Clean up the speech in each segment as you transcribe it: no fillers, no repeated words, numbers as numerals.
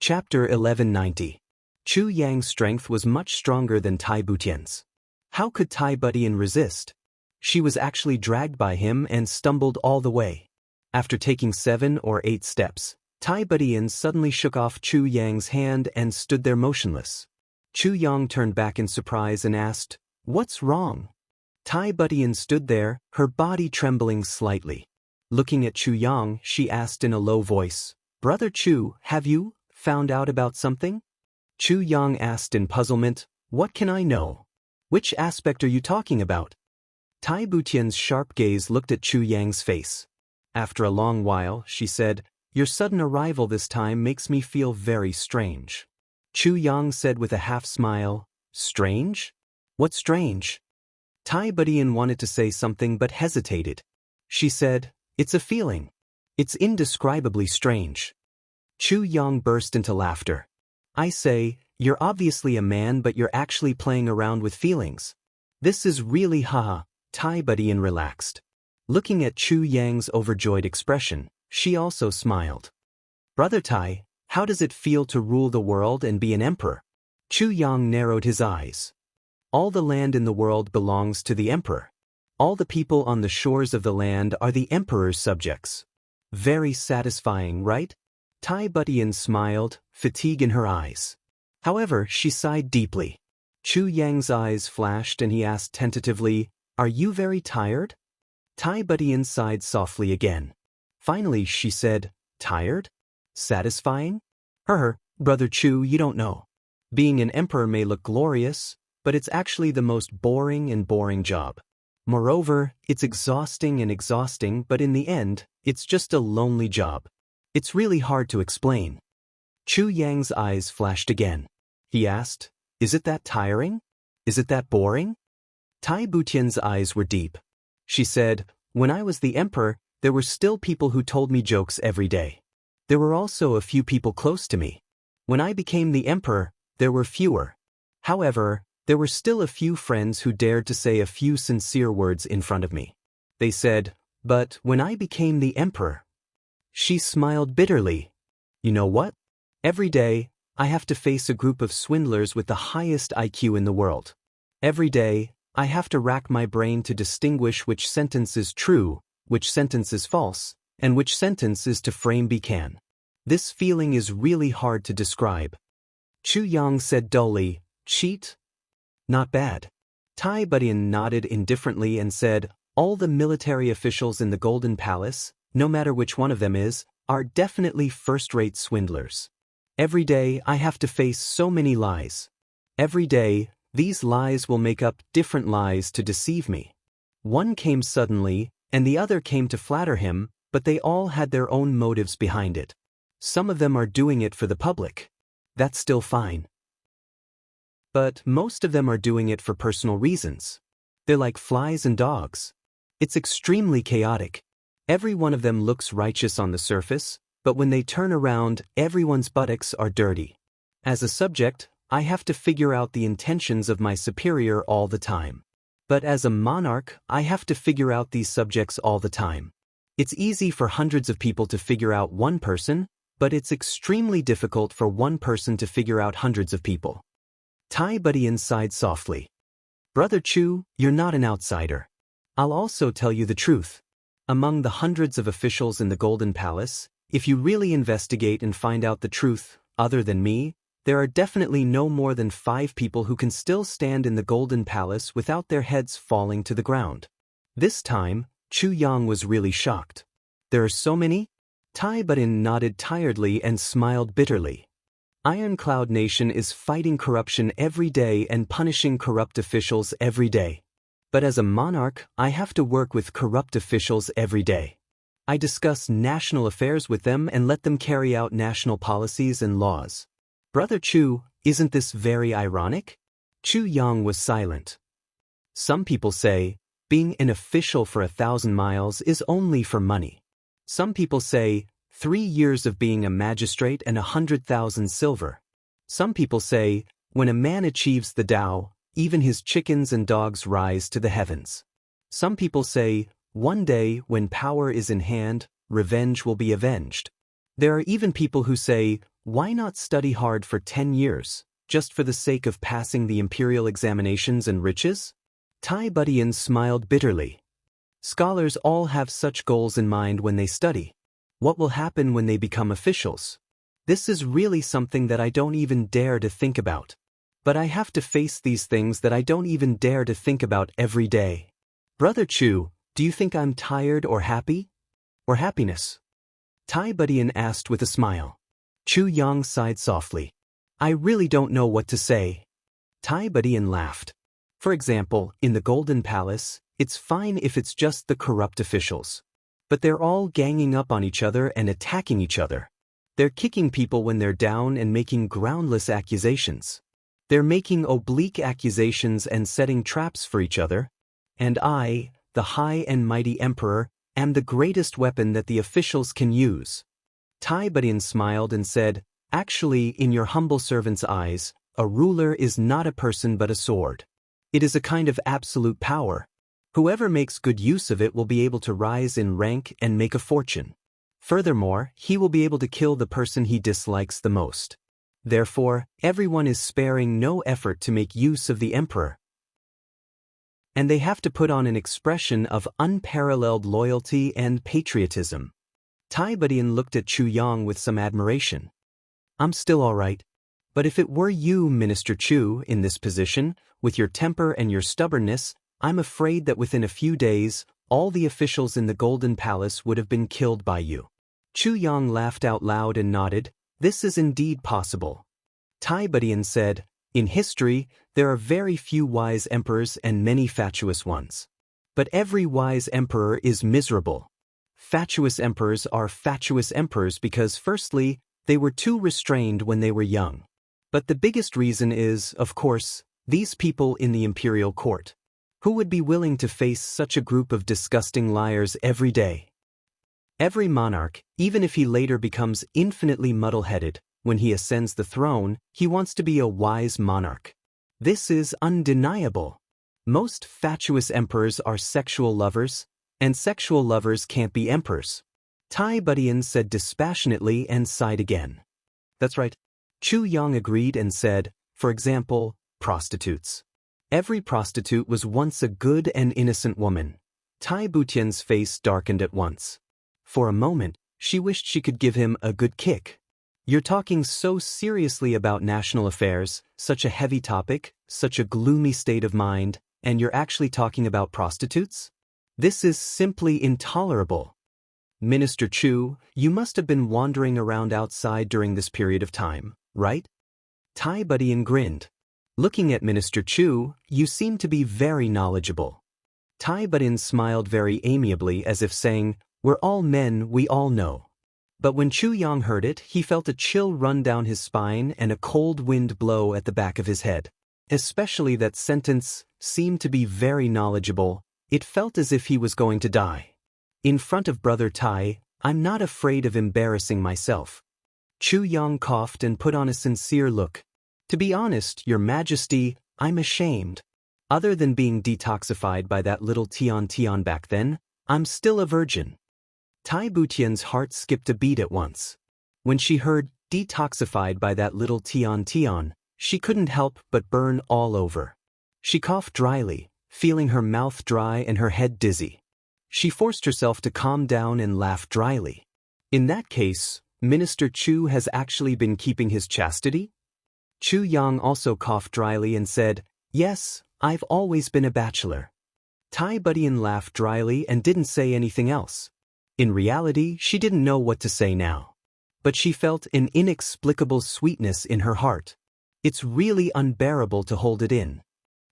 Chapter 1190. Chu Yang's strength was much stronger than Tai Butian's. How could Tai Butian resist? She was actually dragged by him and stumbled all the way. After taking 7 or 8 steps, Tai Butian suddenly shook off Chu Yang's hand and stood there motionless. Chu Yang turned back in surprise and asked, "What's wrong?" Tai Butian stood there, her body trembling slightly. Looking at Chu Yang, she asked in a low voice, "Brother Chu, have you found out about something?" Chu Yang asked in puzzlement, "What can I know? Which aspect are you talking about?" Tai Butian's sharp gaze looked at Chu Yang's face. After a long while, she said, "Your sudden arrival this time makes me feel very strange." Chu Yang said with a half-smile, "Strange? What's strange?" Tai Butian wanted to say something but hesitated. She said, "It's a feeling. It's indescribably strange." Chu Yang burst into laughter. "I say, you're obviously a man but you're actually playing around with feelings. This is really haha." Tai Butian relaxed. Looking at Chu Yang's overjoyed expression, she also smiled. "Brother Tai, how does it feel to rule the world and be an emperor?" Chu Yang narrowed his eyes. "All the land in the world belongs to the emperor. All the people on the shores of the land are the emperor's subjects. Very satisfying, right?" Tai Butian smiled, fatigue in her eyes. However, she sighed deeply. Chu Yang's eyes flashed and he asked tentatively, "Are you very tired?" Tai Butian sighed softly again. Finally, she said, "Tired? Satisfying? Brother Chu, you don't know. Being an emperor may look glorious, but it's actually the most boring job. Moreover, it's exhausting, but in the end, it's just a lonely job. It's really hard to explain." Chu Yang's eyes flashed again. He asked, "Is it that tiring? Is it that boring?" Tai Butian's eyes were deep. She said, "When I was the emperor, there were still people who told me jokes every day. There were also a few people close to me. When I became the emperor, there were fewer. However, there were still a few friends who dared to say a few sincere words in front of me. They said, 'But when I became the emperor,'" she smiled bitterly. "You know what? Every day, I have to face a group of swindlers with the highest IQ in the world. Every day, I have to rack my brain to distinguish which sentence is true, which sentence is false, and which sentence is to frame becan. This feeling is really hard to describe." Chu Yang said dully, "Cheat? Not bad." Tai Butian nodded indifferently and said, "All the military officials in the Golden Palace, no matter which one of them is, are definitely first-rate swindlers. Every day I have to face so many lies. Every day, these lies will make up different lies to deceive me. One came suddenly, and the other came to flatter him, but they all had their own motives behind it. Some of them are doing it for the public. That's still fine. But most of them are doing it for personal reasons. They're like flies and dogs. It's extremely chaotic. Every one of them looks righteous on the surface, but when they turn around, everyone's buttocks are dirty. As a subject, I have to figure out the intentions of my superior all the time. But as a monarch, I have to figure out these subjects all the time. It's easy for hundreds of people to figure out one person, but it's extremely difficult for one person to figure out hundreds of people." Tai Butian sighed softly. "Brother Chu, you're not an outsider. I'll also tell you the truth. Among the hundreds of officials in the Golden Palace, if you really investigate and find out the truth, other than me, there are definitely no more than 5 people who can still stand in the Golden Palace without their heads falling to the ground." This time, Chu Yang was really shocked. "There are so many?" Tai Butian nodded tiredly and smiled bitterly. "Iron Cloud Nation is fighting corruption every day and punishing corrupt officials every day. But as a monarch, I have to work with corrupt officials every day. I discuss national affairs with them and let them carry out national policies and laws. Brother Chu, isn't this very ironic?" Chu Yang was silent. "Some people say, being an official for 1,000 miles is only for money. Some people say, 3 years of being a magistrate and 100,000 silver. Some people say, when a man achieves the Tao, even his chickens and dogs rise to the heavens. Some people say, one day when power is in hand, revenge will be avenged. There are even people who say, Why not study hard for 10 years, just for the sake of passing the imperial examinations and riches? Tai Budian smiled bitterly. Scholars all have such goals in mind when they study. What will happen when they become officials? This is really something that I don't even dare to think about. But I have to face these things that I don't even dare to think about every day. Brother Chu, do you think I'm tired or happy? Or happiness? Tai Budian asked with a smile. Chu Yang sighed softly. I really don't know what to say. Tai Budian laughed. For example, in the Golden Palace, it's fine if it's just the corrupt officials. But they're all ganging up on each other and attacking each other. They're kicking people when they're down and making groundless accusations. They're making oblique accusations and setting traps for each other. And I, the high and mighty emperor, am the greatest weapon that the officials can use. Tai Budian smiled and said, actually, in your humble servant's eyes, a ruler is not a person but a sword. It is a kind of absolute power. Whoever makes good use of it will be able to rise in rank and make a fortune. Furthermore, he will be able to kill the person he dislikes the most. Therefore, everyone is sparing no effort to make use of the emperor. And they have to put on an expression of unparalleled loyalty and patriotism. Tai Budian looked at Chu Yang with some admiration. I'm still all right. But if it were you, Minister Chu, in this position, with your temper and your stubbornness, I'm afraid that within a few days, all the officials in the Golden Palace would have been killed by you. Chu Yang laughed out loud and nodded. This is indeed possible. Tai Budian said, in history, there are very few wise emperors and many fatuous ones. But every wise emperor is miserable. Fatuous emperors are fatuous emperors because, firstly, they were too restrained when they were young. But the biggest reason is, of course, these people in the imperial court. Who would be willing to face such a group of disgusting liars every day? Every monarch, even if he later becomes infinitely muddle-headed, when he ascends the throne, he wants to be a wise monarch. This is undeniable. Most fatuous emperors are sexual lovers, and sexual lovers can't be emperors. Tai Budian said dispassionately and sighed again. That's right. Chu Yang agreed and said, for example, prostitutes. Every prostitute was once a good and innocent woman. Tai Butian's face darkened at once. For a moment, she wished she could give him a good kick. You're talking so seriously about national affairs, such a heavy topic, such a gloomy state of mind, and you're actually talking about prostitutes? This is simply intolerable. Minister Chu, you must have been wandering around outside during this period of time, right? Tai Budian grinned. Looking at Minister Chu, you seem to be very knowledgeable. Tai Budian smiled very amiably as if saying, we're all men, we all know. But when Chu Yang heard it, he felt a chill run down his spine and a cold wind blow at the back of his head. Especially that sentence, seemed to be very knowledgeable. It felt as if he was going to die. In front of Brother Tai, I'm not afraid of embarrassing myself. Chu Yang coughed and put on a sincere look. To be honest, Your Majesty, I'm ashamed. Other than being detoxified by that little Tian back then, I'm still a virgin. Tai Butian's heart skipped a beat at once. When she heard detoxified by that little Tian, she couldn't help but burn all over. She coughed dryly, feeling her mouth dry and her head dizzy. She forced herself to calm down and laugh dryly. In that case, Minister Chu has actually been keeping his chastity? Chu Yang also coughed dryly and said, yes, I've always been a bachelor. Tai Budian laughed dryly and didn't say anything else. In reality, she didn't know what to say now. But she felt an inexplicable sweetness in her heart. It's really unbearable to hold it in.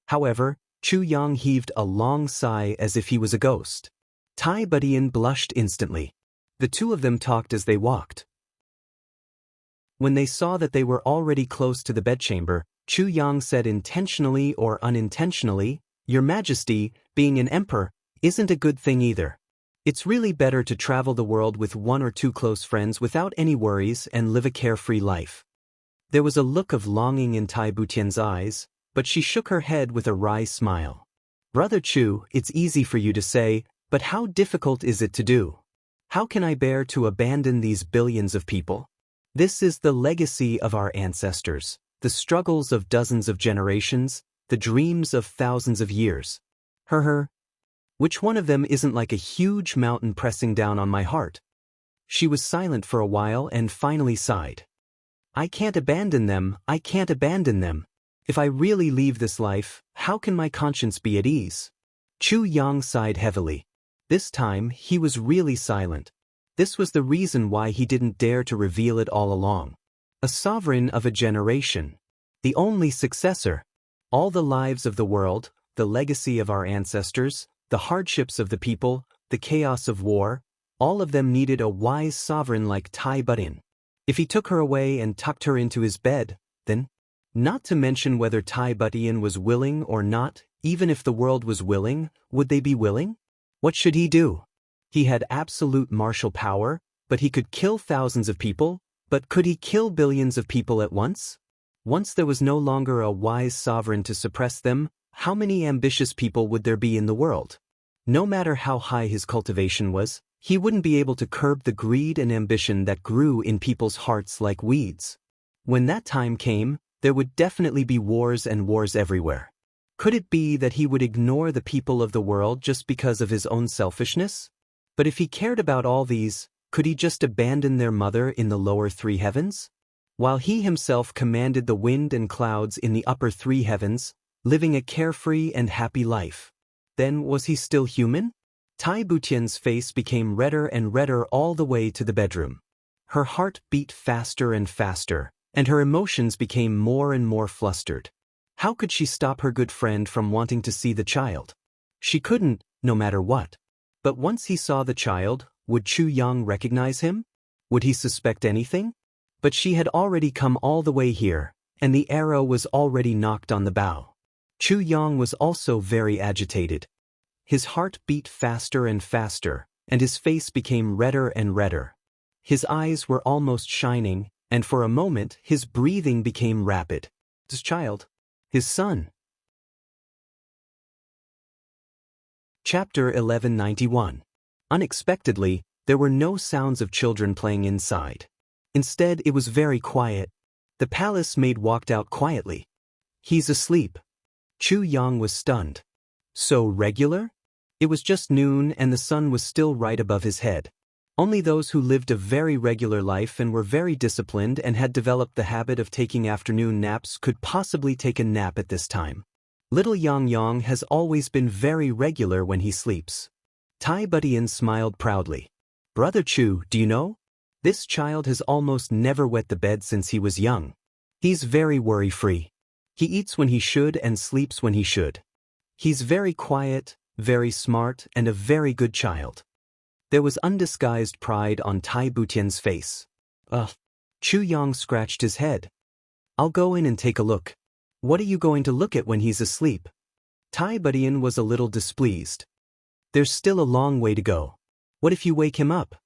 However, Chu Yang heaved a long sigh as if he was a ghost. Tai Budian blushed instantly. The two of them talked as they walked. When they saw that they were already close to the bedchamber, Chu Yang said intentionally or unintentionally, Your Majesty, being an emperor, isn't a good thing either. It's really better to travel the world with one or two close friends without any worries and live a carefree life. There was a look of longing in Tai Butian's eyes, but she shook her head with a wry smile. Brother Chu, it's easy for you to say, but how difficult is it to do? How can I bear to abandon these billions of people? This is the legacy of our ancestors, the struggles of dozens of generations, the dreams of thousands of years. Which one of them isn't like a huge mountain pressing down on my heart? She was silent for a while and finally sighed. I can't abandon them, I can't abandon them. If I really leave this life, how can my conscience be at ease? Chu Yang sighed heavily. This time, he was really silent. This was the reason why he didn't dare to reveal it all along. A sovereign of a generation. The only successor. All the lives of the world, the legacy of our ancestors, the hardships of the people, the chaos of war, all of them needed a wise sovereign like Tai Butin. If he took her away and tucked her into his bed, then, not to mention whether Tai Butin was willing or not, even if the world was willing, would they be willing? What should he do? He had absolute martial power, but he could kill thousands of people, but could he kill billions of people at once? Once there was no longer a wise sovereign to suppress them, how many ambitious people would there be in the world? No matter how high his cultivation was, he wouldn't be able to curb the greed and ambition that grew in people's hearts like weeds. When that time came, there would definitely be wars and wars everywhere. Could it be that he would ignore the people of the world just because of his own selfishness? But if he cared about all these, could he just abandon their mother in the lower three heavens? While he himself commanded the wind and clouds in the upper three heavens, living a carefree and happy life. Then was he still human? Tai Butian's face became redder and redder all the way to the bedroom. Her heart beat faster and faster, and her emotions became more and more flustered. How could she stop her good friend from wanting to see the child? She couldn't, no matter what. But once he saw the child, would Chu Yang recognize him? Would he suspect anything? But she had already come all the way here, and the arrow was already knocked on the bow. Chu Yang was also very agitated. His heart beat faster and faster, and his face became redder and redder. His eyes were almost shining, and for a moment his breathing became rapid. His child. His son. Chapter 1191. Unexpectedly, there were no sounds of children playing inside. Instead, it was very quiet. The palace maid walked out quietly. He's asleep. Chu Yang was stunned. So regular? It was just noon and the sun was still right above his head. Only those who lived a very regular life and were very disciplined and had developed the habit of taking afternoon naps could possibly take a nap at this time. Little Yang Yang has always been very regular when he sleeps. Tai Butin smiled proudly. Brother Chu, do you know? This child has almost never wet the bed since he was young. He's very worry-free. He eats when he should and sleeps when he should. He's very quiet, very smart, and a very good child. There was undisguised pride on Tai Butian's face. Chu Yang scratched his head. I'll go in and take a look. What are you going to look at when he's asleep? Tai Butin was a little displeased. There's still a long way to go. What if you wake him up?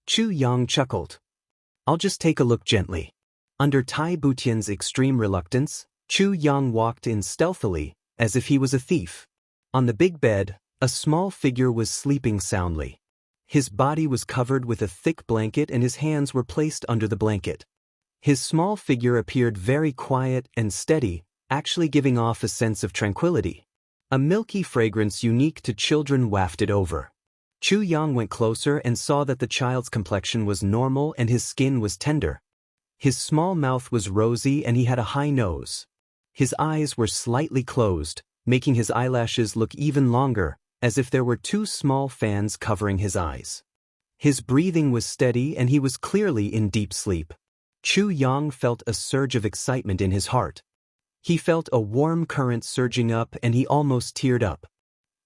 Chu Yang chuckled. I'll just take a look gently. Under Tai Butian's extreme reluctance, Chu Yang walked in stealthily, as if he was a thief. On the big bed, a small figure was sleeping soundly. His body was covered with a thick blanket and his hands were placed under the blanket. His small figure appeared very quiet and steady, actually giving off a sense of tranquility. A milky fragrance unique to children wafted over. Chu Yang went closer and saw that the child's complexion was normal and his skin was tender. His small mouth was rosy and he had a high nose. His eyes were slightly closed, making his eyelashes look even longer, as if there were two small fans covering his eyes. His breathing was steady and he was clearly in deep sleep. Chu Yang felt a surge of excitement in his heart. He felt a warm current surging up and he almost teared up.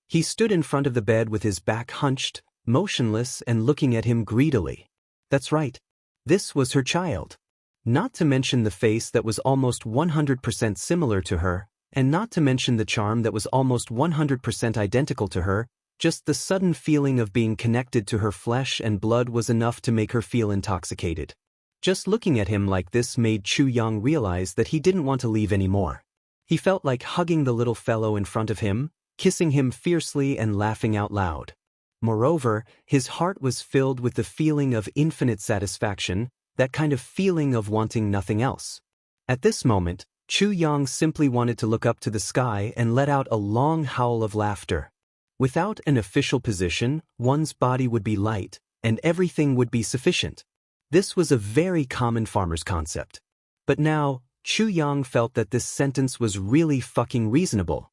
He stood in front of the bed with his back hunched, motionless and looking at him greedily. That's right. This was her child. Not to mention the face that was almost 100% similar to her, and not to mention the charm that was almost 100% identical to her, just the sudden feeling of being connected to her flesh and blood was enough to make her feel intoxicated. Just looking at him like this made Chu Yang realize that he didn't want to leave anymore. He felt like hugging the little fellow in front of him, kissing him fiercely and laughing out loud. Moreover, his heart was filled with the feeling of infinite satisfaction, that kind of feeling of wanting nothing else. At this moment, Chu Yang simply wanted to look up to the sky and let out a long howl of laughter. Without an official position, one's body would be light, and everything would be sufficient. This was a very common farmer's concept. But now, Chu Yang felt that this sentence was really fucking reasonable.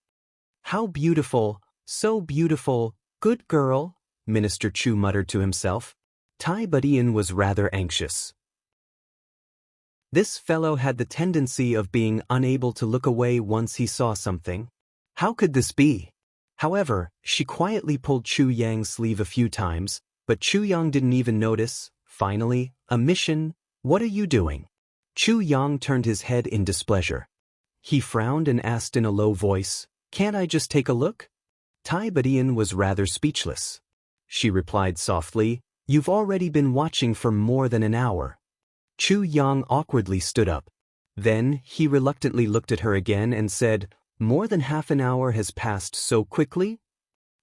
How beautiful, so beautiful, good girl, Minister Chu muttered to himself. Tai Budian was rather anxious. This fellow had the tendency of being unable to look away once he saw something. How could this be? However, she quietly pulled Chu Yang's sleeve a few times, but Chu Yang didn't even notice. Finally, a mission. What are you doing? Chu Yang turned his head in displeasure. He frowned and asked in a low voice, "Can't I just take a look?" Tai Budian was rather speechless. She replied softly, "You've already been watching for more than an hour." Chu Yang awkwardly stood up. Then, he reluctantly looked at her again and said, "More than half an hour has passed so quickly?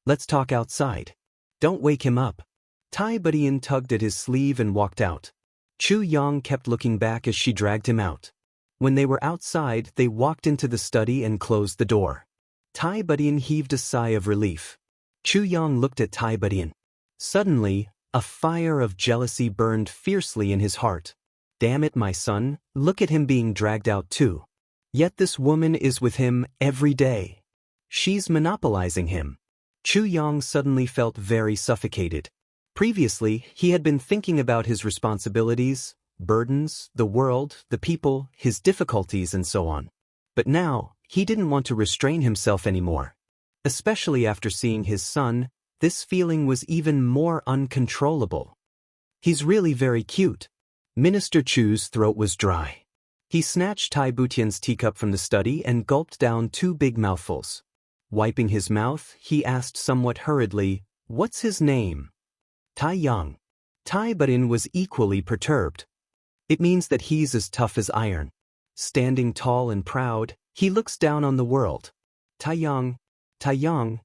Let's talk outside. Don't wake him up." Tai Budian tugged at his sleeve and walked out. Chu Yang kept looking back as she dragged him out. When they were outside, they walked into the study and closed the door. Tai Budian heaved a sigh of relief. Chu Yang looked at Tai Budian. Suddenly, a fire of jealousy burned fiercely in his heart. Damn it, my son, look at him being dragged out too. Yet this woman is with him every day. She's monopolizing him. Chu Yang suddenly felt very suffocated. Previously, he had been thinking about his responsibilities, burdens, the world, the people, his difficulties and so on. But now, he didn't want to restrain himself anymore. Especially after seeing his son, this feeling was even more uncontrollable. He's really very cute. Minister Chu's throat was dry. He snatched Tai Butian's teacup from the study and gulped down 2 big mouthfuls. Wiping his mouth, he asked somewhat hurriedly, "What's his name?" Tai Yang. Tai Budian was equally perturbed. It means that he's as tough as iron. Standing tall and proud, he looks down on the world. Tai Yang. Tai Yang.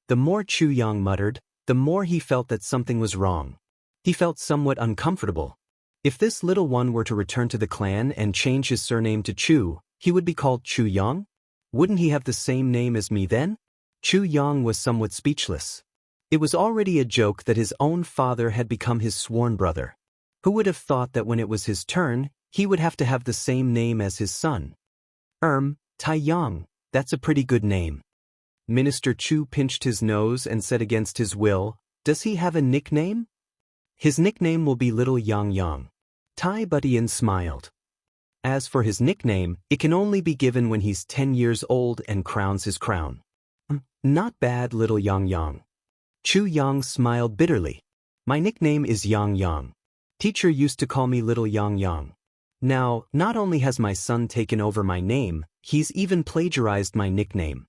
The more Chu Yang muttered, the more he felt that something was wrong. He felt somewhat uncomfortable. If this little one were to return to the clan and change his surname to Chu, he would be called Chu Yang? Wouldn't he have the same name as me then? Chu Yang was somewhat speechless. It was already a joke that his own father had become his sworn brother. Who would have thought that when it was his turn, he would have to have the same name as his son? Tai Yang, that's a pretty good name. Minister Chu pinched his nose and said against his will, "Does he have a nickname?" "His nickname will be Little Yang Yang." Tai Budian smiled. As for his nickname, it can only be given when he's 10 years old and crowns his crown. Not bad, Little Yang Yang. Chu Yang smiled bitterly. My nickname is Yang Yang. Teacher used to call me Little Yang Yang. Now, not only has my son taken over my name, he's even plagiarized my nickname.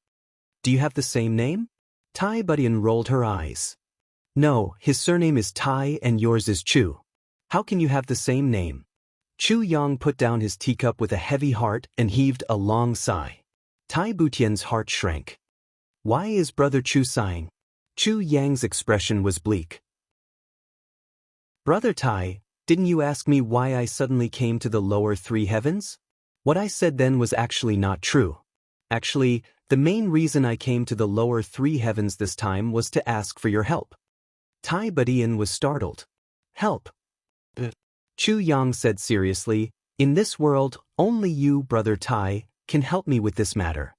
Do you have the same name? Tai Budian rolled her eyes. No, his surname is Tai and yours is Chu. How can you have the same name? Chu Yang put down his teacup with a heavy heart and heaved a long sigh. Tai Butian's heart shrank. Why is Brother Chu sighing? Chu Yang's expression was bleak. Brother Tai, didn't you ask me why I suddenly came to the lower 3 heavens? What I said then was actually not true. Actually, the main reason I came to the lower 3 heavens this time was to ask for your help. Tai Budian was startled. Help? Chu Yang said seriously, in this world, only you, Brother Tai, can help me with this matter.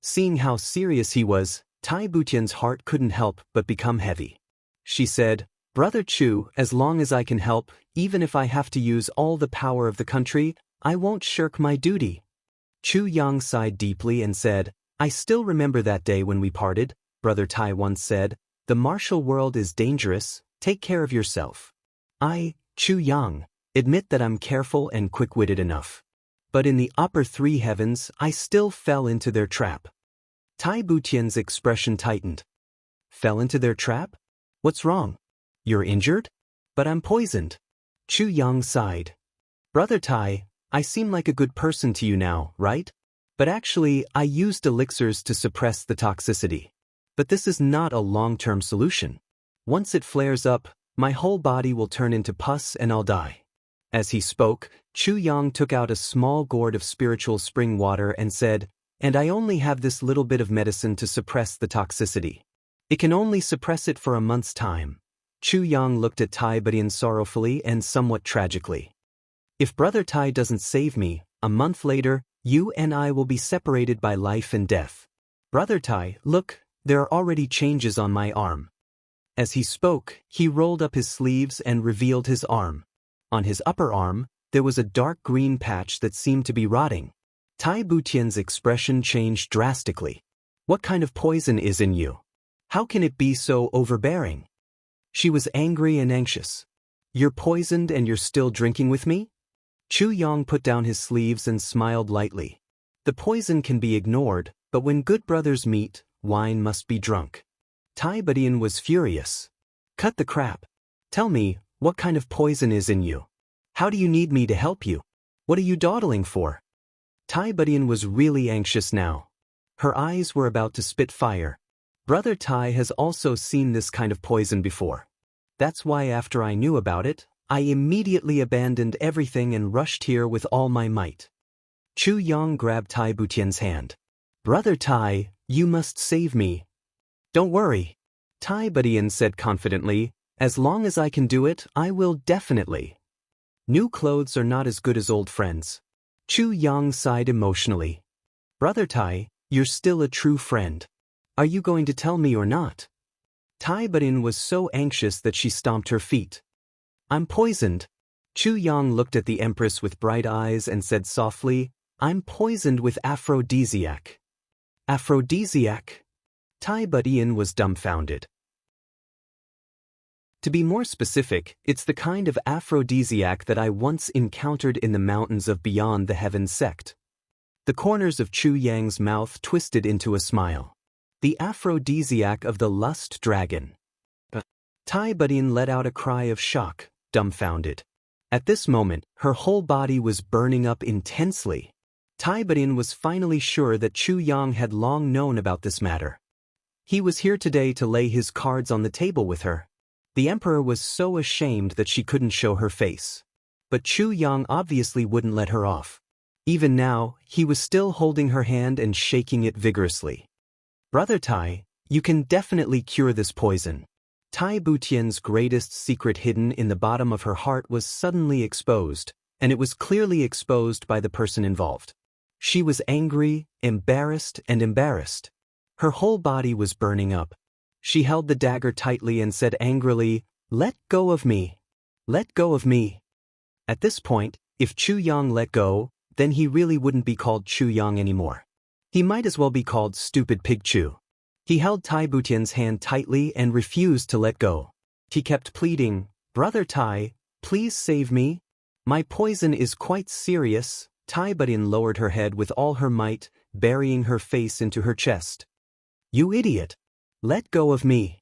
Seeing how serious he was, Tai Butian's heart couldn't help but become heavy. She said, Brother Chu, as long as I can help, even if I have to use all the power of the country, I won't shirk my duty. Chu Yang sighed deeply and said, I still remember that day when we parted. Brother Tai once said, the martial world is dangerous, take care of yourself. I, Chu Yang, admit that I'm careful and quick-witted enough. But in the upper 3 heavens, I still fell into their trap. Tai Butian's expression tightened. Fell into their trap? What's wrong? You're injured? But I'm poisoned. Chu Yang sighed. Brother Tai, I seem like a good person to you now, right? But actually, I used elixirs to suppress the toxicity. But this is not a long-term solution. Once it flares up, my whole body will turn into pus and I'll die. As he spoke, Chu Yang took out a small gourd of spiritual spring water and said, "And I only have this little bit of medicine to suppress the toxicity. It can only suppress it for a month's time." Chu Yang looked at Tai Badian sorrowfully and somewhat tragically. "If Brother Tai doesn't save me, a month later, you and I will be separated by life and death. Brother Tai, look, there are already changes on my arm." As he spoke, he rolled up his sleeves and revealed his arm. On his upper arm, there was a dark green patch that seemed to be rotting. Tai Butian's expression changed drastically. "What kind of poison is in you? How can it be so overbearing?" She was angry and anxious. "You're poisoned and you're still drinking with me?" Chu Yang put down his sleeves and smiled lightly. "The poison can be ignored, but when good brothers meet, wine must be drunk." Tai Badian was furious. "Cut the crap. Tell me, what kind of poison is in you? How do you need me to help you? What are you dawdling for?" Tai Badian was really anxious now. Her eyes were about to spit fire. "Brother Tai has also seen this kind of poison before. That's why after I knew about it, I immediately abandoned everything and rushed here with all my might." Chu Yang grabbed Tai Butian's hand. "Brother Tai, you must save me." "Don't worry," Tai Badian said confidently, "as long as I can do it, I will definitely." "New clothes are not as good as old friends." Chu Yang sighed emotionally. "Brother Tai, you're still a true friend. Are you going to tell me or not?" Tai Badian was so anxious that she stomped her feet. "I'm poisoned." Chu Yang looked at the Empress with bright eyes and said softly, "I'm poisoned with aphrodisiac." "Aphrodisiac?" Tai Badian was dumbfounded. To be more specific, it's the kind of aphrodisiac that I once encountered in the mountains of Beyond the Heavens sect. The corners of Chu Yang's mouth twisted into a smile. "The aphrodisiac of the lust dragon." Tai Badian let out a cry of shock, dumbfounded. At this moment, her whole body was burning up intensely. Tai Badian was finally sure that Chu Yang had long known about this matter. He was here today to lay his cards on the table with her. The Emperor was so ashamed that she couldn't show her face. But Chu Yang obviously wouldn't let her off. Even now, he was still holding her hand and shaking it vigorously. "Brother Tai, you can definitely cure this poison." Tai Butian's greatest secret hidden in the bottom of her heart was suddenly exposed, and it was clearly exposed by the person involved. She was angry, embarrassed. Her whole body was burning up. She held the dagger tightly and said angrily, "Let go of me. Let go of me." At this point, if Chu Yang let go, then he really wouldn't be called Chu Yang anymore. He might as well be called Stupid Pig Chu. He held Tai Butian's hand tightly and refused to let go. He kept pleading, "Brother Tai, please save me. My poison is quite serious." Tai Badian lowered her head with all her might, burying her face into her chest. "You idiot! Let go of me."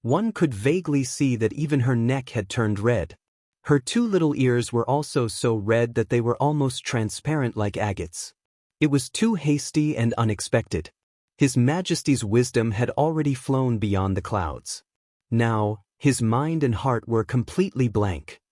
One could vaguely see that even her neck had turned red. Her two little ears were also so red that they were almost transparent like agates. It was too hasty and unexpected. His Majesty's wisdom had already flown beyond the clouds. Now, his mind and heart were completely blank.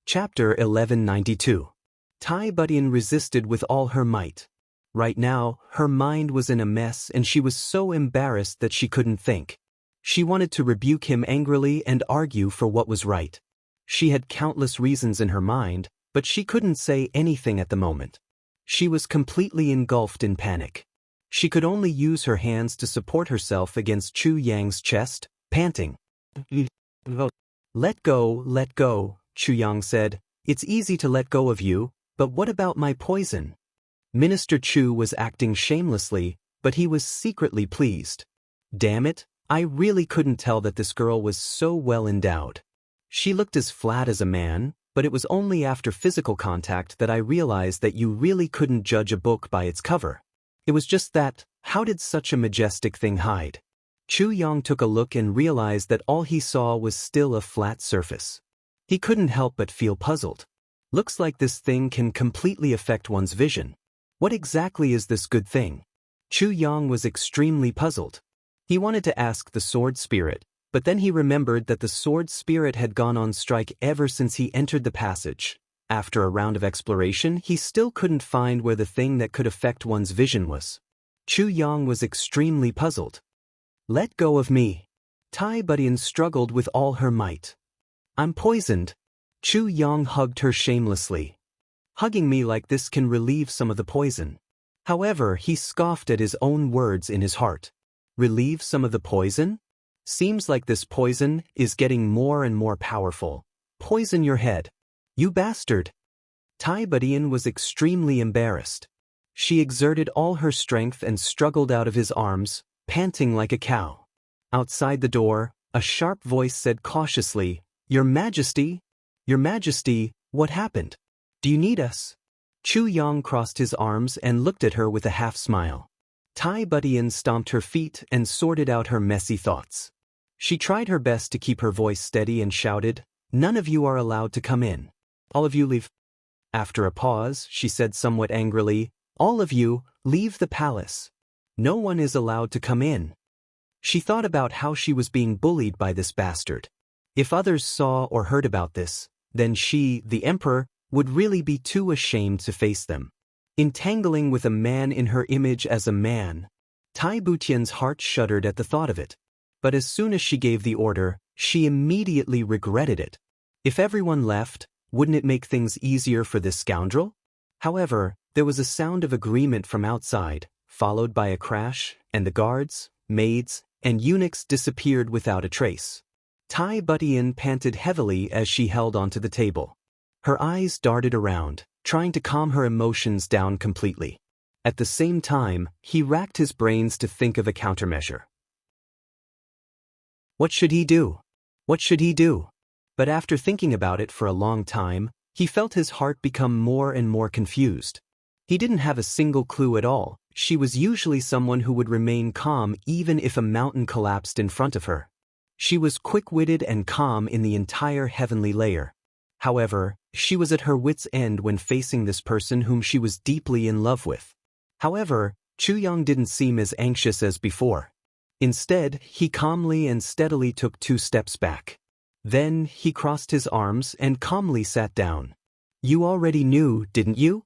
Chapter 1192. Tai Badian resisted with all her might. Right now, her mind was in a mess and she was so embarrassed that she couldn't think. She wanted to rebuke him angrily and argue for what was right. She had countless reasons in her mind, but she couldn't say anything at the moment. She was completely engulfed in panic. She could only use her hands to support herself against Chu Yang's chest, panting. Let go, Chu Yang said. "It's easy to let go of you, but what about my poison?" Minister Chu was acting shamelessly, but he was secretly pleased. Damn it, I really couldn't tell that this girl was so well endowed. She looked as flat as a man, but it was only after physical contact that I realized that you really couldn't judge a book by its cover. It was just that, how did such a majestic thing hide? Chu Yang took a look and realized that all he saw was still a flat surface. He couldn't help but feel puzzled. Looks like this thing can completely affect one's vision. What exactly is this good thing? Chu Yang was extremely puzzled. He wanted to ask the sword spirit, But then he remembered that the sword spirit had gone on strike ever since he entered the passage. After a round of exploration, he still couldn't find where the thing that could affect one's vision was. Chu Yang was extremely puzzled. "Let go of me." Tai Budian struggled with all her might. "I'm poisoned." Chu Yang hugged her shamelessly. "Hugging me like this can relieve some of the poison." However, he scoffed at his own words in his heart. Relieve some of the poison? Seems like this poison is getting more and more powerful. Poison your head. You bastard. Tai Budian was extremely embarrassed. She exerted all her strength and struggled out of his arms, panting like a cow. Outside the door, a sharp voice said cautiously, "Your Majesty? Your Majesty, what happened? Do you need us?" Chu Yang crossed his arms and looked at her with a half-smile. Tai Budian stomped her feet and sorted out her messy thoughts. She tried her best to keep her voice steady and shouted, "None of you are allowed to come in. All of you leave." After a pause, she said somewhat angrily, "All of you, leave the palace. No one is allowed to come in." She thought about how she was being bullied by this bastard. If others saw or heard about this, then she, the emperor, would really be too ashamed to face them. Entangling with a man in her image as a man. Tai Butian's heart shuddered at the thought of it. But as soon as she gave the order, she immediately regretted it. If everyone left, wouldn't it make things easier for this scoundrel? However, there was a sound of agreement from outside, followed by a crash, and the guards, maids, and eunuchs disappeared without a trace. Tai Budian panted heavily as she held onto the table. Her eyes darted around, trying to calm her emotions down completely. At the same time, he racked his brains to think of a countermeasure. What should he do? What should he do? But after thinking about it for a long time, he felt his heart become more and more confused. He didn't have a single clue at all. She was usually someone who would remain calm even if a mountain collapsed in front of her. She was quick-witted and calm in the entire heavenly layer. However, she was at her wits' end when facing this person whom she was deeply in love with. However, Chu Yang didn't seem as anxious as before. Instead, he calmly and steadily took 2 steps back. Then, he crossed his arms and calmly sat down. "You already knew, didn't you?"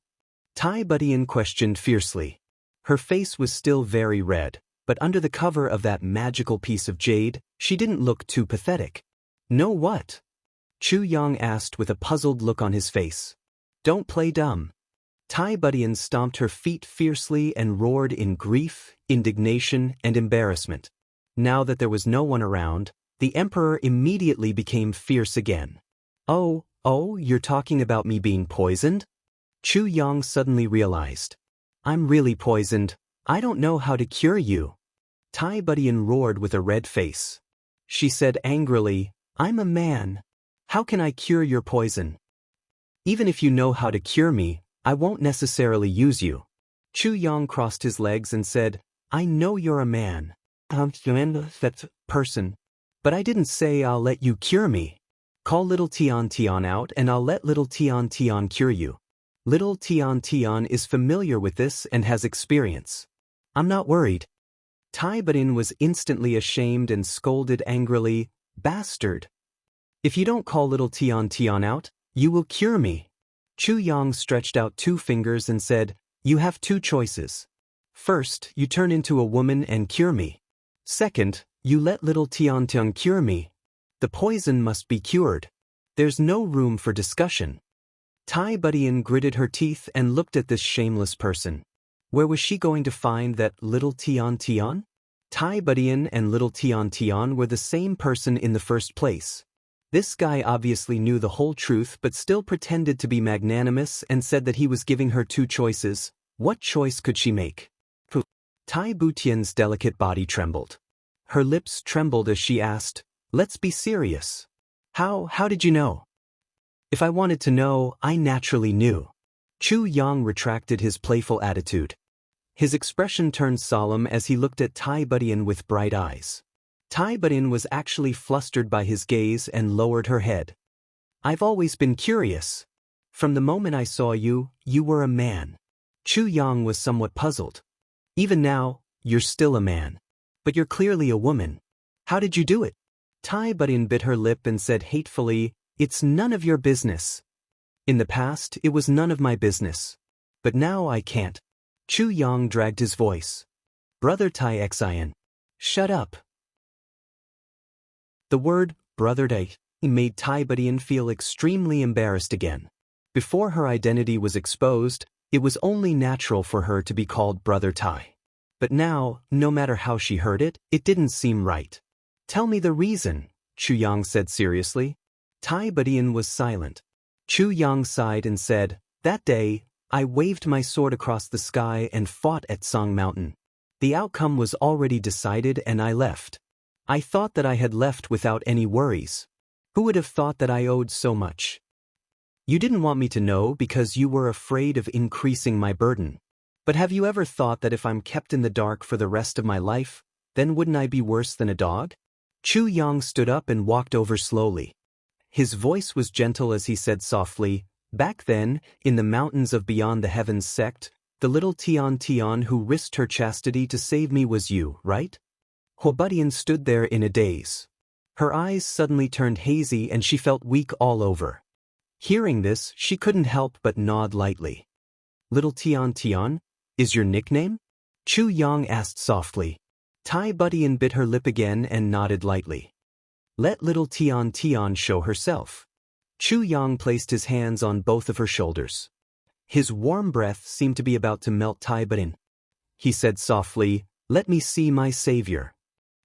Tai Budian questioned fiercely. Her face was still very red, but under the cover of that magical piece of jade, she didn't look too pathetic. "Know what?" Chu Yang asked with a puzzled look on his face. "Don't play dumb." Tai Budian stomped her feet fiercely and roared in grief, indignation, and embarrassment. Now that there was no one around, the emperor immediately became fierce again. Oh, you're talking about me being poisoned?" Chu Yang suddenly realized. "I'm really poisoned. I don't know how to cure you." Tai Budian roared with a red face. She said angrily, "I'm a man. How can I cure your poison? Even if you know how to cure me, I won't necessarily use you." Chu Yang crossed his legs and said, "I know you're a man. That person. But I didn't say I'll let you cure me. Call little Tian Tian out and I'll let little Tian Tian cure you. Little Tian Tian is familiar with this and has experience. I'm not worried." Tai Budian was instantly ashamed and scolded angrily, "Bastard! If you don't call little Tian Tian out, you will cure me." Chu Yang stretched out 2 fingers and said, "You have 2 choices. First, you turn into a woman and cure me. Second, you let little Tian Tian cure me. The poison must be cured. There's no room for discussion." Tai Budian gritted her teeth and looked at this shameless person. Where was she going to find that little Tian Tian? Tai Budian and little Tian Tian were the same person in the first place. This guy obviously knew the whole truth but still pretended to be magnanimous and said that he was giving her 2 choices. What choice could she make? Tai Butian's delicate body trembled. Her lips trembled as she asked, "Let's be serious. How did you know?" "If I wanted to know, I naturally knew." Chu Yang retracted his playful attitude. His expression turned solemn as he looked at Tai Budian with bright eyes. Tai Budian was actually flustered by his gaze and lowered her head. "I've always been curious. From the moment I saw you, you were a man." Chu Yang was somewhat puzzled. "Even now, you're still a man. But you're clearly a woman. How did you do it?" Tai Budian bit her lip and said hatefully, "It's none of your business." In the past, it was none of my business. But now I can't. Chu Yang dragged his voice. Brother Tai Xian. Shut up. The word, brother Tai, made Tai Budian feel extremely embarrassed again. Before her identity was exposed, it was only natural for her to be called Brother Tai. But now, no matter how she heard it, it didn't seem right. Tell me the reason, Chu Yang said seriously. Tai Budian was silent. Chu Yang sighed and said, that day, I waved my sword across the sky and fought at Song Mountain. The outcome was already decided and I left. I thought that I had left without any worries. Who would have thought that I owed so much? You didn't want me to know because you were afraid of increasing my burden. But have you ever thought that if I'm kept in the dark for the rest of my life, then wouldn't I be worse than a dog? Chu Yang stood up and walked over slowly. His voice was gentle as he said softly, back then, in the mountains of Beyond the Heavens sect, the little Tian who risked her chastity to save me was you, right? Huobudian stood there in a daze. Her eyes suddenly turned hazy and she felt weak all over. Hearing this, she couldn't help but nod lightly. Little Tian, is your nickname? Chu Yang asked softly. Tai Budian bit her lip again and nodded lightly. Let little Tian show herself. Chu Yang placed his hands on both of her shoulders. His warm breath seemed to be about to melt Tai Budian. He said softly, let me see my savior.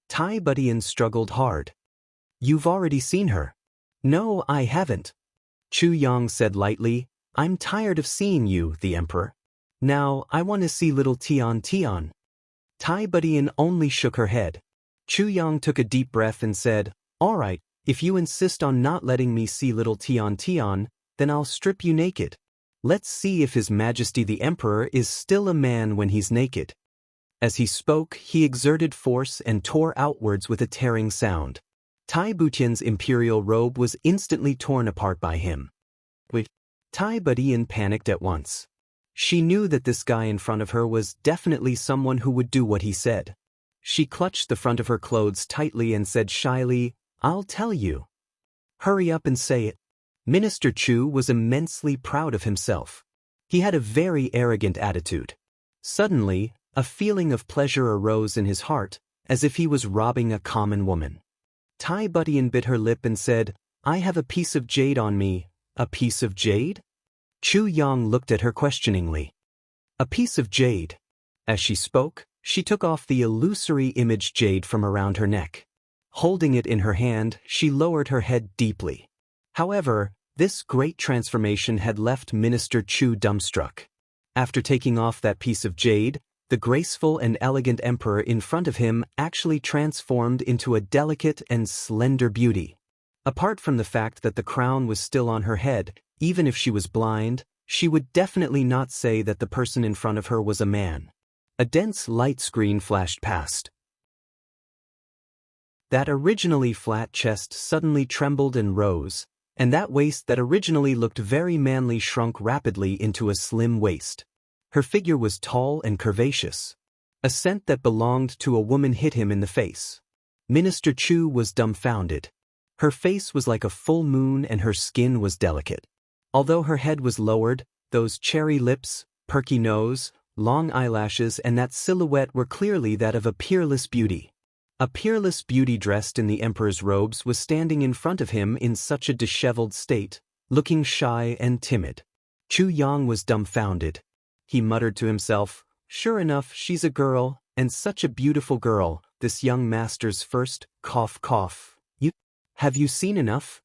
Tai Budian struggled hard. You've already seen her. No, I haven't. Chu Yang said lightly, I'm tired of seeing you, the Emperor. Now, I want to see little Tian. Tai Budian only shook her head. Chu Yang took a deep breath and said, all right, if you insist on not letting me see little Tian, then I'll strip you naked. Let's see if His Majesty the Emperor is still a man when he's naked. As he spoke, he exerted force and tore outwards with a tearing sound. Tai Budian's imperial robe was instantly torn apart by him. Wait. Tai Budian panicked at once. She knew that this guy in front of her was definitely someone who would do what he said. She clutched the front of her clothes tightly and said shyly, I'll tell you. Hurry up and say it. Minister Chu was immensely proud of himself. He had a very arrogant attitude. Suddenly, a feeling of pleasure arose in his heart, as if he was robbing a common woman. Tai Budian bit her lip and said, I have a piece of jade on me. A piece of jade? Chu Yang looked at her questioningly. A piece of jade. As she spoke, she took off the illusory image jade from around her neck. Holding it in her hand, she lowered her head deeply. However, this great transformation had left Minister Chu dumbstruck. After taking off that piece of jade, the graceful and elegant emperor in front of him actually transformed into a delicate and slender beauty. Apart from the fact that the crown was still on her head, even if she was blind, she would definitely not say that the person in front of her was a man. A dense light screen flashed past. That originally flat chest suddenly trembled and rose, and that waist that originally looked very manly shrunk rapidly into a slim waist. Her figure was tall and curvaceous. A scent that belonged to a woman hit him in the face. Minister Chu was dumbfounded. Her face was like a full moon and her skin was delicate. Although her head was lowered, those cherry lips, perky nose, long eyelashes and that silhouette were clearly that of a peerless beauty. A peerless beauty dressed in the emperor's robes was standing in front of him in such a disheveled state, looking shy and timid. Chu Yang was dumbfounded. He muttered to himself, sure enough, she's a girl, and such a beautiful girl, this young master's first, cough. Have you seen enough?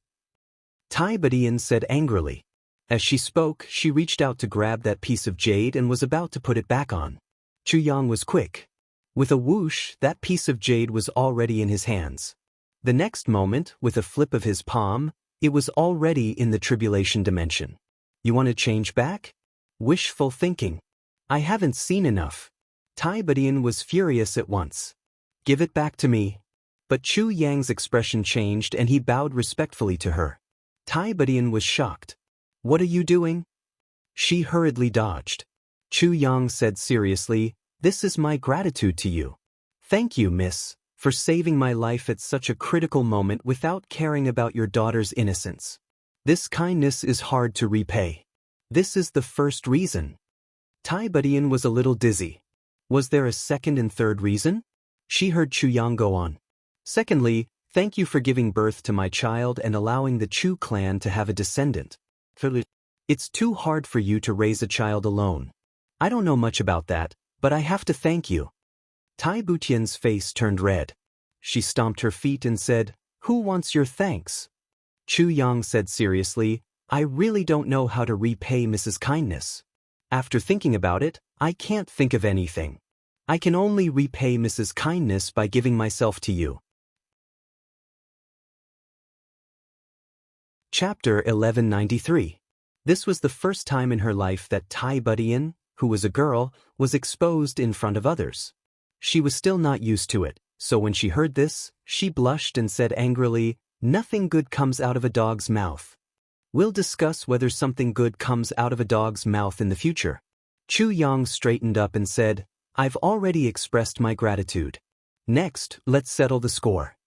Tai Budian said angrily. As she spoke, she reached out to grab that piece of jade and was about to put it back on. Chu Yang was quick. With a whoosh, that piece of jade was already in his hands. The next moment, with a flip of his palm, it was already in the tribulation dimension. You want to change back? Wishful thinking. I haven't seen enough. Tai Budian was furious at once. Give it back to me. But Chu Yang's expression changed and he bowed respectfully to her. Tai Budian was shocked. What are you doing? She hurriedly dodged. Chu Yang said seriously, this is my gratitude to you. Thank you, miss. for saving my life at such a critical moment without caring about your daughter's innocence. This kindness is hard to repay. This is the first reason. Tai Budian was a little dizzy. Was there a second and third reason? She heard Chu Yang go on. Secondly, thank you for giving birth to my child and allowing the Chu clan to have a descendant. Thirdly, it's too hard for you to raise a child alone. I don't know much about that, but I have to thank you. Tai Butian's face turned red. She stomped her feet and said, "Who wants your thanks?" Chu Yang said seriously, "I really don't know how to repay Mrs. Kindness. After thinking about it, I can't think of anything. I can only repay Mrs. Kindness by giving myself to you." Chapter 1193. This was the first time in her life that Tai Budian, who was a girl, was exposed in front of others. She was still not used to it, so when she heard this, she blushed and said angrily, "Nothing good comes out of a dog's mouth. We'll discuss whether something good comes out of a dog's mouth in the future." Chu Yang straightened up and said, "I've already expressed my gratitude. Next, let's settle the score."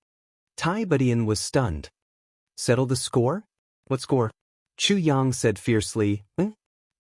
Tai Budian was stunned. "Settle the score? What score?" Chu Yang said fiercely,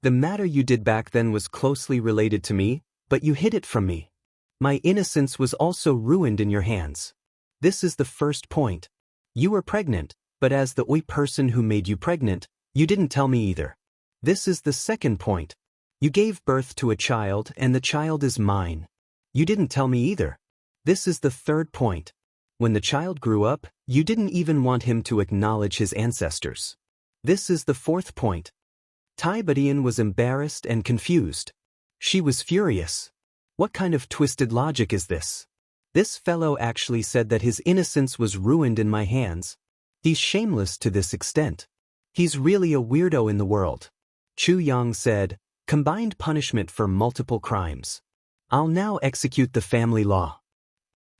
"The matter you did back then was closely related to me, but you hid it from me. My innocence was also ruined in your hands. This is the first point. You were pregnant, but as the person who made you pregnant, you didn't tell me either. This is the second point. You gave birth to a child and the child is mine. You didn't tell me either. This is the third point. When the child grew up, you didn't even want him to acknowledge his ancestors. This is the fourth point." Tai Budian was embarrassed and confused. She was furious. What kind of twisted logic is this? This fellow actually said that his innocence was ruined in my hands. He's shameless to this extent. He's really a weirdo in the world. Chu Yang said, "Combined punishment for multiple crimes. I'll now execute the family law."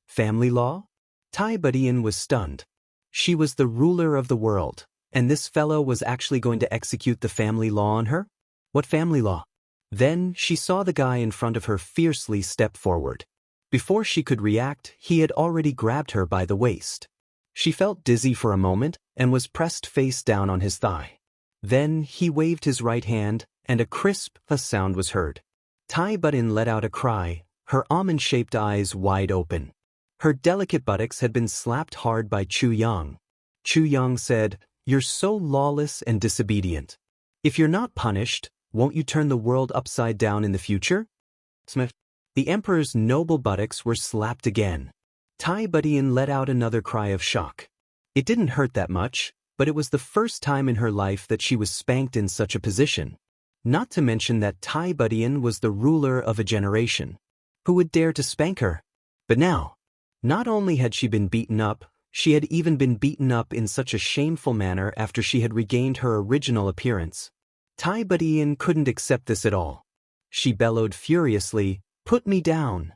Family law? Tai Budian was stunned. She was the ruler of the world, and this fellow was actually going to execute the family law on her? What family law? Then she saw the guy in front of her fiercely step forward. Before she could react, he had already grabbed her by the waist. She felt dizzy for a moment and was pressed face down on his thigh. Then he waved his right hand, and a crisp sound was heard. Tai Budian let out a cry, her almond-shaped eyes wide open. Her delicate buttocks had been slapped hard by Chu Yang. Chu Yang said, "You're so lawless and disobedient. If you're not punished, won't you turn the world upside down in the future?" Smith. The emperor's noble buttocks were slapped again. Tai Budian let out another cry of shock. It didn't hurt that much, but it was the first time in her life that she was spanked in such a position. Not to mention that Tai Budian was the ruler of a generation. Who would dare to spank her? But now, not only had she been beaten up, she had even been beaten up in such a shameful manner after she had regained her original appearance. Tai Budian couldn't accept this at all. She bellowed furiously, "Put me down."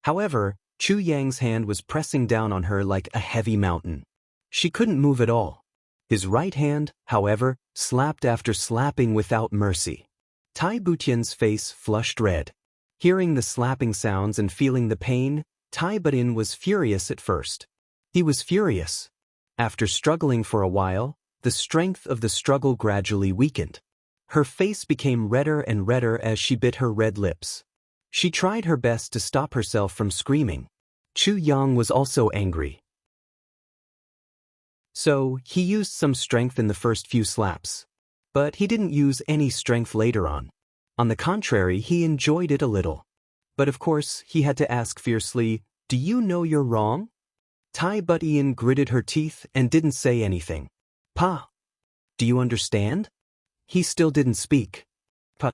However, Chu Yang's hand was pressing down on her like a heavy mountain. She couldn't move at all. His right hand, however, slapped after slapping without mercy. Tai Butian's face flushed red. Hearing the slapping sounds and feeling the pain, Tai Budian was furious at first. He was furious. After struggling for a while, the strength of the struggle gradually weakened. Her face became redder and redder as she bit her red lips. She tried her best to stop herself from screaming. Chu Yang was also angry. So, he used some strength in the first few slaps. But he didn't use any strength later on. On the contrary, he enjoyed it a little. But of course, he had to ask fiercely, "Do you know you're wrong?" Tai Budian gritted her teeth and didn't say anything. "Pa, do you understand?" He still didn't speak. "Pa."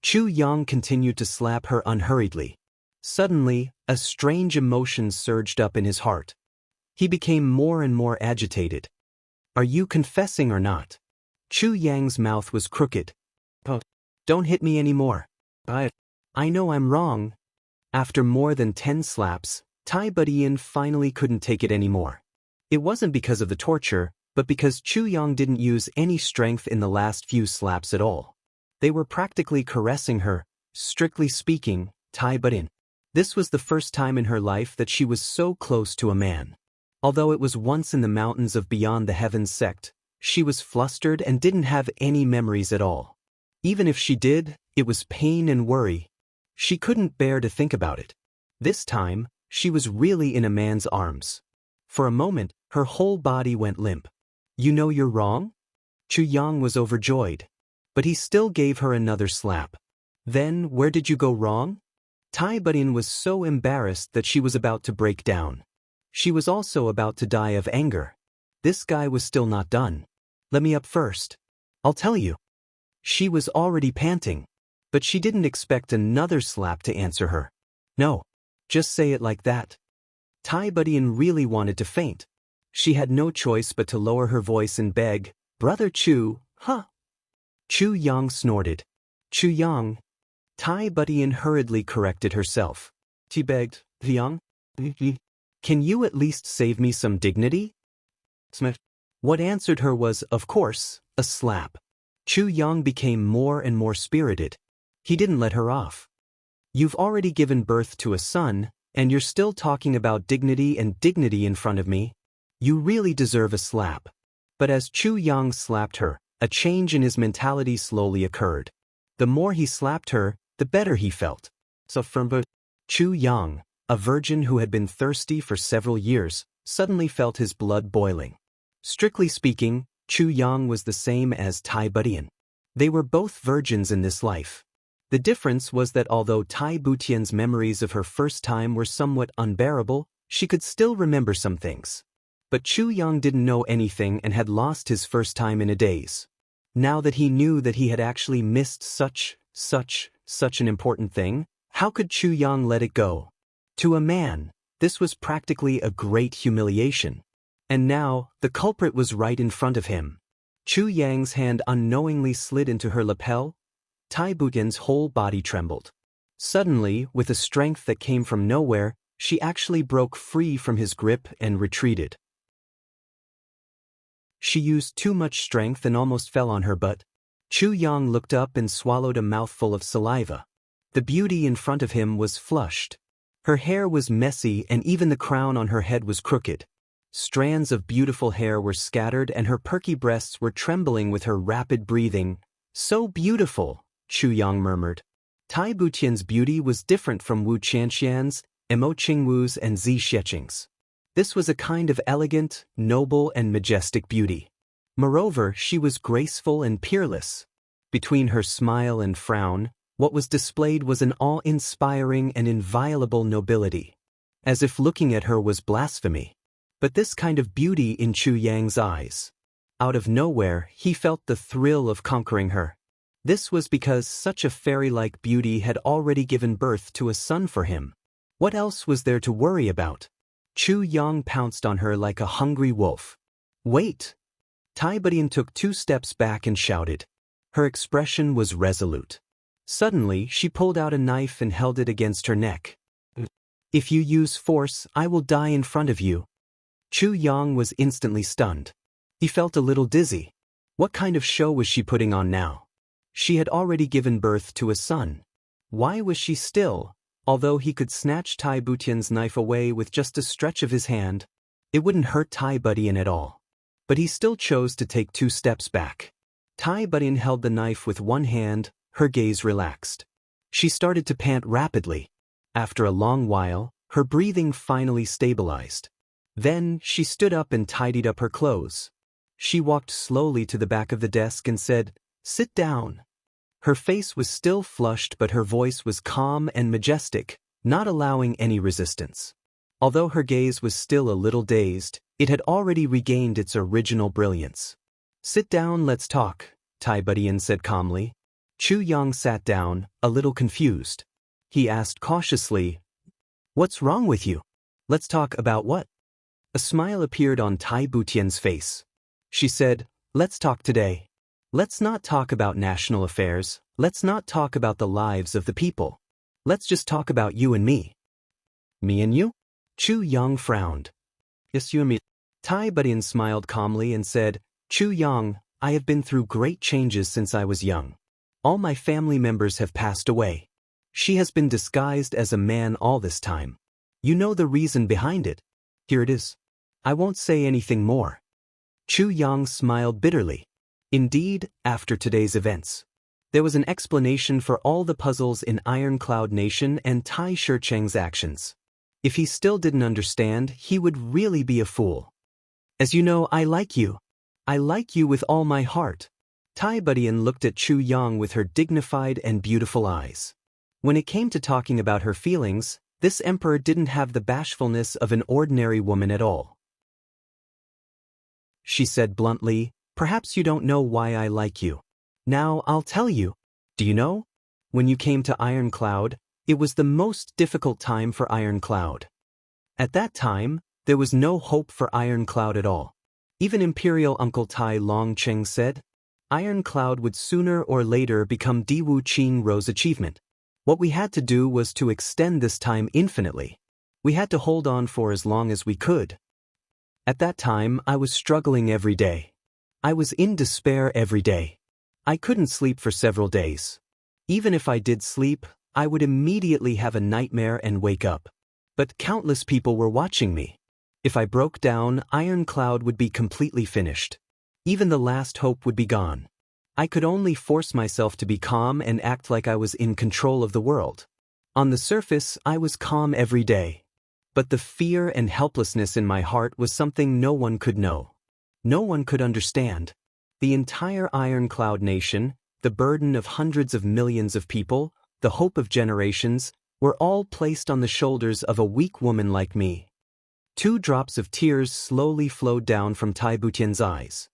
Chu Yang continued to slap her unhurriedly. Suddenly, a strange emotion surged up in his heart. He became more and more agitated. "Are you confessing or not?" Chu Yang's mouth was crooked. "Pa, don't hit me anymore. I know I'm wrong." After more than 10 slaps, Tai Budian finally couldn't take it anymore. It wasn't because of the torture, but because Chu Yang didn't use any strength in the last few slaps at all. They were practically caressing her. "Strictly speaking, Tai Budian, This was the first time in her life that she was so close to a man. Although it was once in the mountains of Beyond the Heavens sect, she was flustered and didn't have any memories at all. Even if she did, it was pain and worry. She couldn't bear to think about it. This time, she was really in a man's arms. For a moment, her whole body went limp. You know you're wrong? Chu Yang was overjoyed. But he still gave her another slap. Then, where did you go wrong? Tai Budin was so embarrassed that she was about to break down. She was also about to die of anger. This guy was still not done. Let me up first. I'll tell you. She was already panting. But she didn't expect another slap to answer her. No. Just say it like that. Tai Budin really wanted to faint. She had no choice but to lower her voice and beg, Brother Chu, huh? Chu Yang snorted. Chu Yang. Tai Budin hurriedly corrected herself. She begged, Yang? Can you at least save me some dignity? Smith. What answered her was, of course, a slap. Chu Yang became more and more spirited. He didn't let her off. You've already given birth to a son, and you're still talking about dignity and dignity in front of me. You really deserve a slap. But as Chu Yang slapped her, a change in his mentality slowly occurred. The more he slapped her, the better he felt. So from Chu Yang, a virgin who had been thirsty for several years, suddenly felt his blood boiling. Strictly speaking, Chu Yang was the same as Tai Budin. They were both virgins in this life. The difference was that although Tai Butian's memories of her first time were somewhat unbearable, she could still remember some things. But Chu Yang didn't know anything and had lost his first time in a daze. Now that he knew that he had actually missed such an important thing, how could Chu Yang let it go? To a man, this was practically a great humiliation. And now, the culprit was right in front of him. Chu Yang's hand unknowingly slid into her lapel. Tai Butian's whole body trembled. Suddenly, with a strength that came from nowhere, she actually broke free from his grip and retreated. She used too much strength and almost fell on her butt. Chu Yang looked up and swallowed a mouthful of saliva. The beauty in front of him was flushed. Her hair was messy and even the crown on her head was crooked. Strands of beautiful hair were scattered and her perky breasts were trembling with her rapid breathing. So beautiful, Chu Yang murmured. Tai Butian's beauty was different from Wu Qianxian's, Mo Qingwu's and Zi Xieching's. This was a kind of elegant, noble and majestic beauty. Moreover, she was graceful and peerless. Between her smile and frown, what was displayed was an awe-inspiring and inviolable nobility. As if looking at her was blasphemy. But this kind of beauty in Chu Yang's eyes. Out of nowhere, he felt the thrill of conquering her. This was because such a fairy-like beauty had already given birth to a son for him. What else was there to worry about? Chu Yang pounced on her like a hungry wolf. Wait! Tai Budin took 2 steps back and shouted. Her expression was resolute. Suddenly, she pulled out a knife and held it against her neck. If you use force, I will die in front of you. Chu Yang was instantly stunned. He felt a little dizzy. What kind of show was she putting on now? She had already given birth to a son. Why was she still? Although he could snatch Tai Butian's knife away with just a stretch of his hand, it wouldn't hurt Tai Budin at all. But he still chose to take 2 steps back. Tai Budin held the knife with one hand, her gaze relaxed. She started to pant rapidly. After a long while, her breathing finally stabilized. Then, she stood up and tidied up her clothes. She walked slowly to the back of the desk and said, "Sit down." Her face was still flushed but her voice was calm and majestic, not allowing any resistance. Although her gaze was still a little dazed, it had already regained its original brilliance. "Sit down, let's talk," Tai Budin said calmly. Chu Yang sat down, a little confused. He asked cautiously, "What's wrong with you? Let's talk about what?" A smile appeared on Tai Butian's face. She said, "Let's talk today. Let's not talk about national affairs, let's not talk about the lives of the people. Let's just talk about you and me." "Me and you?" Chu Yang frowned. "Yes, you and me." Tai Budin smiled calmly and said, "Chu Yang, I have been through great changes since I was young. All my family members have passed away. She has been disguised as a man all this time. You know the reason behind it. Here it is. I won't say anything more. Chu Yang smiled bitterly. Indeed, after today's events, there was an explanation for all the puzzles in Iron Cloud Nation and Tai Shicheng's actions. If he still didn't understand, he would really be a fool. As you know, I like you. I like you with all my heart. Tai Budian looked at Chu Yang with her dignified and beautiful eyes. When it came to talking about her feelings, this emperor didn't have the bashfulness of an ordinary woman at all. She said bluntly, "Perhaps you don't know why I like you. Now I'll tell you. Do you know? When you came to Iron Cloud, it was the most difficult time for Iron Cloud. At that time, there was no hope for Iron Cloud at all. Even Imperial Uncle Tai Longcheng said, Iron Cloud would sooner or later become Diwu Qingrou's achievement. What we had to do was to extend this time infinitely. We had to hold on for as long as we could. At that time, I was struggling every day. I was in despair every day. I couldn't sleep for several days. Even if I did sleep, I would immediately have a nightmare and wake up. But countless people were watching me. If I broke down, Iron Cloud would be completely finished. Even the last hope would be gone. I could only force myself to be calm and act like I was in control of the world. On the surface, I was calm every day. But the fear and helplessness in my heart was something no one could know. No one could understand. The entire Iron Cloud Nation, the burden of hundreds of millions of people, the hope of generations, were all placed on the shoulders of a weak woman like me. 2 drops of tears slowly flowed down from Tai Butian's eyes.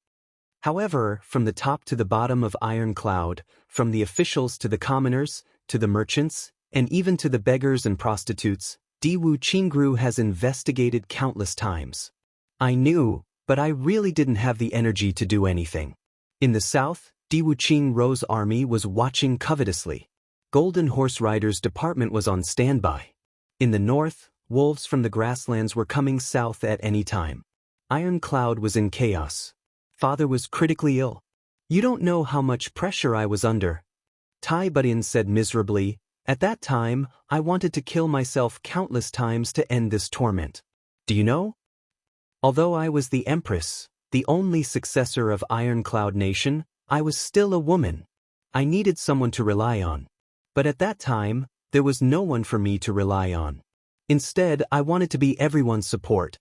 However, from the top to the bottom of Iron Cloud, from the officials to the commoners, to the merchants, and even to the beggars and prostitutes, Diwu Qingrou has investigated countless times. I knew, but I really didn't have the energy to do anything. In the south, Diwu Qingrou's army was watching covetously. Golden Horse Riders' department was on standby. In the north, wolves from the grasslands were coming south at any time. Iron Cloud was in chaos. Father was critically ill. You don't know how much pressure I was under. Tai Budian said miserably, at that time, I wanted to kill myself countless times to end this torment. Do you know? Although I was the Empress, the only successor of Iron Cloud Nation, I was still a woman. I needed someone to rely on. But at that time, there was no one for me to rely on. Instead, I wanted to be everyone's support.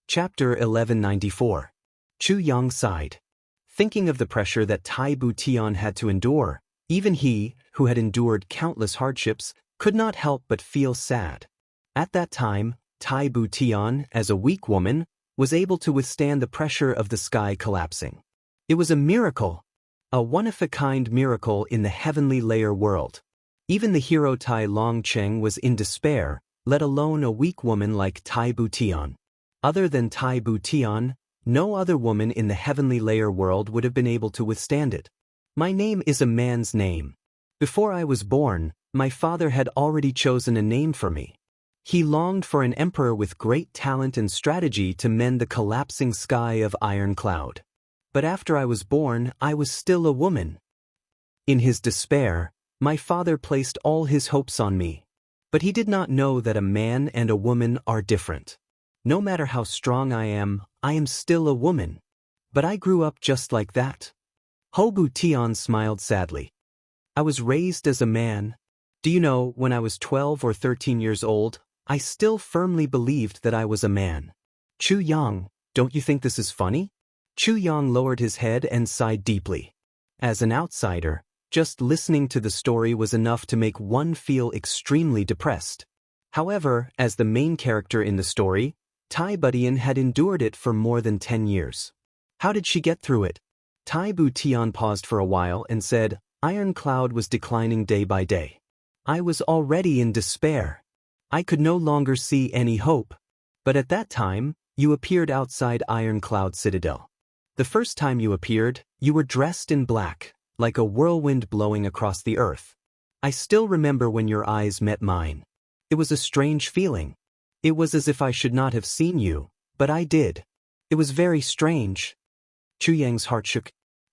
Chapter 1194. Chu Yang sighed. Thinking of the pressure that Tai Butian had to endure, even he, who had endured countless hardships, could not help but feel sad. At that time, Tai Butian, as a weak woman, was able to withstand the pressure of the sky collapsing. It was a miracle. A one-of-a-kind miracle in the heavenly layer world. Even the hero Tai Longcheng was in despair, let alone a weak woman like Tai Butian. Other than Tai Butian, no other woman in the heavenly layer world would have been able to withstand it. My name is a man's name. Before I was born, my father had already chosen a name for me. He longed for an emperor with great talent and strategy to mend the collapsing sky of Iron Cloud. But after I was born, I was still a woman. In his despair, my father placed all his hopes on me. But he did not know that a man and a woman are different. No matter how strong I am still a woman. But I grew up just like that. Ho Butian smiled sadly. I was raised as a man. Do you know, when I was 12 or 13 years old, I still firmly believed that I was a man. Chu Yang, don't you think this is funny? Chu Yang lowered his head and sighed deeply. As an outsider, just listening to the story was enough to make one feel extremely depressed. However, as the main character in the story, Tai Budian had endured it for more than 10 years. How did she get through it? Tai Butian paused for a while and said, Iron Cloud was declining day by day. I was already in despair. I could no longer see any hope. But at that time, you appeared outside Iron Cloud Citadel. The first time you appeared, you were dressed in black, like a whirlwind blowing across the earth. I still remember when your eyes met mine. It was a strange feeling. It was as if I should not have seen you, but I did. It was very strange. Chu Yang's heart shook.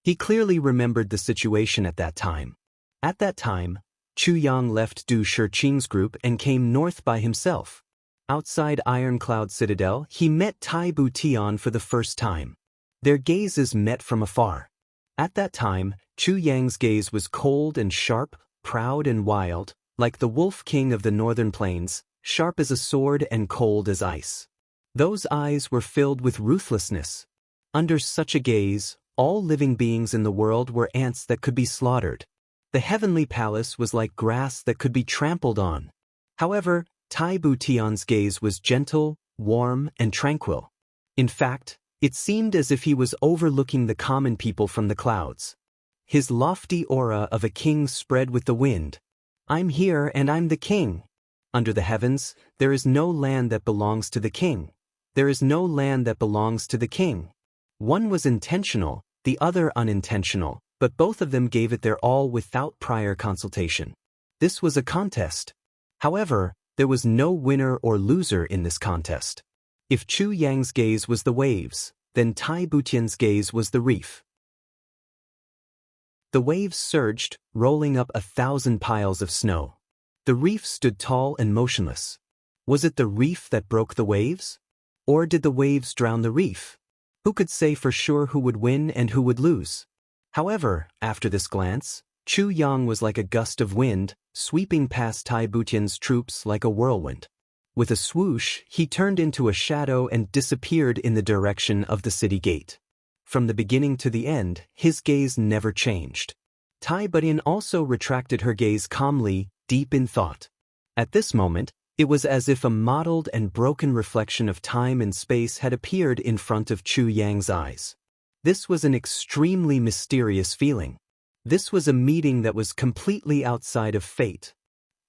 He clearly remembered the situation at that time. At that time, Chu Yang left Du Shiqing's group and came north by himself. Outside Ironcloud Citadel, he met Tai Butian for the first time. Their gazes met from afar. At that time, Chu Yang's gaze was cold and sharp, proud and wild, like the wolf king of the northern plains, sharp as a sword and cold as ice. Those eyes were filled with ruthlessness. Under such a gaze, all living beings in the world were ants that could be slaughtered. The heavenly palace was like grass that could be trampled on. However, Tai Butian's gaze was gentle, warm, and tranquil. In fact, it seemed as if he was overlooking the common people from the clouds. His lofty aura of a king spread with the wind. I'm here and I'm the king. Under the heavens, there is no land that belongs to the king. There is no land that belongs to the king. One was intentional, the other unintentional, but both of them gave it their all without prior consultation. This was a contest. However, there was no winner or loser in this contest. If Chu Yang's gaze was the waves, then Tai Butian's gaze was the reef. The waves surged, rolling up 1,000 piles of snow. The reef stood tall and motionless. Was it the reef that broke the waves? Or did the waves drown the reef? Who could say for sure who would win and who would lose? However, after this glance, Chu Yang was like a gust of wind, sweeping past Tai Butian's troops like a whirlwind. With a swoosh, he turned into a shadow and disappeared in the direction of the city gate. From the beginning to the end, his gaze never changed. Tai Butian also retracted her gaze calmly, deep in thought. At this moment, it was as if a mottled and broken reflection of time and space had appeared in front of Chu Yang's eyes. This was an extremely mysterious feeling. This was a meeting that was completely outside of fate.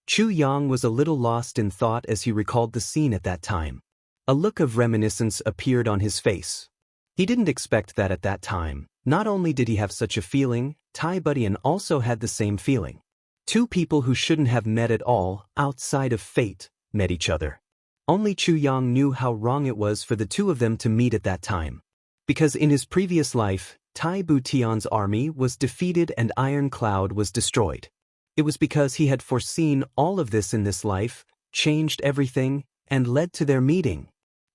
Chu Yang was a little lost in thought as he recalled the scene at that time. A look of reminiscence appeared on his face. He didn't expect that at that time. Not only did he have such a feeling, Tai Butian also had the same feeling. Two people who shouldn't have met at all, outside of fate, met each other. Only Chu Yang knew how wrong it was for the two of them to meet at that time. Because in his previous life, Tai Butian's army was defeated and Iron Cloud was destroyed. It was because he had foreseen all of this in this life, changed everything, and led to their meeting.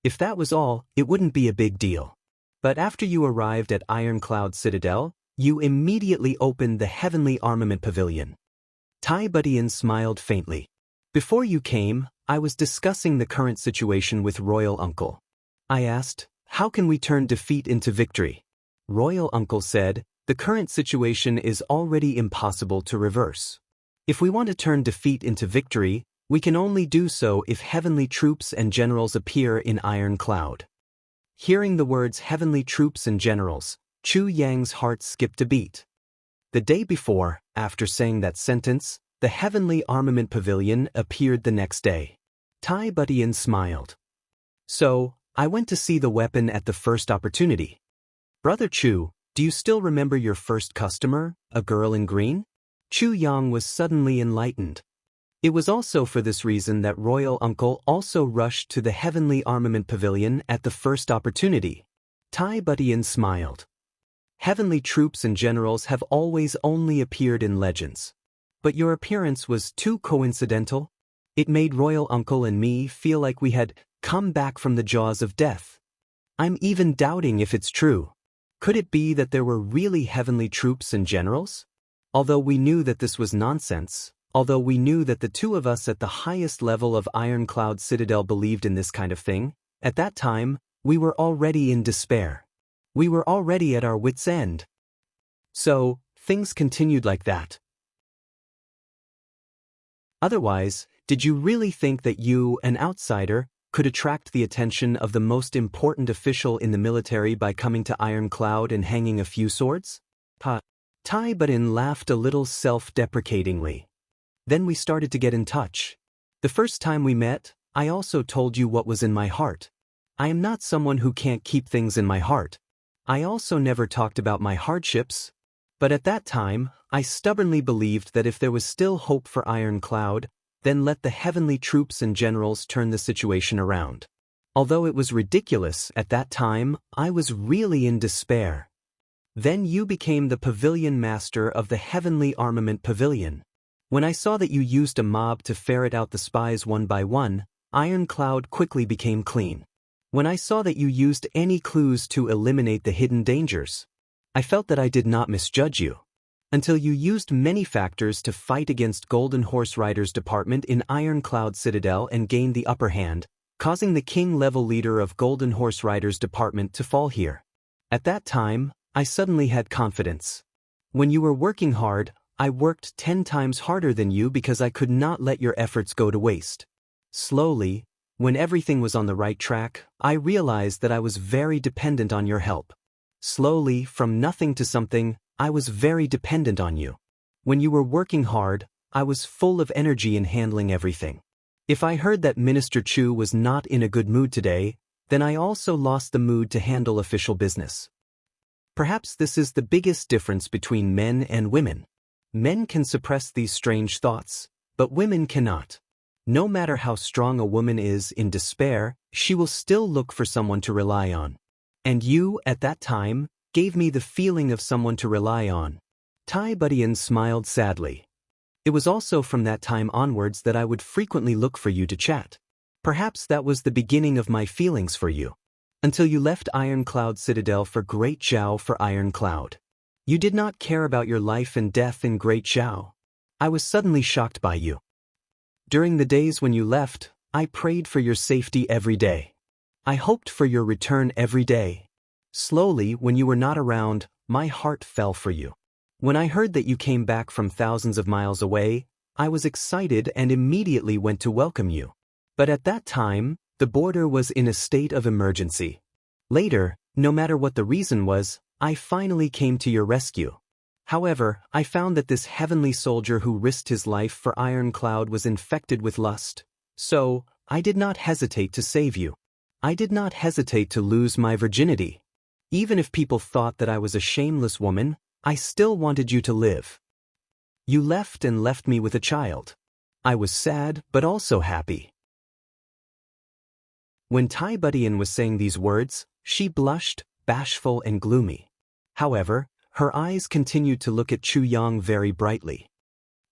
If that was all, it wouldn't be a big deal. But after you arrived at Iron Cloud Citadel, you immediately opened the Heavenly Armament Pavilion. Tai Butian smiled faintly. Before you came, I was discussing the current situation with Royal Uncle. I asked, how can we turn defeat into victory? Royal Uncle said, the current situation is already impossible to reverse. If we want to turn defeat into victory, we can only do so if heavenly troops and generals appear in Iron Cloud. Hearing the words heavenly troops and generals, Chu Yang's heart skipped a beat. The day before, after saying that sentence, the Heavenly Armament Pavilion appeared the next day. Tai Butian smiled. So, I went to see the weapon at the first opportunity. Brother Chu, do you still remember your first customer, a girl in green? Chu Yang was suddenly enlightened. It was also for this reason that Royal Uncle also rushed to the Heavenly Armament Pavilion at the first opportunity. Tai Butian smiled. Heavenly troops and generals have always only appeared in legends. But your appearance was too coincidental. It made Royal Uncle and me feel like we had come back from the jaws of death. I'm even doubting if it's true. Could it be that there were really heavenly troops and generals? Although we knew that this was nonsense, although we knew that the two of us at the highest level of Iron Cloud Citadel believed in this kind of thing, at that time, we were already in despair. We were already at our wits' end. So, things continued like that. Otherwise, did you really think that you, an outsider, could attract the attention of the most important official in the military by coming to Iron Cloud and hanging a few swords? Tai Butian laughed a little self-deprecatingly. Then we started to get in touch. The first time we met, I also told you what was in my heart. I am not someone who can't keep things in my heart. I also never talked about my hardships. But at that time, I stubbornly believed that if there was still hope for Iron Cloud, then let the heavenly troops and generals turn the situation around. Although it was ridiculous at that time, I was really in despair. Then you became the pavilion master of the Heavenly Armament Pavilion. When I saw that you used a mob to ferret out the spies one by one, Ironcloud quickly became clean. When I saw that you used any clues to eliminate the hidden dangers, I felt that I did not misjudge you. Until you used many factors to fight against Golden Horse Riders Department in Ironcloud Citadel and gained the upper hand, causing the king-level leader of Golden Horse Riders Department to fall here. At that time, I suddenly had confidence. When you were working hard, I worked 10 times harder than you because I could not let your efforts go to waste. Slowly, when everything was on the right track, I realized that I was very dependent on your help. Slowly, from nothing to something, I was very dependent on you. When you were working hard, I was full of energy in handling everything. If I heard that Minister Chu was not in a good mood today, then I also lost the mood to handle official business. Perhaps this is the biggest difference between men and women. Men can suppress these strange thoughts, but women cannot. No matter how strong a woman is in despair, she will still look for someone to rely on. And you, at that time, gave me the feeling of someone to rely on. Tai Budian smiled sadly. It was also from that time onwards that I would frequently look for you to chat. Perhaps that was the beginning of my feelings for you. Until you left Ironcloud Citadel for Great Zhao for Ironcloud. You did not care about your life and death in Great Zhao. I was suddenly shocked by you. During the days when you left, I prayed for your safety every day. I hoped for your return every day. Slowly, when you were not around, my heart fell for you. When I heard that you came back from thousands of miles away, I was excited and immediately went to welcome you. But at that time, the border was in a state of emergency. Later, no matter what the reason was, I finally came to your rescue. However, I found that this heavenly soldier who risked his life for Ironcloud was infected with lust. So, I did not hesitate to save you. I did not hesitate to lose my virginity. Even if people thought that I was a shameless woman, I still wanted you to live. You left and left me with a child. I was sad, but also happy. When Tai Budian was saying these words, she blushed, bashful and gloomy. However, her eyes continued to look at Chu Yang very brightly.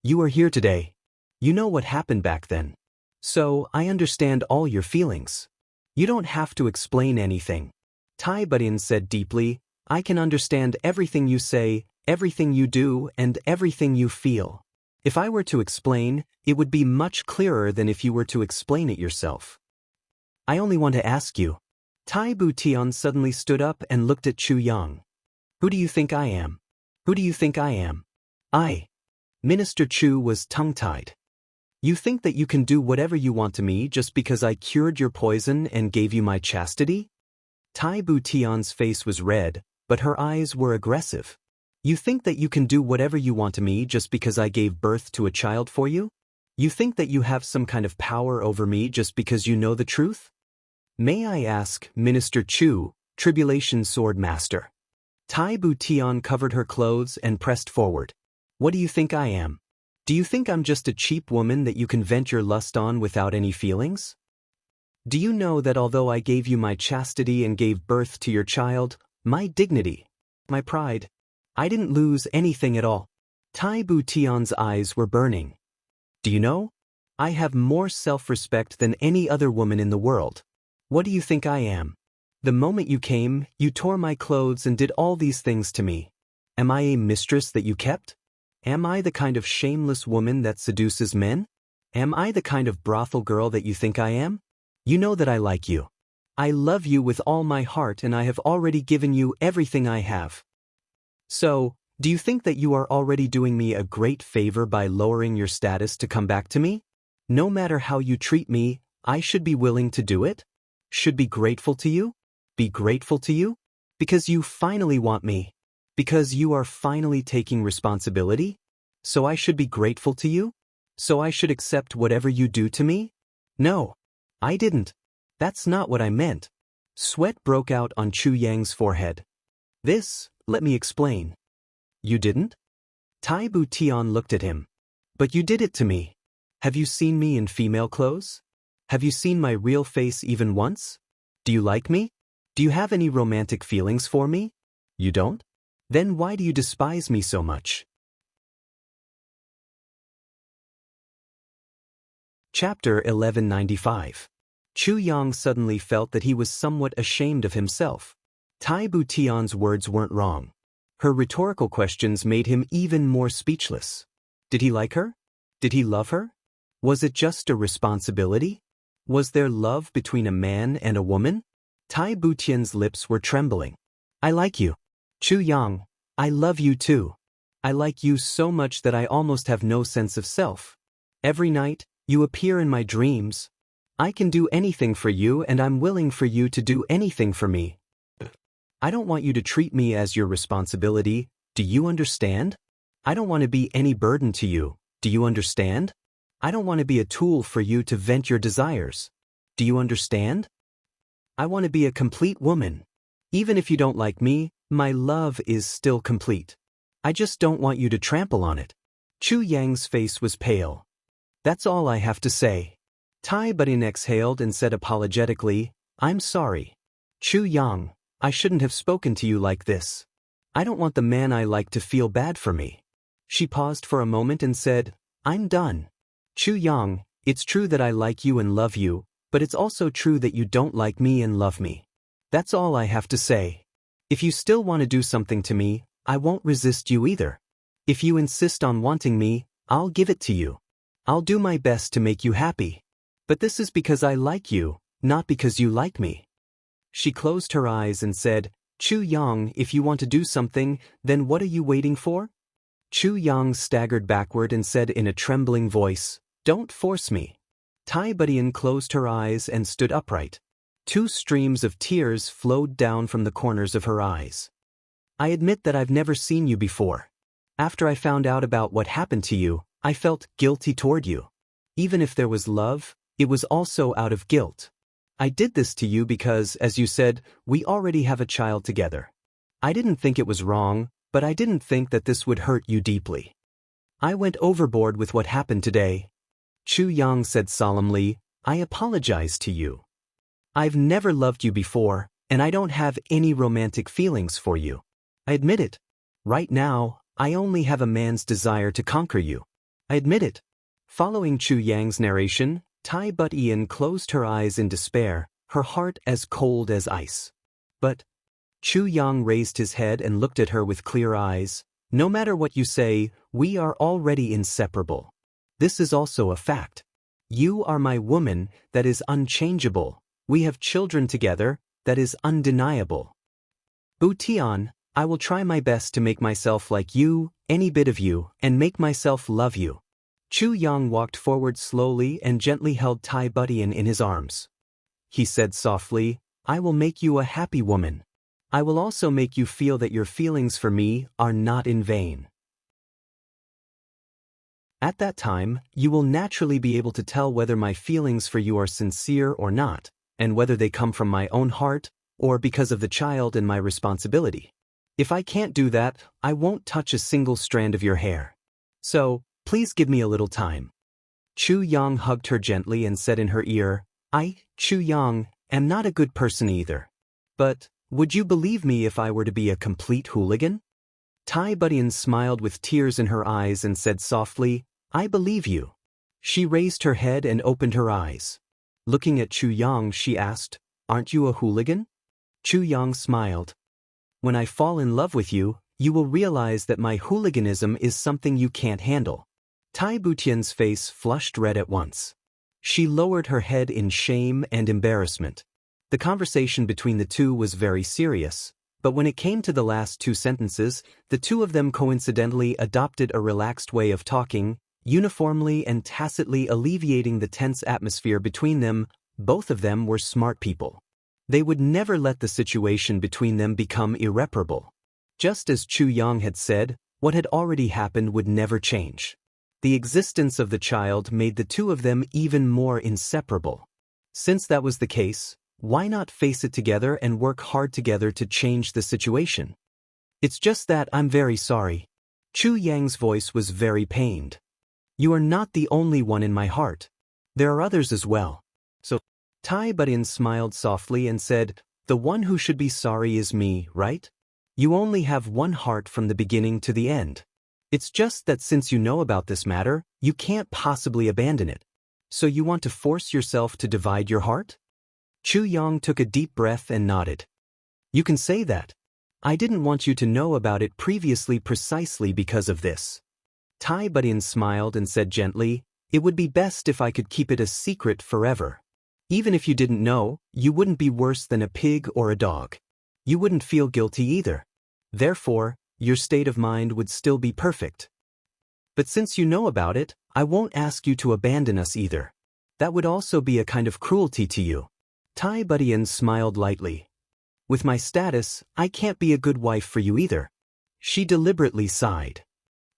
You are here today. You know what happened back then. So, I understand all your feelings. You don't have to explain anything. Tai Budian said deeply, I can understand everything you say, everything you do, and everything you feel. If I were to explain, it would be much clearer than if you were to explain it yourself. I only want to ask you. Tai Butian suddenly stood up and looked at Chu Yang. Who do you think I am? Who do you think I am? Minister Chu was tongue-tied. You think that you can do whatever you want to me just because I cured your poison and gave you my chastity? Tai Butian's face was red, but her eyes were aggressive. You think that you can do whatever you want to me just because I gave birth to a child for you? You think that you have some kind of power over me just because you know the truth? May I ask, Minister Chu, Tribulation Sword Master? Tai Butian covered her clothes and pressed forward. What do you think I am? Do you think I'm just a cheap woman that you can vent your lust on without any feelings? Do you know that although I gave you my chastity and gave birth to your child, my dignity, my pride, I didn't lose anything at all? Tai Butian's eyes were burning. Do you know? I have more self-respect than any other woman in the world. What do you think I am? The moment you came, you tore my clothes and did all these things to me. Am I a mistress that you kept? Am I the kind of shameless woman that seduces men? Am I the kind of brothel girl that you think I am? You know that I like you. I love you with all my heart and I have already given you everything I have. So, do you think that you are already doing me a great favor by lowering your status to come back to me? No matter how you treat me, I should be willing to do it? Should be grateful to you? Be grateful to you? Because you finally want me. Because you are finally taking responsibility? So I should be grateful to you? So I should accept whatever you do to me? No. I didn't. That's not what I meant. Sweat broke out on Chu Yang's forehead. Let me explain. You didn't? Tai Butian looked at him. But you did it to me. Have you seen me in female clothes? Have you seen my real face even once? Do you like me? Do you have any romantic feelings for me? You don't? Then why do you despise me so much? Chapter 1195. Chu Yang suddenly felt that he was somewhat ashamed of himself. Tai Butian's words weren't wrong. Her rhetorical questions made him even more speechless. Did he like her? Did he love her? Was it just a responsibility? Was there love between a man and a woman? Tai Butian's lips were trembling. I like you. Chu Yang, I love you too. I like you so much that I almost have no sense of self. Every night, you appear in my dreams. I can do anything for you and I'm willing for you to do anything for me. I don't want you to treat me as your responsibility, do you understand? I don't want to be any burden to you, do you understand? I don't want to be a tool for you to vent your desires. Do you understand? I want to be a complete woman. Even if you don't like me, my love is still complete. I just don't want you to trample on it. Chu Yang's face was pale. That's all I have to say. Tai Butian exhaled and said apologetically, I'm sorry. Chu Yang, I shouldn't have spoken to you like this. I don't want the man I like to feel bad for me. She paused for a moment and said, I'm done. Chu Yang, it's true that I like you and love you, but it's also true that you don't like me and love me. That's all I have to say. If you still want to do something to me, I won't resist you either. If you insist on wanting me, I'll give it to you. I'll do my best to make you happy. But this is because I like you, not because you like me. She closed her eyes and said, Chu Yang, if you want to do something, then what are you waiting for? Chu Yang staggered backward and said in a trembling voice, Don't force me. Tai Butian closed her eyes and stood upright. 2 streams of tears flowed down from the corners of her eyes. I admit that I've never seen you before. After I found out about what happened to you, I felt guilty toward you. Even if there was love, it was also out of guilt. I did this to you because, as you said, we already have a child together. I didn't think it was wrong, but I didn't think that this would hurt you deeply. I went overboard with what happened today. Chu Yang said solemnly, I apologize to you. I've never loved you before, and I don't have any romantic feelings for you. I admit it. Right now, I only have a man's desire to conquer you. I admit it. Following Chu Yang's narration, Tai Butian closed her eyes in despair, her heart as cold as ice. But Chu Yang raised his head and looked at her with clear eyes. No matter what you say, we are already inseparable. This is also a fact. You are my woman, that is unchangeable. We have children together, that is undeniable. Butian, I will try my best to make myself like you, any bit of you, and make myself love you. Chu Yang walked forward slowly and gently held Tai Butian in his arms. He said softly, I will make you a happy woman. I will also make you feel that your feelings for me are not in vain. At that time, you will naturally be able to tell whether my feelings for you are sincere or not, and whether they come from my own heart, or because of the child and my responsibility. If I can't do that, I won't touch a single strand of your hair. So, please give me a little time. Chu Yang hugged her gently and said in her ear, I, Chu Yang, am not a good person either. But, would you believe me if I were to be a complete hooligan? Tai Butian smiled with tears in her eyes and said softly, I believe you. She raised her head and opened her eyes. Looking at Chu Yang, she asked, Aren't you a hooligan? Chu Yang smiled. When I fall in love with you, you will realize that my hooliganism is something you can't handle. Tai Butian's face flushed red at once. She lowered her head in shame and embarrassment. The conversation between the two was very serious, but when it came to the last 2 sentences, the two of them coincidentally adopted a relaxed way of talking, uniformly and tacitly alleviating the tense atmosphere between them. Both of them were smart people. They would never let the situation between them become irreparable. Just as Chu Yang had said, what had already happened would never change. The existence of the child made the two of them even more inseparable. Since that was the case, why not face it together and work hard together to change the situation? It's just that I'm very sorry. Chu Yang's voice was very pained. You are not the only one in my heart. There are others as well. So, Tai Butian smiled softly and said, The one who should be sorry is me, right? You only have one heart from the beginning to the end. It's just that since you know about this matter, you can't possibly abandon it. So you want to force yourself to divide your heart? Chu Yang took a deep breath and nodded. You can say that. I didn't want you to know about it previously precisely because of this. Tai Budian smiled and said gently, it would be best if I could keep it a secret forever. Even if you didn't know, you wouldn't be worse than a pig or a dog. You wouldn't feel guilty either. Therefore, your state of mind would still be perfect. But since you know about it, I won't ask you to abandon us either. That would also be a kind of cruelty to you. Tai Budian smiled lightly. With my status, I can't be a good wife for you either. She deliberately sighed.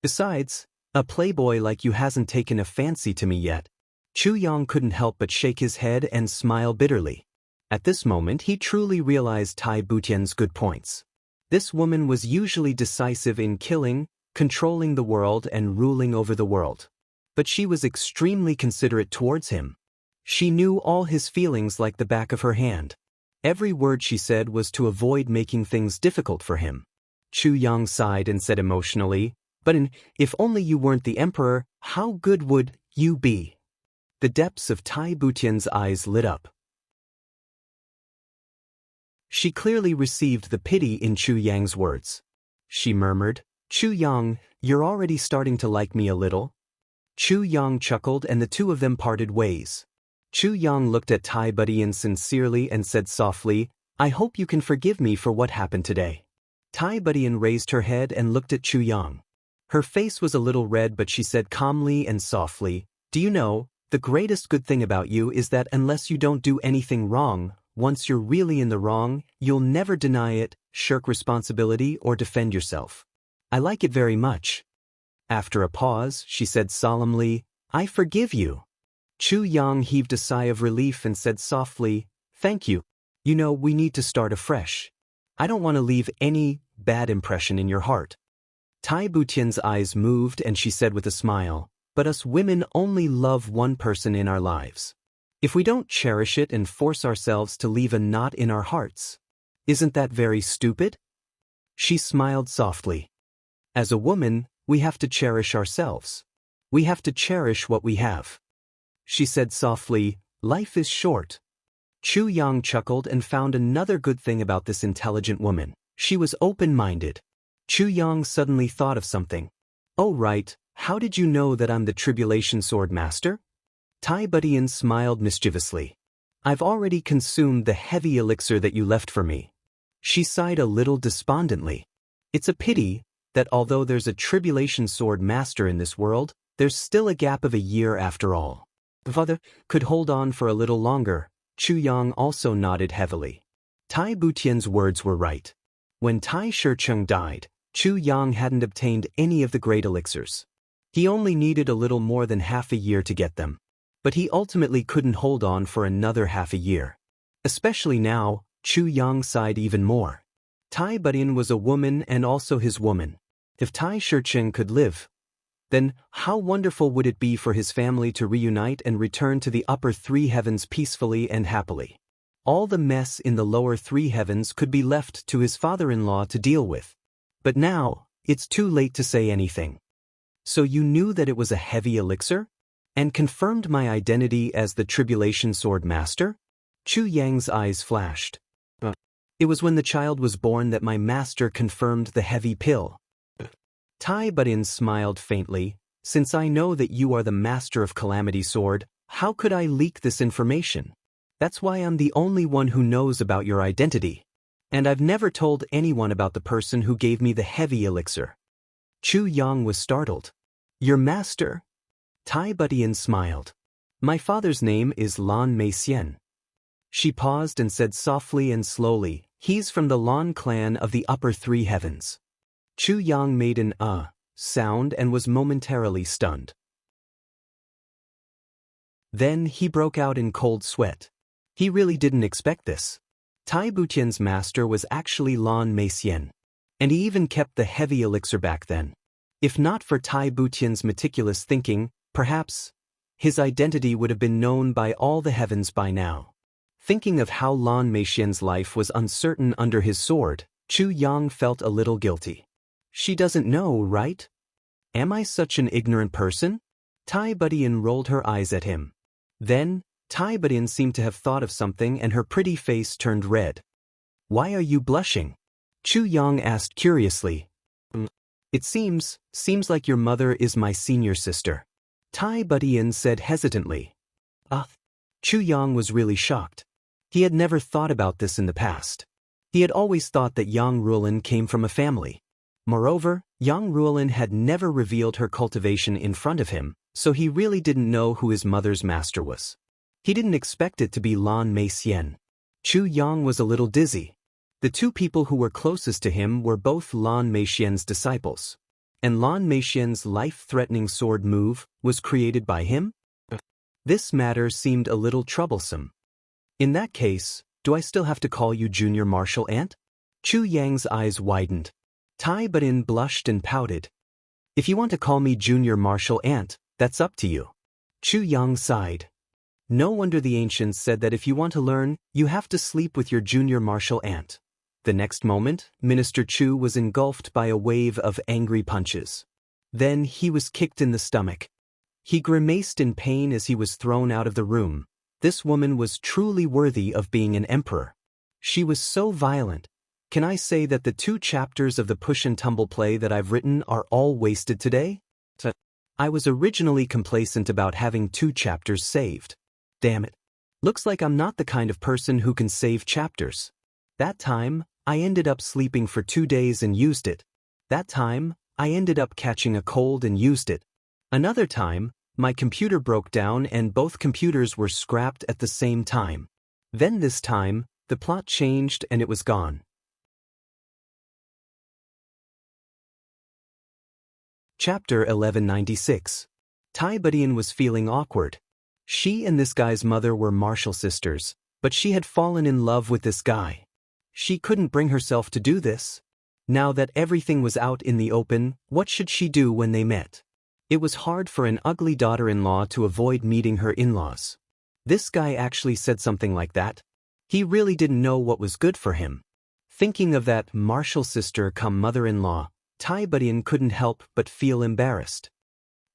Besides, a playboy like you hasn't taken a fancy to me yet. Chu Yang couldn't help but shake his head and smile bitterly. At this moment he truly realized Tai Butian's good points. This woman was usually decisive in killing, controlling the world and ruling over the world. But she was extremely considerate towards him. She knew all his feelings like the back of her hand. Every word she said was to avoid making things difficult for him. Chu Yang sighed and said emotionally, but if only you weren't the emperor, how good would you be? The depths of Tai Butian's eyes lit up. She clearly received the pity in Chu Yang's words. She murmured, Chu Yang, you're already starting to like me a little. Chu Yang chuckled and the two of them parted ways. Chu Yang looked at Tai Budian sincerely and said softly, I hope you can forgive me for what happened today. Tai Budian raised her head and looked at Chu Yang. Her face was a little red but she said calmly and softly, do you know, the greatest good thing about you is that unless you don't do anything wrong, once you're really in the wrong, you'll never deny it, shirk responsibility or defend yourself. I like it very much. After a pause, she said solemnly, I forgive you. Chu Yang heaved a sigh of relief and said softly, thank you. You know, we need to start afresh. I don't want to leave any bad impression in your heart. Tai Butian's eyes moved and she said with a smile, but us women only love one person in our lives. If we don't cherish it and force ourselves to leave a knot in our hearts, isn't that very stupid? She smiled softly. As a woman, we have to cherish ourselves. We have to cherish what we have. She said softly, life is short. Chu Yang chuckled and found another good thing about this intelligent woman. She was open-minded. Chu Yang suddenly thought of something. Oh right, how did you know that I'm the Tribulation Sword Master? Tai Budian smiled mischievously. I've already consumed the heavy elixir that you left for me. She sighed a little despondently. It's a pity that although there's a Tribulation Sword Master in this world, there's still a gap of a year after all. If other could hold on for a little longer, Chu Yang also nodded heavily. Tai Butian's words were right. When Tai Shicheng died, Chu Yang hadn't obtained any of the great elixirs. He only needed a little more than half a year to get them. But he ultimately couldn't hold on for another half a year. Especially now, Chu Yang sighed even more. Tai Budian was a woman and also his woman. If Tai Shicheng could live, then how wonderful would it be for his family to reunite and return to the upper three heavens peacefully and happily. All the mess in the lower three heavens could be left to his father-in-law to deal with. But now, it's too late to say anything. So you knew that it was a heavy elixir? And confirmed my identity as the Tribulation Sword Master? Chu Yang's eyes flashed. It was when the child was born that my master confirmed the heavy pill. Tai Budian smiled faintly. Since I know that you are the master of Calamity Sword, how could I leak this information? That's why I'm the only one who knows about your identity. And I've never told anyone about the person who gave me the heavy elixir. Chu Yang was startled. Your master? Tai Budian smiled. My father's name is Lan Meixian. She paused and said softly and slowly, he's from the Lan clan of the upper three heavens. Chu Yang made an sound and was momentarily stunned. Then he broke out in cold sweat. He really didn't expect this. Tai Butian's master was actually Lan Meixian. And he even kept the heavy elixir back then. If not for Tai Butian's meticulous thinking, perhaps his identity would have been known by all the heavens by now. Thinking of how Lan Meixian's life was uncertain under his sword, Chu Yang felt a little guilty. She doesn't know, right? Am I such an ignorant person? Tai Budian rolled her eyes at him. Then, Tai Budian seemed to have thought of something and her pretty face turned red. Why are you blushing? Chu Yang asked curiously. It seems like your mother is my senior sister. Tai Budian said hesitantly. Chu Yang was really shocked. He had never thought about this in the past. He had always thought that Yang Ruolin came from a family. Moreover, Yang Ruolin had never revealed her cultivation in front of him, so he really didn't know who his mother's master was. He didn't expect it to be Lan Mei Xian. Chu Yang was a little dizzy. The two people who were closest to him were both Lan Mei Xian's disciples. And Lan Mei Xian's life-threatening sword move was created by him? This matter seemed a little troublesome. In that case, do I still have to call you Junior Martial Ant? Chu Yang's eyes widened. Tai Budian blushed and pouted. If you want to call me Junior Martial Ant, that's up to you. Chu Yang sighed. No wonder the ancients said that if you want to learn, you have to sleep with your Junior Martial Ant. The next moment, Minister Chu was engulfed by a wave of angry punches. Then he was kicked in the stomach. He grimaced in pain as he was thrown out of the room. This woman was truly worthy of being an emperor. She was so violent. Can I say that the 2 chapters of the push and tumble play that I've written are all wasted today? I was originally complacent about having 2 chapters saved. Damn it. Looks like I'm not the kind of person who can save chapters. That time, I ended up sleeping for 2 days and used it. That time, I ended up catching a cold and used it. Another time, my computer broke down and both computers were scrapped at the same time. Then this time, the plot changed and it was gone. Chapter 1196. Tai Budian was feeling awkward. She and this guy's mother were martial sisters, but she had fallen in love with this guy. She couldn't bring herself to do this. Now that everything was out in the open, what should she do when they met? It was hard for an ugly daughter-in-law to avoid meeting her in-laws. This guy actually said something like that. He really didn't know what was good for him. Thinking of that martial sister come mother-in-law, Tai Budian couldn't help but feel embarrassed.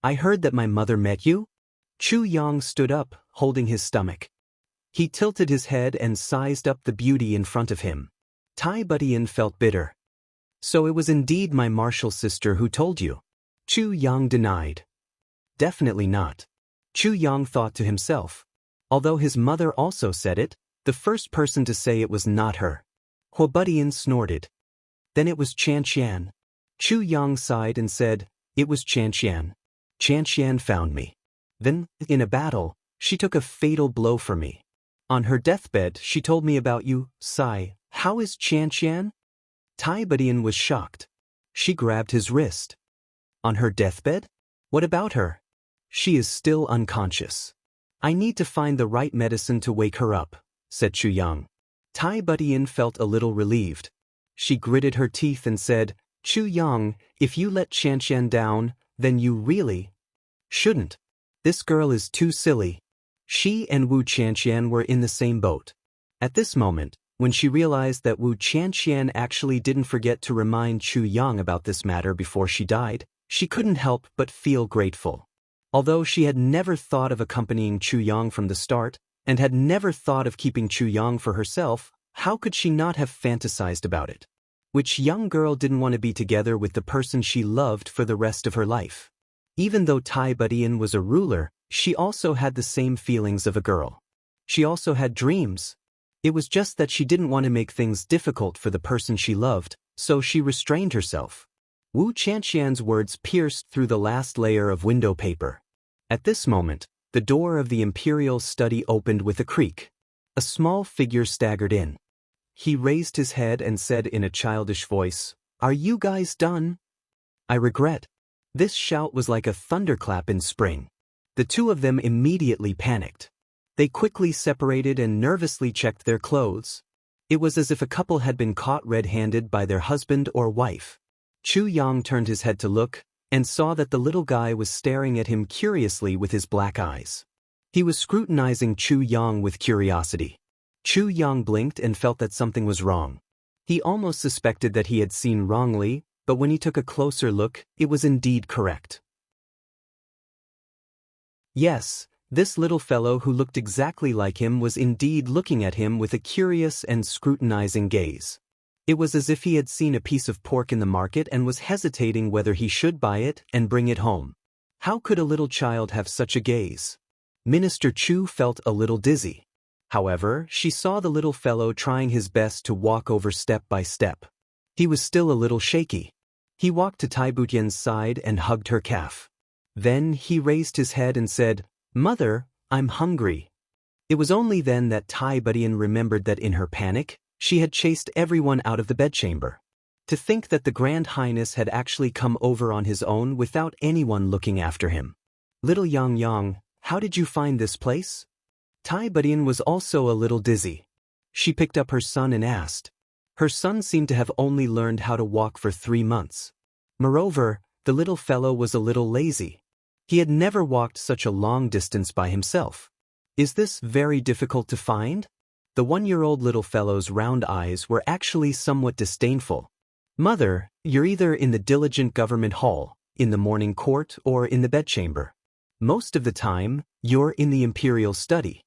I heard that my mother met you? Chu Yang stood up, holding his stomach. He tilted his head and sized up the beauty in front of him. Tai Budian felt bitter. So it was indeed my martial sister who told you? Chu Yang denied. Definitely not. Chu Yang thought to himself. Although his mother also said it, the first person to say it was not her. Hua Budian snorted. Then it was Chan Qian. Chu Yang sighed and said, it was Chan Qian. Chan Qian found me. Then, in a battle, she took a fatal blow for me. On her deathbed, she told me about you, Sai. How is Chan Qian? Tai Budian was shocked. She grabbed his wrist. On her deathbed? What about her? She is still unconscious. I need to find the right medicine to wake her up, said Chu Yang. Tai Budian felt a little relieved. She gritted her teeth and said, Chu Yang, if you let Chan Qian down, then you really shouldn't. This girl is too silly. She and Wu Qianqian were in the same boat. At this moment, when she realized that Wu Qianqian actually didn't forget to remind Chu Yang about this matter before she died, she couldn't help but feel grateful. Although she had never thought of accompanying Chu Yang from the start, and had never thought of keeping Chu Yang for herself, how could she not have fantasized about it? Which young girl didn't want to be together with the person she loved for the rest of her life? Even though Tai Budian was a ruler, she also had the same feelings of a girl. She also had dreams. It was just that she didn't want to make things difficult for the person she loved, so she restrained herself. Wu Qianqian's words pierced through the last layer of window paper. At this moment, the door of the imperial study opened with a creak. A small figure staggered in. He raised his head and said in a childish voice, "Are you guys done?" "I regret." This shout was like a thunderclap in spring. The two of them immediately panicked. They quickly separated and nervously checked their clothes. It was as if a couple had been caught red-handed by their husband or wife. Chu Yang turned his head to look, and saw that the little guy was staring at him curiously with his black eyes. He was scrutinizing Chu Yang with curiosity. Chu Yang blinked and felt that something was wrong. He almost suspected that he had seen wrongly, but when he took a closer look, it was indeed correct. Yes, this little fellow who looked exactly like him was indeed looking at him with a curious and scrutinizing gaze. It was as if he had seen a piece of pork in the market and was hesitating whether he should buy it and bring it home. How could a little child have such a gaze? Minister Chu felt a little dizzy. However, she saw the little fellow trying his best to walk over step by step. He was still a little shaky. He walked to Tai Butian's side and hugged her calf. Then he raised his head and said, "Mother, I'm hungry." It was only then that Tai Butian remembered that in her panic, she had chased everyone out of the bedchamber. To think that the Grand Highness had actually come over on his own without anyone looking after him. "Little Yang Yang, how did you find this place?" Tai Butian was also a little dizzy. She picked up her son and asked. Her son seemed to have only learned how to walk for 3 months. Moreover, the little fellow was a little lazy. He had never walked such a long distance by himself. "Is this very difficult to find?" The 1-year-old little fellow's round eyes were actually somewhat disdainful. "Mother, you're either in the diligent government hall, in the morning court, or in the bedchamber. Most of the time, you're in the imperial study."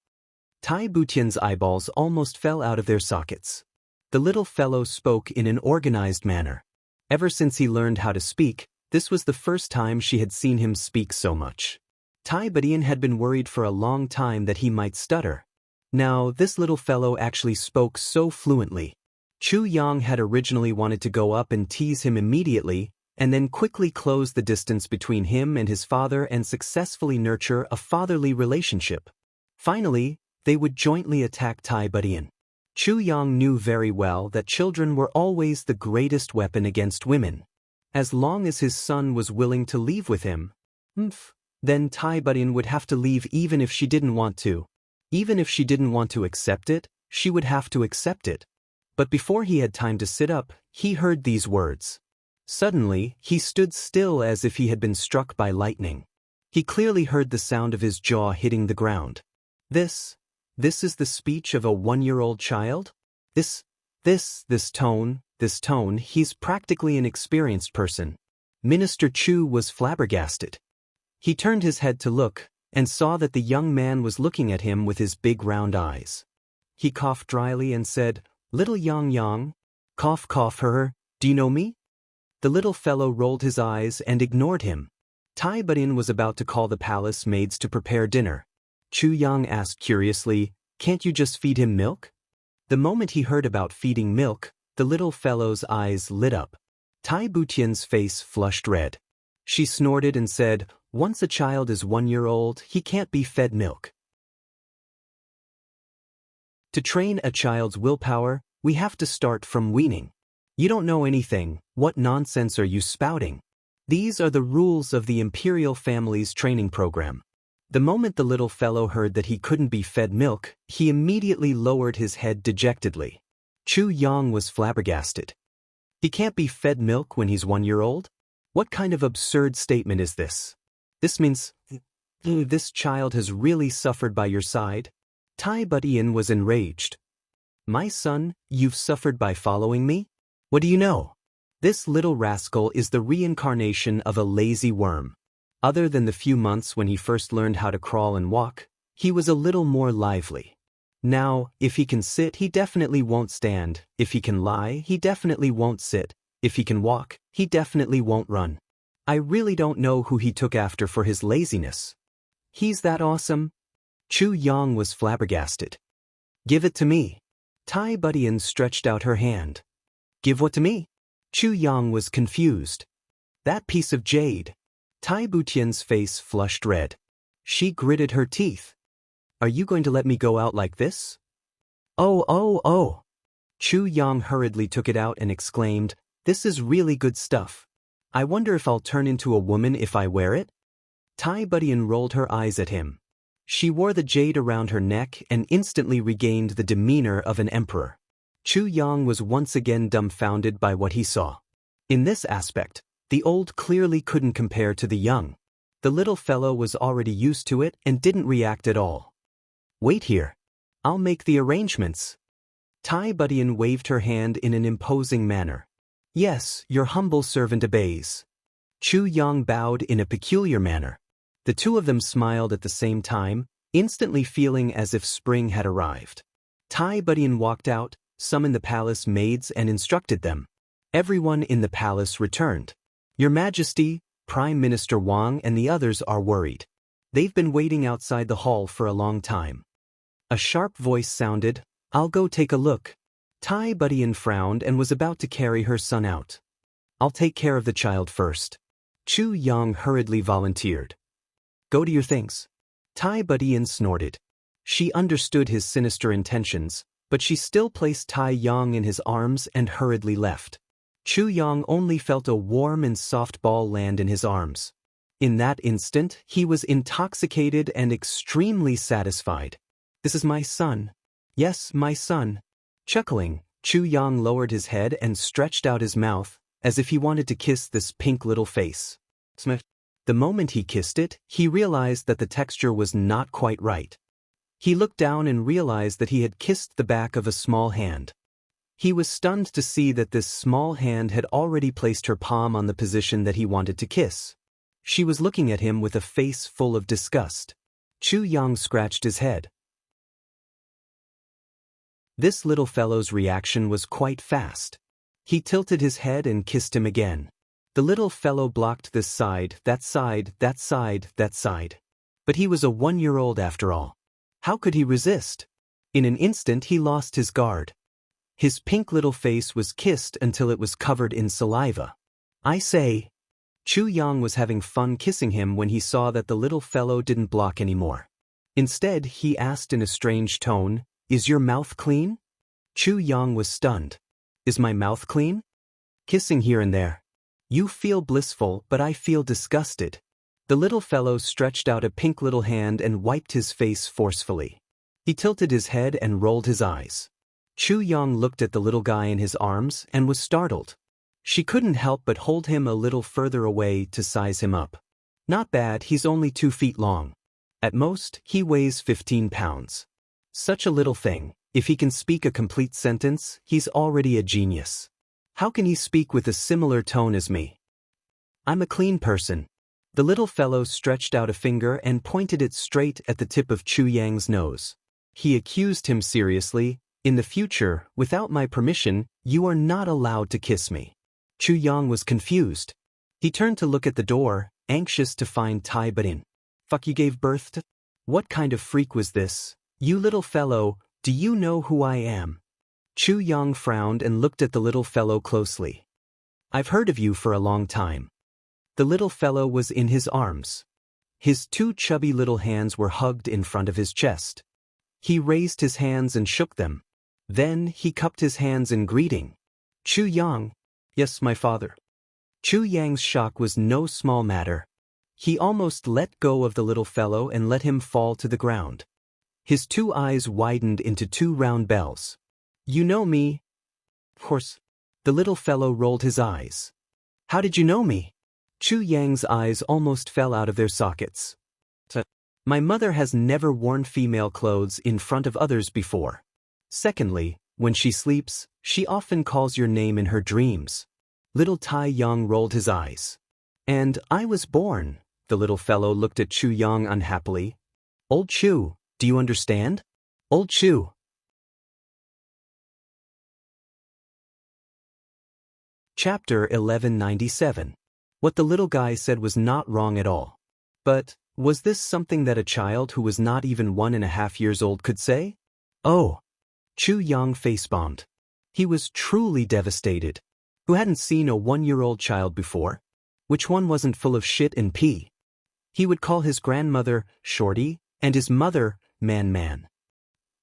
Tai Butian's eyeballs almost fell out of their sockets. The little fellow spoke in an organized manner. Ever since he learned how to speak, this was the first time she had seen him speak so much. Tai Butian had been worried for a long time that he might stutter. Now, this little fellow actually spoke so fluently. Chu Yang had originally wanted to go up and tease him immediately, and then quickly close the distance between him and his father and successfully nurture a fatherly relationship. Finally, they would jointly attack Tai Butian. Chu Yang knew very well that children were always the greatest weapon against women. As long as his son was willing to leave with him, then Tai Butian would have to leave even if she didn't want to. Even if she didn't want to accept it, she would have to accept it. But before he had time to sit up, he heard these words. Suddenly, he stood still as if he had been struck by lightning. He clearly heard the sound of his jaw hitting the ground. This is the speech of a 1-year-old child? This tone, he's practically an experienced person. Minister Chu was flabbergasted. He turned his head to look, and saw that the young man was looking at him with his big round eyes. He coughed dryly and said, "Little Yang Yang, cough her, do you know me?" The little fellow rolled his eyes and ignored him. Tai Butian was about to call the palace maids to prepare dinner. Chu Yang asked curiously, "Can't you just feed him milk?" The moment he heard about feeding milk, the little fellow's eyes lit up. Tai Butian's face flushed red. She snorted and said, "Once a child is 1 year old, he can't be fed milk. To train a child's willpower, we have to start from weaning. You don't know anything, what nonsense are you spouting?" These are the rules of the imperial family's training program. The moment the little fellow heard that he couldn't be fed milk, he immediately lowered his head dejectedly. Chu Yang was flabbergasted. He can't be fed milk when he's 1 year old? What kind of absurd statement is this? This means, this child has really suffered by your side? Tai Butian was enraged. "My son, you've suffered by following me? What do you know? This little rascal is the reincarnation of a lazy worm. Other than the few months when he first learned how to crawl and walk, he was a little more lively. Now, if he can sit, he definitely won't stand. If he can lie, he definitely won't sit. If he can walk, he definitely won't run. I really don't know who he took after for his laziness. He's that awesome?" Chu Yang was flabbergasted. "Give it to me." Tai Butian stretched out her hand. "Give what to me?" Chu Yang was confused. "That piece of jade." Tai Butian's face flushed red. She gritted her teeth. "Are you going to let me go out like this?" Oh. Chu Yang hurriedly took it out and exclaimed, "This is really good stuff. I wonder if I'll turn into a woman if I wear it?" Tai Butian rolled her eyes at him. She wore the jade around her neck and instantly regained the demeanor of an emperor. Chu Yang was once again dumbfounded by what he saw. In this aspect, the old clearly couldn't compare to the young. The little fellow was already used to it and didn't react at all. "Wait here. I'll make the arrangements." Tai Budian waved her hand in an imposing manner. Yes, your humble servant obeys. Chu Yang bowed in a peculiar manner. The two of them smiled at the same time, instantly feeling as if spring had arrived. Tai Budian walked out, summoned the palace maids and instructed them. Everyone in the palace returned. Your Majesty, Prime Minister Wang and the others are worried. They've been waiting outside the hall for a long time. A sharp voice sounded, I'll go take a look. Tai Budian frowned and was about to carry her son out. I'll take care of the child first. Chu Yang hurriedly volunteered. Go to your things. Tai Budian snorted. She understood his sinister intentions, but she still placed Tai Yang in his arms and hurriedly left. Chu Yang only felt a warm and soft ball land in his arms. In that instant, he was intoxicated and extremely satisfied. This is my son. Yes, my son. Chuckling, Chu Yang lowered his head and stretched out his mouth, as if he wanted to kiss this pink little face. The moment he kissed it, he realized that the texture was not quite right. He looked down and realized that he had kissed the back of a small hand. He was stunned to see that this small hand had already placed her palm on the position that he wanted to kiss. She was looking at him with a face full of disgust. Chu Yang scratched his head. This little fellow's reaction was quite fast. He tilted his head and kissed him again. The little fellow blocked this side, that side, that side, that side. But he was a 1-year-old after all. How could he resist? In an instant he lost his guard. His pink little face was kissed until it was covered in saliva. I say. Chu Yang was having fun kissing him when he saw that the little fellow didn't block anymore. Instead, he asked in a strange tone, Is your mouth clean? Chu Yang was stunned. Is my mouth clean? Kissing here and there. You feel blissful, but I feel disgusted. The little fellow stretched out a pink little hand and wiped his face forcefully. He tilted his head and rolled his eyes. Chu Yang looked at the little guy in his arms and was startled. She couldn't help but hold him a little further away to size him up. Not bad, he's only 2 feet long. At most, he weighs 15 pounds. Such a little thing. If he can speak a complete sentence, he's already a genius. How can he speak with a similar tone as me? I'm a clean person. The little fellow stretched out a finger and pointed it straight at the tip of Chu Yang's nose. He accused him seriously, In the future, without my permission, you are not allowed to kiss me. Chu Yang was confused. He turned to look at the door, anxious to find Tai Budian. Fuck, you gave birth to? What kind of freak was this? You little fellow, do you know who I am? Chu Yang frowned and looked at the little fellow closely. I've heard of you for a long time. The little fellow was in his arms. His 2 chubby little hands were hugged in front of his chest. He raised his hands and shook them. Then he cupped his hands in greeting. Chu Yang. Yes, my father. Chu Yang's shock was no small matter. He almost let go of the little fellow and let him fall to the ground. His 2 eyes widened into 2 round bells. You know me? Of course. The little fellow rolled his eyes. How did you know me? Chu Yang's eyes almost fell out of their sockets. My mother has never worn female clothes in front of others before. Secondly, when she sleeps, she often calls your name in her dreams. Little Tai Yang rolled his eyes. And I was born. The little fellow looked at Chu Yang unhappily. Old Chu, do you understand? Old Chu. Chapter 1197. What the little guy said was not wrong at all. But, was this something that a child who was not even 1.5 years old could say? Oh. Chu Yang face-bombed. He was truly devastated. Who hadn't seen a 1-year-old child before? Which one wasn't full of shit and pee? He would call his grandmother Shorty and his mother Man.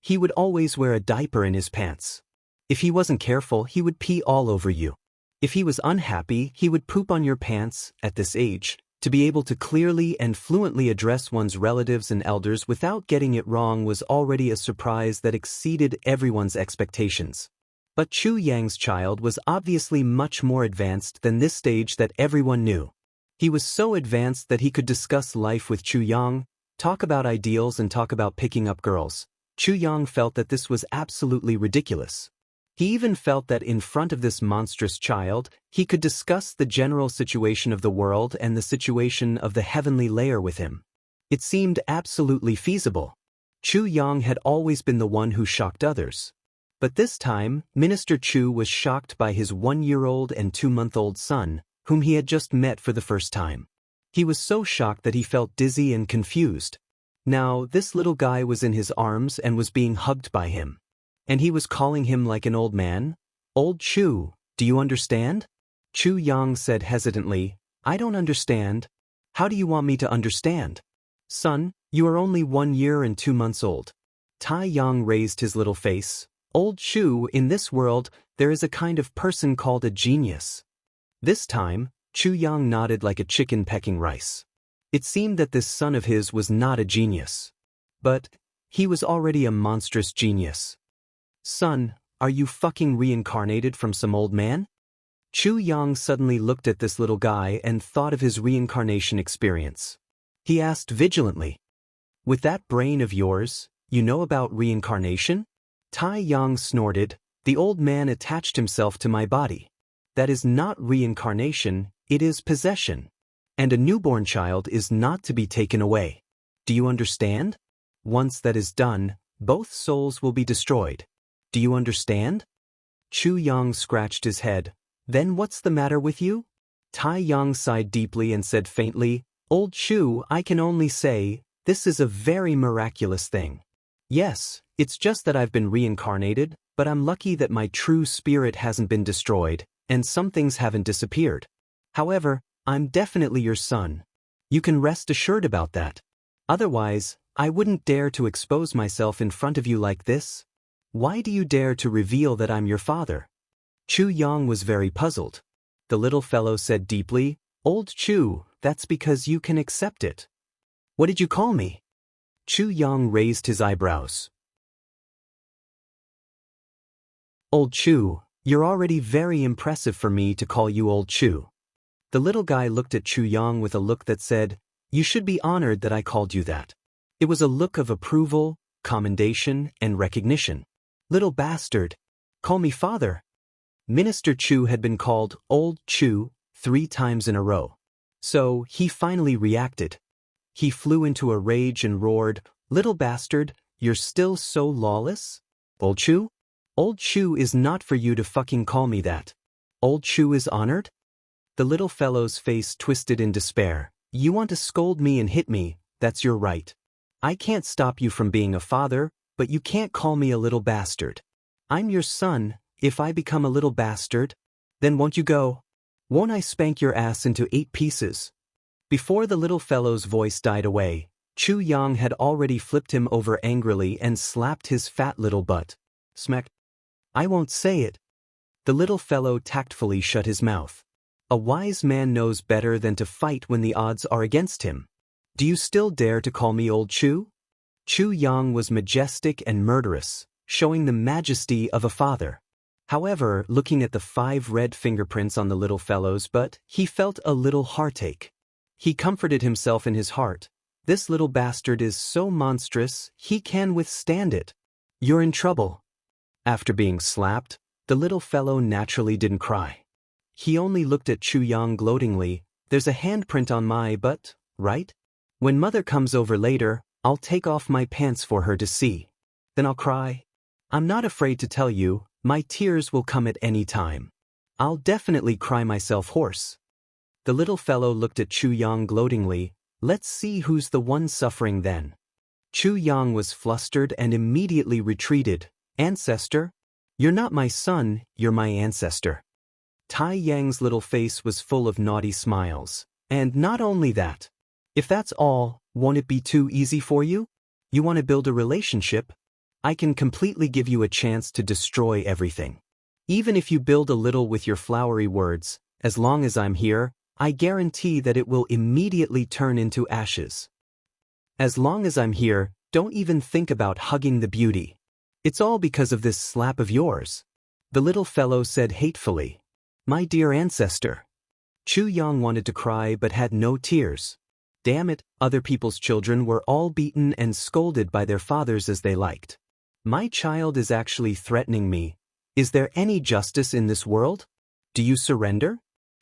He would always wear a diaper in his pants. If he wasn't careful, he would pee all over you. If he was unhappy, he would poop on your pants. At this age, to be able to clearly and fluently address one's relatives and elders without getting it wrong was already a surprise that exceeded everyone's expectations. But Chu Yang's child was obviously much more advanced than this stage that everyone knew. He was so advanced that he could discuss life with Chu Yang, talk about ideals and talk about picking up girls. Chu Yang felt that this was absolutely ridiculous. He even felt that in front of this monstrous child, he could discuss the general situation of the world and the situation of the heavenly layer with him. It seemed absolutely feasible. Chu Yang had always been the one who shocked others. But this time, Minister Chu was shocked by his 1-year-old and 2-month-old son, whom he had just met for the first time. He was so shocked that he felt dizzy and confused. Now, this little guy was in his arms and was being hugged by him. And he was calling him like an old man. "Old Chu, do you understand?" Chu Yang said hesitantly, "I don't understand." "How do you want me to understand?" "Son, you are only 1 year and 2 months old." Tai Yang raised his little face. "Old Chu, in this world, there is a kind of person called a genius." This time, Chu Yang nodded like a chicken pecking rice. It seemed that this son of his was not a genius. But he was already a monstrous genius. "Son, are you fucking reincarnated from some old man?" Chu Yang suddenly looked at this little guy and thought of his reincarnation experience. He asked vigilantly, "With that brain of yours, you know about reincarnation?" Tai Yang snorted, "The old man attached himself to my body. That is not reincarnation, it is possession. And a newborn child is not to be taken away. Do you understand? Once that is done, both souls will be destroyed. Do you understand?" Chu Yang scratched his head. "Then what's the matter with you?" Tai Yang sighed deeply and said faintly, "Old Chu, I can only say, this is a very miraculous thing. Yes, it's just that I've been reincarnated, but I'm lucky that my true spirit hasn't been destroyed, and some things haven't disappeared. However, I'm definitely your son. You can rest assured about that. Otherwise, I wouldn't dare to expose myself in front of you like this. Why do you dare to reveal that I'm your father?" Chu Yang was very puzzled. The little fellow said deeply, "Old Chu, that's because you can accept it." "What did you call me?" Chu Yang raised his eyebrows. "Old Chu, you're already very impressive for me to call you Old Chu." The little guy looked at Chu Yang with a look that said, "You should be honored that I called you that." It was a look of approval, commendation, and recognition. "Little bastard. Call me father." Minister Chu had been called Old Chu 3 times in a row. So he finally reacted. He flew into a rage and roared, "Little bastard, you're still so lawless? Old Chu? Old Chu is not for you to fucking call me that. Old Chu is honored?" The little fellow's face twisted in despair. "You want to scold me and hit me, that's your right. I can't stop you from being a father, but you can't call me a little bastard. I'm your son. If I become a little bastard, then won't you go? Won't I spank your ass into 8 pieces?" Before the little fellow's voice died away, Chu Yang had already flipped him over angrily and slapped his fat little butt. Smack. "I won't say it." The little fellow tactfully shut his mouth. A wise man knows better than to fight when the odds are against him. "Do you still dare to call me Old Chu?" Chu Yang was majestic and murderous, showing the majesty of a father. However, looking at the 5 red fingerprints on the little fellow's butt, he felt a little heartache. He comforted himself in his heart. This little bastard is so monstrous, he can withstand it. You're in trouble. After being slapped, the little fellow naturally didn't cry. He only looked at Chu Yang gloatingly. "There's a handprint on my butt, right? When mother comes over later, I'll take off my pants for her to see. Then I'll cry. I'm not afraid to tell you, my tears will come at any time. I'll definitely cry myself hoarse." The little fellow looked at Chu Yang gloatingly. "Let's see who's the one suffering then." Chu Yang was flustered and immediately retreated. "Ancestor? You're not my son, you're my ancestor." Tai Yang's little face was full of naughty smiles. "And not only that. If that's all, won't it be too easy for you? You want to build a relationship? I can completely give you a chance to destroy everything. Even if you build a little with your flowery words, as long as I'm here, I guarantee that it will immediately turn into ashes. As long as I'm here, don't even think about hugging the beauty. It's all because of this slap of yours." The little fellow said hatefully. "My dear ancestor." Chu Yang wanted to cry but had no tears. Damn it, other people's children were all beaten and scolded by their fathers as they liked. My child is actually threatening me. Is there any justice in this world? Do you surrender?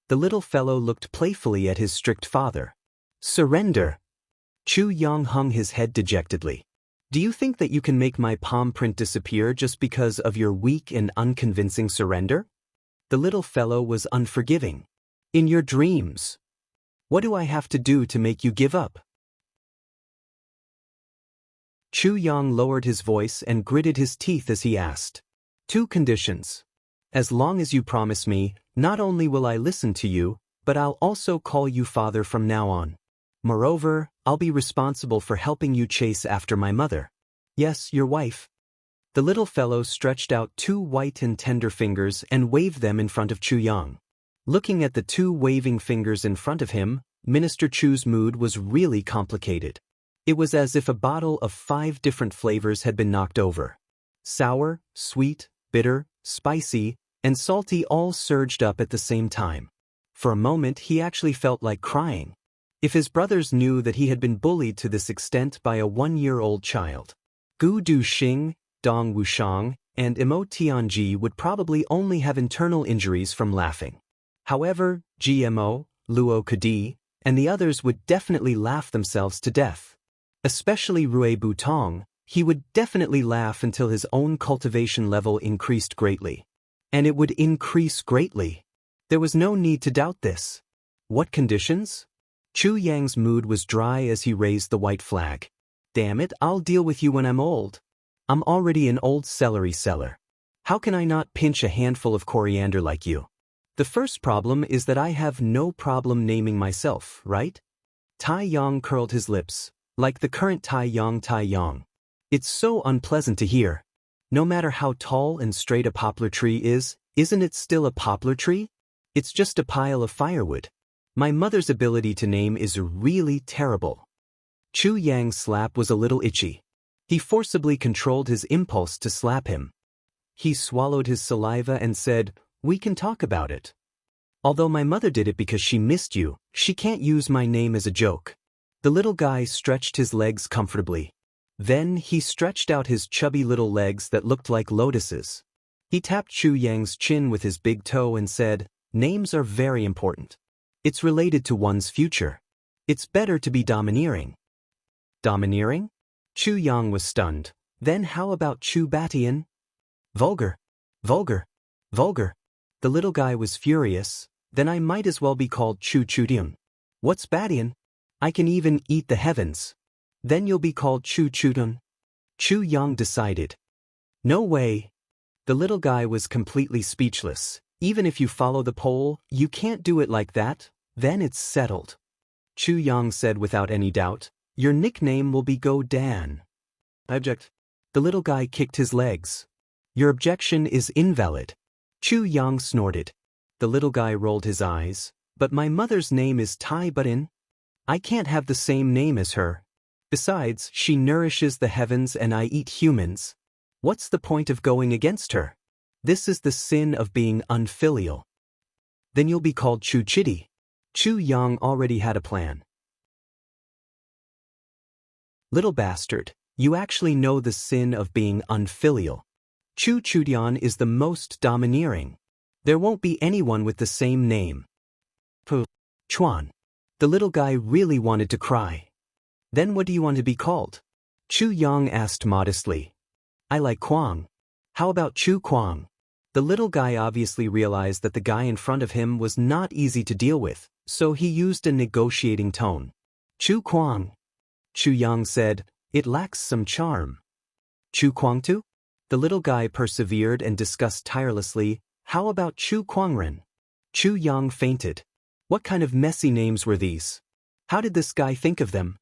The little fellow looked playfully at his strict father. Surrender? Chu Yang hung his head dejectedly. Do you think that you can make my palm print disappear just because of your weak and unconvincing surrender? The little fellow was unforgiving. In your dreams. What do I have to do to make you give up? Chu Yang lowered his voice and gritted his teeth as he asked. 2 conditions. As long as you promise me, not only will I listen to you, but I'll also call you father from now on. Moreover, I'll be responsible for helping you chase after my mother. Yes, your wife. The little fellow stretched out 2 white and tender fingers and waved them in front of Chu Yang. Looking at the 2 waving fingers in front of him, Minister Chu's mood was really complicated. It was as if a bottle of 5 different flavors had been knocked over. Sour, sweet, bitter, spicy, and salty all surged up at the same time. For a moment he actually felt like crying. If his brothers knew that he had been bullied to this extent by a 1-year-old child, Gu Du Xing, Dong Wushang, and Imo Tianji would probably only have internal injuries from laughing. However, GMO, Luo Kadi, and the others would definitely laugh themselves to death. Especially Rui Butong, he would definitely laugh until his own cultivation level increased greatly. And it would increase greatly. There was no need to doubt this. What conditions? Chu Yang's mood was dry as he raised the white flag. Damn it, I'll deal with you when I'm old. I'm already an old celery seller. How can I not pinch a handful of coriander like you? The first problem is that I have no problem naming myself, right? Tai Yang curled his lips, like the current Tai Yang. It's so unpleasant to hear. No matter how tall and straight a poplar tree is, isn't it still a poplar tree? It's just a pile of firewood. My mother's ability to name is really terrible. Chu Yang's slap was a little itchy. He forcibly controlled his impulse to slap him. He swallowed his saliva and said, "We can talk about it. Although my mother did it because she missed you, she can't use my name as a joke." The little guy stretched his legs comfortably. Then he stretched out his chubby little legs that looked like lotuses. He tapped Chu Yang's chin with his big toe and said, "Names are very important. It's related to one's future. It's better to be domineering." Domineering? Chu Yang was stunned. Then how about Chu Batian? Vulgar. Vulgar. Vulgar. The little guy was furious. Then I might as well be called Chu Chudian. What's Batian? I can even eat the heavens. Then you'll be called Chu Chudun. Chu Yang decided. No way. The little guy was completely speechless. Even if you follow the poll, you can't do it like that. Then it's settled. Chu Yang said without any doubt, "Your nickname will be Go Dan." I object. The little guy kicked his legs. Your objection is invalid. Chu Yang snorted. The little guy rolled his eyes. But my mother's name is Tai Butin. I can't have the same name as her. Besides, she nourishes the heavens and I eat humans. What's the point of going against her? This is the sin of being unfilial. Then you'll be called Chu Chidi. Chu Yang already had a plan. Little bastard, you actually know the sin of being unfilial. Chu Chudian is the most domineering. There won't be anyone with the same name. Puh. Chuan. The little guy really wanted to cry. Then what do you want to be called? Chu Yang asked modestly. I like Kwang. How about Chu Kwang? The little guy obviously realized that the guy in front of him was not easy to deal with, so he used a negotiating tone. Chu Kwang. Chu Yang said, it lacks some charm. Chu Kwang too? The little guy persevered and discussed tirelessly, how about Chu Kwangren? Chu Yang fainted. What kind of messy names were these? How did this guy think of them?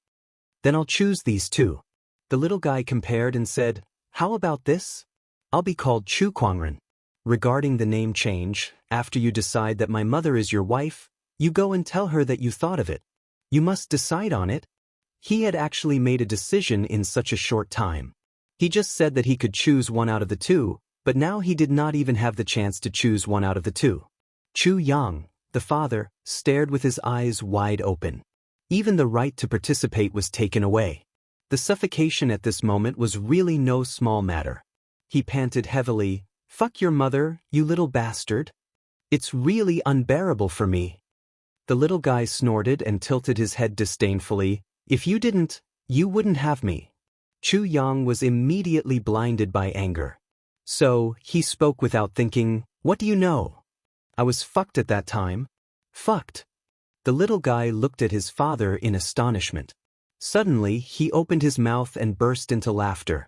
Then I'll choose these two. The little guy compared and said, how about this? I'll be called Chu Kwangren. Regarding the name change, after you decide that my mother is your wife, you go and tell her that you thought of it. You must decide on it. He had actually made a decision in such a short time. He just said that he could choose one out of the two, but now he did not even have the chance to choose one out of the two. Chu Yang, the father, stared with his eyes wide open. Even the right to participate was taken away. The suffocation at this moment was really no small matter. He panted heavily. Fuck your mother, you little bastard. It's really unbearable for me. The little guy snorted and tilted his head disdainfully. If you didn't, you wouldn't have me. Chu Yang was immediately blinded by anger. So, he spoke without thinking, what do you know? I was fucked at that time. Fucked. The little guy looked at his father in astonishment. Suddenly, he opened his mouth and burst into laughter.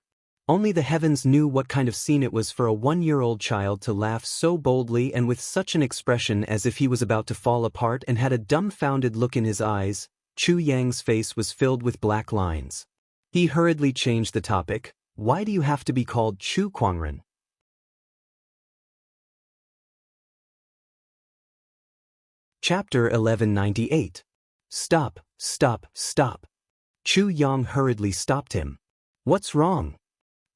Only the heavens knew what kind of scene it was for a 1-year-old child to laugh so boldly and with such an expression as if he was about to fall apart and had a dumbfounded look in his eyes. Chu Yang's face was filled with black lines. He hurriedly changed the topic. Why do you have to be called Chu Kuangren? Chapter 1198. Stop, stop, stop. Chu Yang hurriedly stopped him. What's wrong?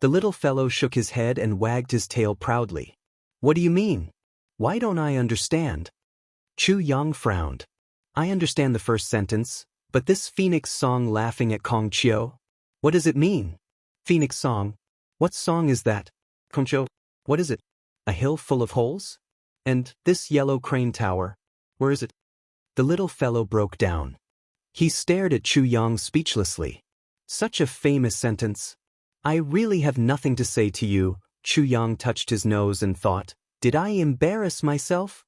The little fellow shook his head and wagged his tail proudly. What do you mean? Why don't I understand? Chu Yang frowned. I understand the first sentence, but this phoenix song laughing at Kong Chiu? What does it mean? Phoenix song? What song is that? Kong Chiu? What is it? A hill full of holes? And this yellow crane tower? Where is it? The little fellow broke down. He stared at Chu Yang speechlessly. Such a famous sentence. I really have nothing to say to you. Chu Yang touched his nose and thought, did I embarrass myself?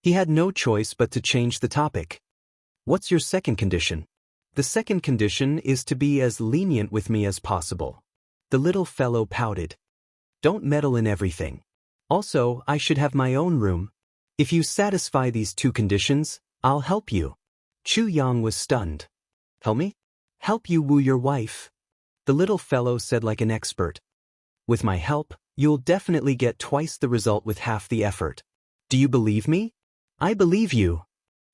He had no choice but to change the topic. What's your second condition? The second condition is to be as lenient with me as possible. The little fellow pouted. Don't meddle in everything. Also, I should have my own room. If you satisfy these 2 conditions, I'll help you. Chu Yang was stunned. Help me? Help you woo your wife. The little fellow said like an expert. With my help, you'll definitely get twice the result with half the effort. Do you believe me? I believe you.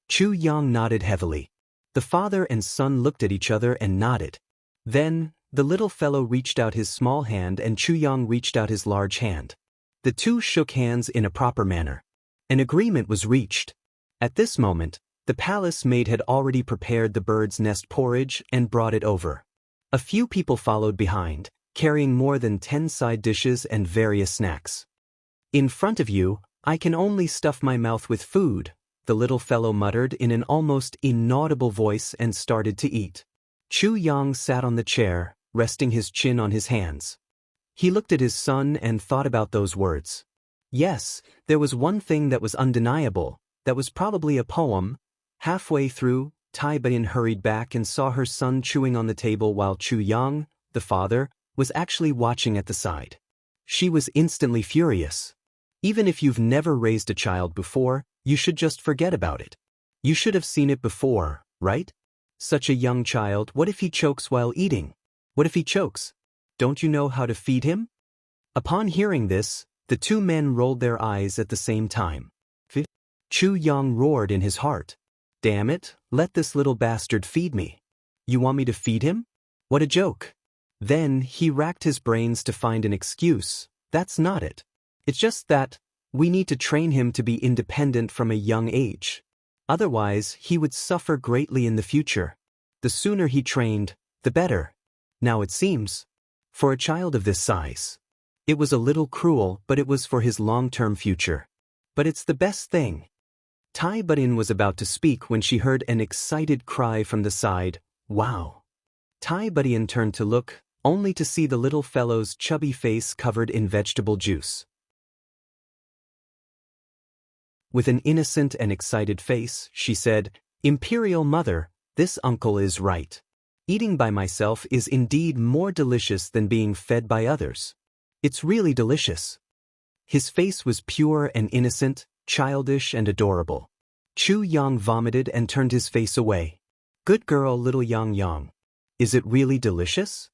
Chu Yang nodded heavily. The father and son looked at each other and nodded. Then, the little fellow reached out his small hand and Chu Yang reached out his large hand. The two shook hands in a proper manner. An agreement was reached. At this moment, the palace maid had already prepared the bird's nest porridge and brought it over. A few people followed behind, carrying more than 10 side dishes and various snacks. In front of you, I can only stuff my mouth with food, the little fellow muttered in an almost inaudible voice and started to eat. Chu Yang sat on the chair, resting his chin on his hands. He looked at his son and thought about those words. Yes, there was one thing that was undeniable, that was probably a poem. Halfway through, Tai Bayan hurried back and saw her son chewing on the table while Chu Yang, the father, was actually watching at the side. She was instantly furious. Even if you've never raised a child before, you should just forget about it. You should have seen it before, right? Such a young child, what if he chokes while eating? What if he chokes? Don't you know how to feed him? Upon hearing this, the 2 men rolled their eyes at the same time. Chu Yang roared in his heart. Damn it, let this little bastard feed me. You want me to feed him? What a joke. Then he racked his brains to find an excuse. That's not it. It's just that we need to train him to be independent from a young age. Otherwise, he would suffer greatly in the future. The sooner he trained, the better. Now it seems, for a child of this size, it was a little cruel, but it was for his long-term future. But it's the best thing. Tai Bayan was about to speak when she heard an excited cry from the side. Wow. Tai Bayan turned to look, only to see the little fellow's chubby face covered in vegetable juice. With an innocent and excited face, she said, Imperial Mother, this uncle is right. Eating by myself is indeed more delicious than being fed by others. It's really delicious. His face was pure and innocent, childish and adorable. Chu Yang vomited and turned his face away. Good girl, little Yang Yang. Is it really delicious?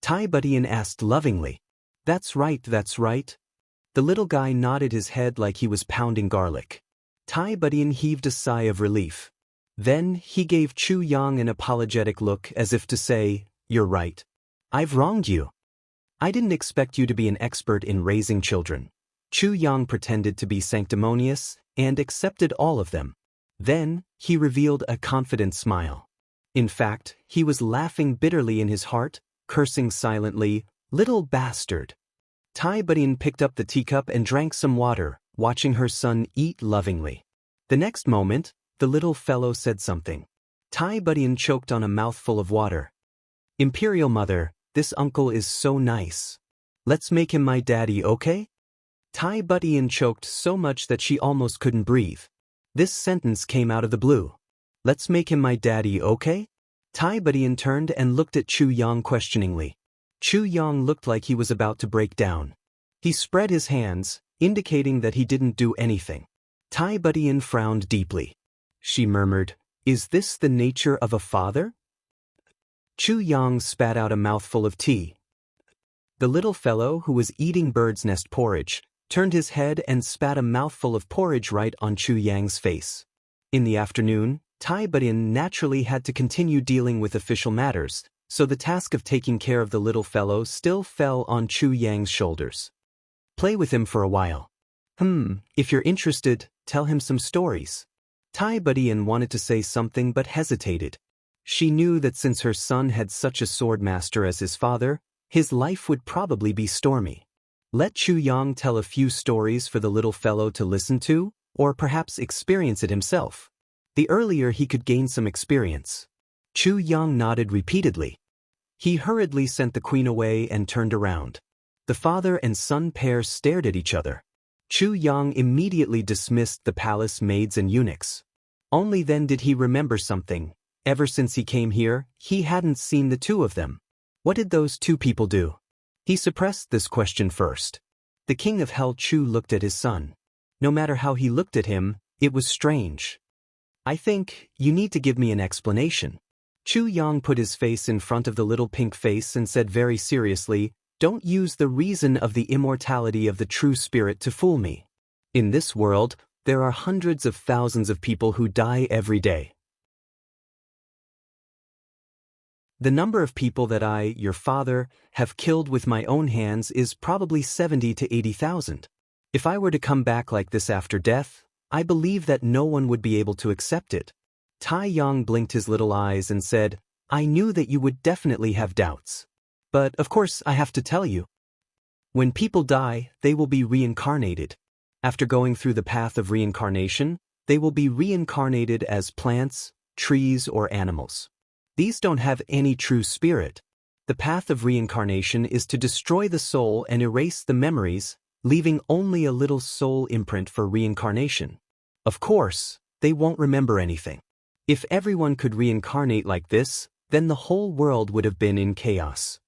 Tai Bayan asked lovingly. That's right, that's right. The little guy nodded his head like he was pounding garlic. Tai Bayan heaved a sigh of relief. Then he gave Chu Yang an apologetic look as if to say, You're right. I've wronged you. I didn't expect you to be an expert in raising children. Chu Yang pretended to be sanctimonious and accepted all of them. Then, he revealed a confident smile. In fact, he was laughing bitterly in his heart, cursing silently, Little bastard. Tai Budian picked up the teacup and drank some water, watching her son eat lovingly. The next moment, the little fellow said something. Tai Budian choked on a mouthful of water. Imperial Mother, this uncle is so nice. Let's make him my daddy, okay? Tai Budian choked so much that she almost couldn't breathe. This sentence came out of the blue. Let's make him my daddy, okay? Tai Budian turned and looked at Chu Yang questioningly. Chu Yang looked like he was about to break down. He spread his hands, indicating that he didn't do anything. Tai Budian frowned deeply. She murmured, "Is this the nature of a father?" Chu Yang spat out a mouthful of tea. The little fellow, who was eating bird's nest porridge, turned his head and spat a mouthful of porridge right on Chu Yang's face. In the afternoon, Tai Budian naturally had to continue dealing with official matters, so the task of taking care of the little fellow still fell on Chu Yang's shoulders. Play with him for a while. If you're interested, tell him some stories. Tai Budian wanted to say something but hesitated. She knew that since her son had such a sword master as his father, his life would probably be stormy. Let Chu Yang tell a few stories for the little fellow to listen to, or perhaps experience it himself. The earlier he could gain some experience. Chu Yang nodded repeatedly. He hurriedly sent the queen away and turned around. The father and son pair stared at each other. Chu Yang immediately dismissed the palace maids and eunuchs. Only then did he remember something. Ever since he came here, he hadn't seen the two of them. What did those two people do? He suppressed this question first. The king of Hell Chu looked at his son. No matter how he looked at him, it was strange. I think you need to give me an explanation. Chu Yang put his face in front of the little pink face and said very seriously, "Don't use the reason of the immortality of the true spirit to fool me. In this world, there are hundreds of thousands of people who die every day. The number of people that I, your father, have killed with my own hands is probably 70 to 80,000. If I were to come back like this after death, I believe that no one would be able to accept it." Tai Yang blinked his little eyes and said, "I knew that you would definitely have doubts. But of course I have to tell you. When people die, they will be reincarnated. After going through the path of reincarnation, they will be reincarnated as plants, trees, or animals. These don't have any true spirit. The path of reincarnation is to destroy the soul and erase the memories, leaving only a little soul imprint for reincarnation. Of course, they won't remember anything. If everyone could reincarnate like this, then the whole world would have been in chaos.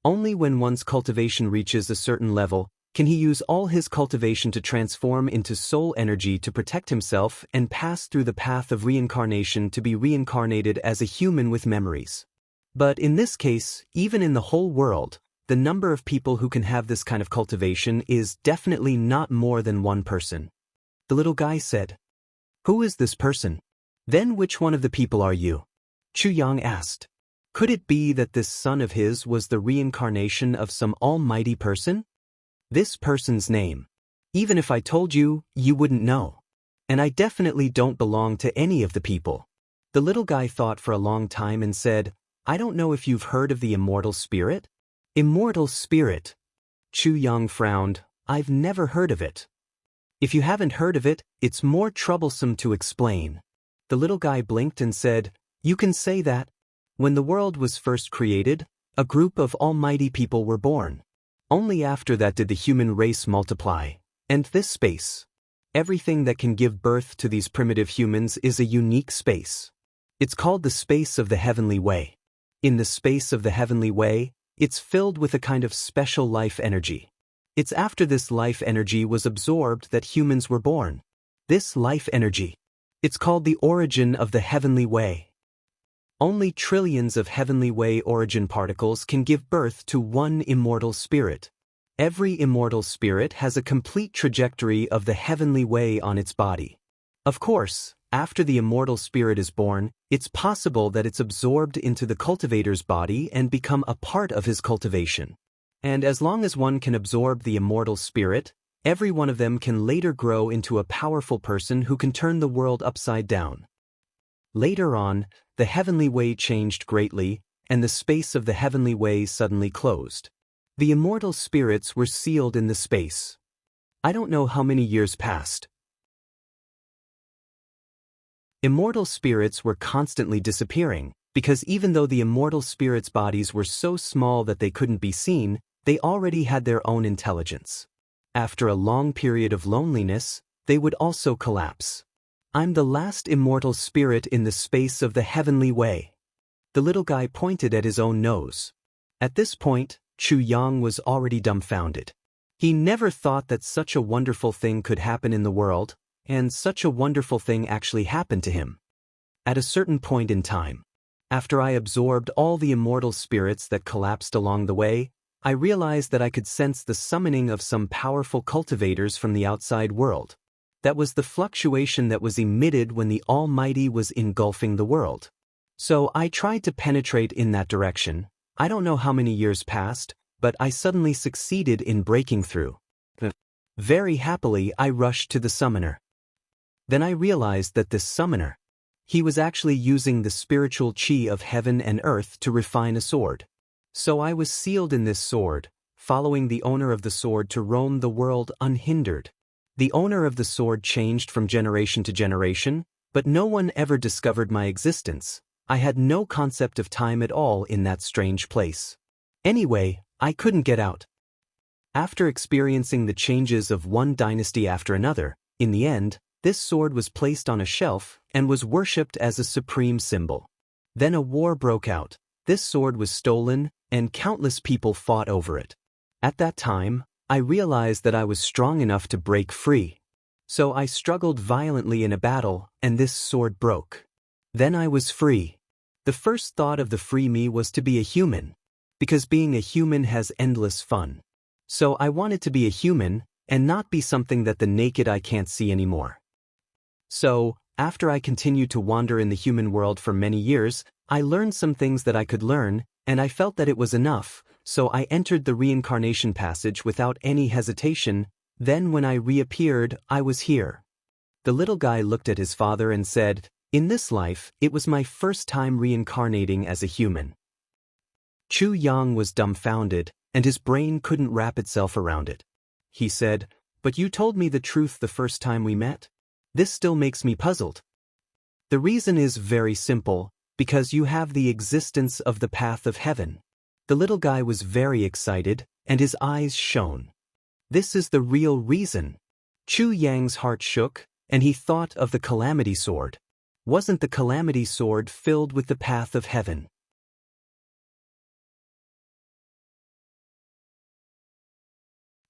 Only when one's cultivation reaches a certain level can he use all his cultivation to transform into soul energy to protect himself and pass through the path of reincarnation to be reincarnated as a human with memories. But in this case, even in the whole world, the number of people who can have this kind of cultivation is definitely not more than one person." The little guy said, "Who is this person? Then which one of the people are you?" Chu Yang asked. Could it be that this son of his was the reincarnation of some almighty person? This person's name. Even if I told you, you wouldn't know. And I definitely don't belong to any of the people. The little guy thought for a long time and said, "I don't know if you've heard of the immortal spirit?" Immortal spirit. Chu Yang frowned. "I've never heard of it." "If you haven't heard of it, it's more troublesome to explain." The little guy blinked and said, "You can say that. When the world was first created, a group of almighty people were born. Only after that did the human race multiply. And this space. Everything that can give birth to these primitive humans is a unique space. It's called the space of the heavenly way. In the space of the heavenly way, it's filled with a kind of special life energy. It's after this life energy was absorbed that humans were born. This life energy. It's called the origin of the heavenly way. Only trillions of heavenly way origin particles can give birth to one immortal spirit. Every immortal spirit has a complete trajectory of the heavenly way on its body. Of course, after the immortal spirit is born, it's possible that it's absorbed into the cultivator's body and become a part of his cultivation. And as long as one can absorb the immortal spirit, every one of them can later grow into a powerful person who can turn the world upside down. Later on, the heavenly way changed greatly, and the space of the heavenly way suddenly closed. The immortal spirits were sealed in the space. I don't know how many years passed. Immortal spirits were constantly disappearing, because even though the immortal spirits' bodies were so small that they couldn't be seen, they already had their own intelligence. After a long period of loneliness, they would also collapse. I'm the last immortal spirit in the space of the heavenly way. The little guy pointed at his own nose. At this point, Chu Yang was already dumbfounded. He never thought that such a wonderful thing could happen in the world, and such a wonderful thing actually happened to him. At a certain point in time, after I absorbed all the immortal spirits that collapsed along the way, I realized that I could sense the summoning of some powerful cultivators from the outside world. That was the fluctuation that was emitted when the Almighty was engulfing the world. So I tried to penetrate in that direction. I don't know how many years passed, but I suddenly succeeded in breaking through. Very happily, I rushed to the summoner. Then I realized that this summoner, he was actually using the spiritual chi of heaven and earth to refine a sword. So I was sealed in this sword, following the owner of the sword to roam the world unhindered. The owner of the sword changed from generation to generation, but no one ever discovered my existence. I had no concept of time at all in that strange place. Anyway, I couldn't get out. After experiencing the changes of one dynasty after another, in the end, this sword was placed on a shelf and was worshipped as a supreme symbol. Then a war broke out. This sword was stolen, and countless people fought over it. At that time, I realized that I was strong enough to break free. So I struggled violently in a battle, and this sword broke. Then I was free. The first thought of the free me was to be a human, because being a human has endless fun. So I wanted to be a human, and not be something that the naked eye can't see anymore. So, after I continued to wander in the human world for many years, I learned some things that I could learn, and I felt that it was enough, so I entered the reincarnation passage without any hesitation. Then when I reappeared, I was here. The little guy looked at his father and said, "In this life, it was my first time reincarnating as a human." Chu Yang was dumbfounded, and his brain couldn't wrap itself around it. He said, "But you told me the truth the first time we met? This still makes me puzzled." The reason is very simple, because you have the existence of the path of heaven. The little guy was very excited, and his eyes shone. This is the real reason. Chu Yang's heart shook, and he thought of the calamity sword. Wasn't the calamity sword filled with the path of heaven?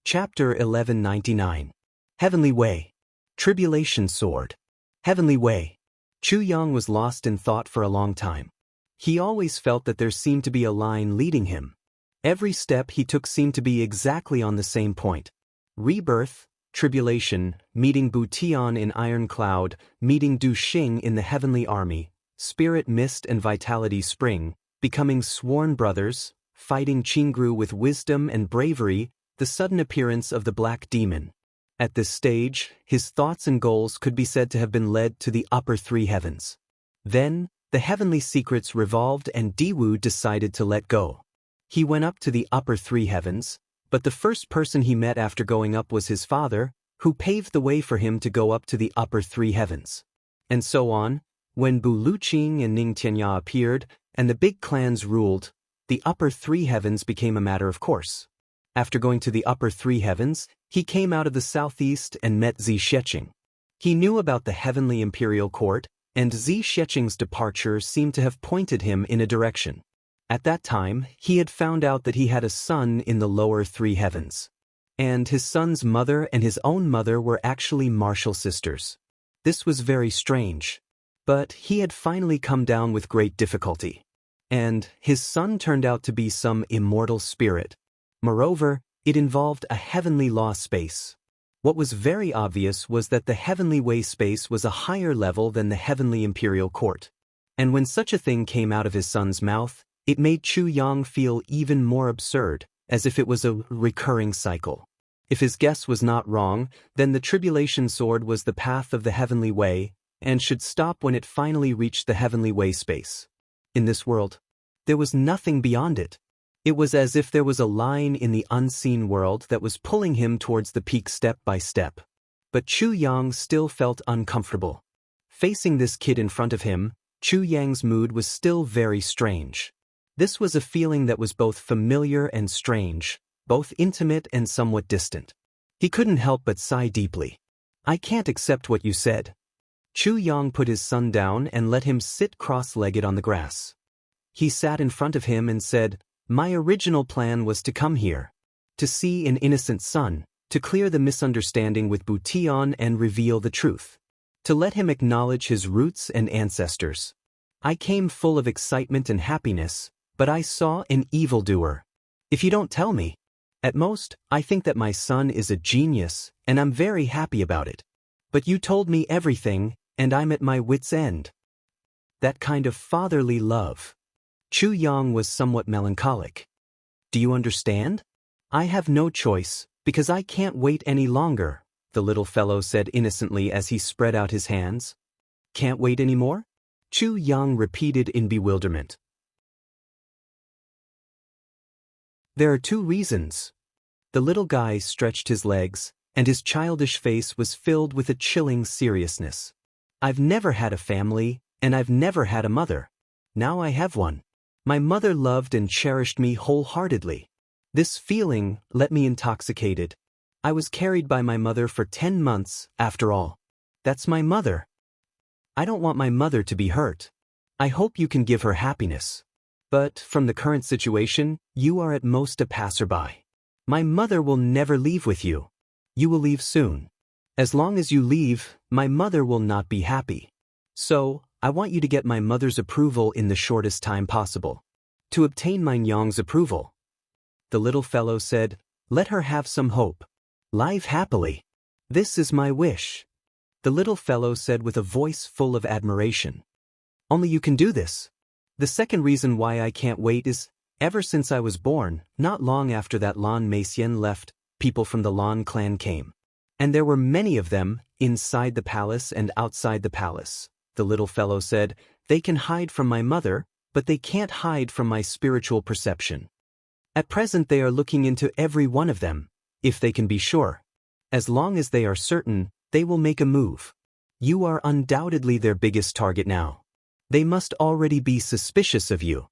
Chapter 1199. Heavenly Way. Tribulation Sword. Heavenly Way. Chu Yang was lost in thought for a long time. He always felt that there seemed to be a line leading him. Every step he took seemed to be exactly on the same point. Rebirth, tribulation, meeting Bu Tian in Iron Cloud, meeting Du Xing in the Heavenly Army, Spirit Mist and Vitality Spring, becoming sworn brothers, fighting Qingru with wisdom and bravery, the sudden appearance of the Black Demon. At this stage, his thoughts and goals could be said to have been led to the upper three heavens. Then, the heavenly secrets revolved and Diwu decided to let go. He went up to the upper three heavens, but the first person he met after going up was his father, who paved the way for him to go up to the upper three heavens. And so on, when Bu Luqing and Ning Tianya appeared, and the big clans ruled, the upper three heavens became a matter of course. After going to the upper three heavens, he came out of the southeast and met Zi Sheqing. He knew about the heavenly imperial court, and Zi Sheqing's departure seemed to have pointed him in a direction. At that time, he had found out that he had a son in the lower three heavens. And his son's mother and his own mother were actually martial sisters. This was very strange. But he had finally come down with great difficulty. And his son turned out to be some immortal spirit. Moreover, it involved a heavenly law space. What was very obvious was that the heavenly way space was a higher level than the heavenly imperial court. And when such a thing came out of his son's mouth, it made Chu Yang feel even more absurd, as if it was a recurring cycle. If his guess was not wrong, then the tribulation sword was the path of the heavenly way, and should stop when it finally reached the heavenly way space. In this world, there was nothing beyond it. It was as if there was a line in the unseen world that was pulling him towards the peak step by step. But Chu Yang still felt uncomfortable. Facing this kid in front of him, Chu Yang's mood was still very strange. This was a feeling that was both familiar and strange, both intimate and somewhat distant. He couldn't help but sigh deeply. I can't accept what you said. Chu Yang put his son down and let him sit cross-legged on the grass. He sat in front of him and said, My original plan was to come here. To see an innocent son, to clear the misunderstanding with Butian and reveal the truth. To let him acknowledge his roots and ancestors. I came full of excitement and happiness, but I saw an evildoer. If you don't tell me. At most, I think that my son is a genius, and I'm very happy about it. But you told me everything, and I'm at my wit's end. That kind of fatherly love. Chu Yang was somewhat melancholic. Do you understand? I have no choice, because I can't wait any longer, the little fellow said innocently as he spread out his hands. Can't wait anymore? Chu Yang repeated in bewilderment. There are 2 reasons. The little guy stretched his legs, and his childish face was filled with a chilling seriousness. I've never had a family, and I've never had a mother. Now I have one. My mother loved and cherished me wholeheartedly. This feeling let me intoxicated. I was carried by my mother for 10 months, after all. That's my mother. I don't want my mother to be hurt. I hope you can give her happiness. But from the current situation, you are at most a passerby. My mother will never leave with you. You will leave soon. As long as you leave, my mother will not be happy. So, I want you to get my mother's approval in the shortest time possible. To obtain my Nyang's approval. The little fellow said, Let her have some hope. Live happily. This is my wish. The little fellow said with a voice full of admiration. Only you can do this. The second reason why I can't wait is, ever since I was born, not long after that Lan Meixian left, people from the Lan clan came. And there were many of them, inside the palace and outside the palace. The little fellow said, They can hide from my mother, but they can't hide from my spiritual perception. At present they are looking into every one of them, if they can be sure. As long as they are certain, they will make a move. You are undoubtedly their biggest target now. They must already be suspicious of you.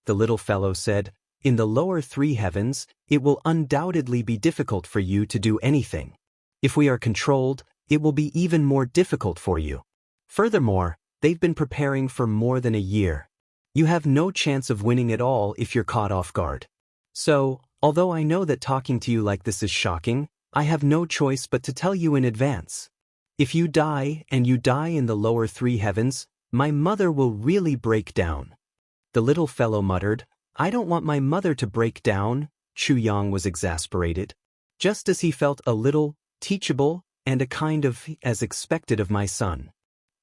The little fellow said, In the lower 3 heavens, it will undoubtedly be difficult for you to do anything. If we are controlled, it will be even more difficult for you. Furthermore, they've been preparing for more than a year. You have no chance of winning at all if you're caught off guard. So, although I know that talking to you like this is shocking, I have no choice but to tell you in advance. If you die and you die in the lower 3 heavens, my mother will really break down. The little fellow muttered, I don't want my mother to break down. Chu Yang was exasperated. Just as he felt a little teachable and a kind of as expected of my son.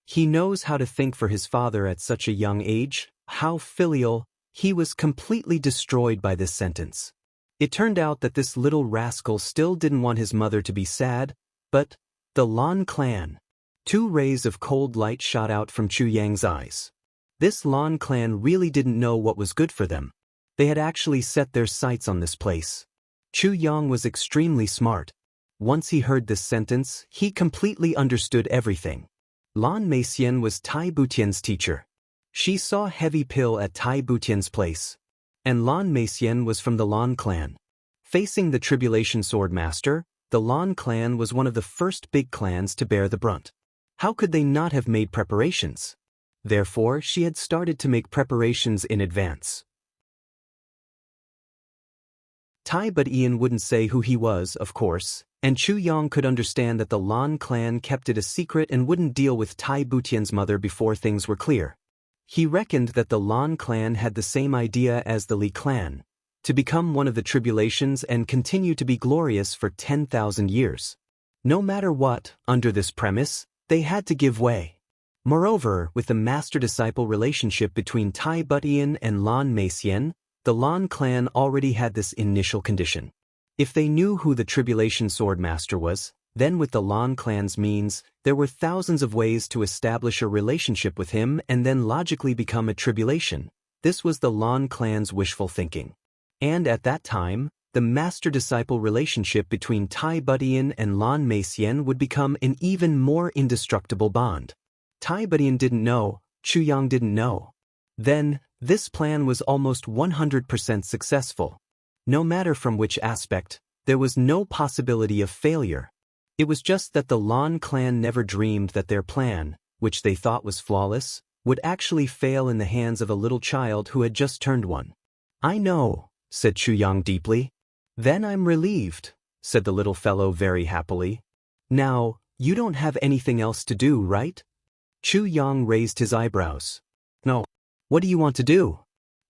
He knows how to think for his father at such a young age, how filial. He was completely destroyed by this sentence. It turned out that this little rascal still didn't want his mother to be sad, but the Lan clan. 2 rays of cold light shot out from Chu Yang's eyes. This Lan clan really didn't know what was good for them. They had actually set their sights on this place. Chu Yang was extremely smart. Once he heard this sentence, he completely understood everything. Lan Meixian was Tai Butian's teacher. She saw Heavy Pill at Tai Butian's place. And Lan Meixian was from the Lan clan. Facing the Tribulation Swordmaster, the Lan clan was one of the first big clans to bear the brunt. How could they not have made preparations? Therefore, she had started to make preparations in advance. Tai Butian wouldn't say who he was, of course, and Chu Yang could understand that the Lan clan kept it a secret and wouldn't deal with Tai Butian's mother before things were clear. He reckoned that the Lan clan had the same idea as the Li clan, to become one of the tribulations and continue to be glorious for 10,000 years. No matter what, under this premise, they had to give way. Moreover, with the master-disciple relationship between Tai Butian and Lan Meixian, the Lan clan already had this initial condition. If they knew who the Tribulation Swordmaster was, then with the Lan clan's means, there were thousands of ways to establish a relationship with him and then logically become a tribulation. This was the Lan clan's wishful thinking. And at that time, the master-disciple relationship between Tai Budian and Lan Meixian would become an even more indestructible bond. Tai Budian didn't know, Chu Yang didn't know. Then, this plan was almost 100% successful. No matter from which aspect, there was no possibility of failure. It was just that the Lan clan never dreamed that their plan, which they thought was flawless, would actually fail in the hands of a little child who had just turned one. "I know," said Chu Yang deeply. "Then I'm relieved," said the little fellow very happily. "Now, you don't have anything else to do, right?" Chu Yang raised his eyebrows. "No. What do you want to do?"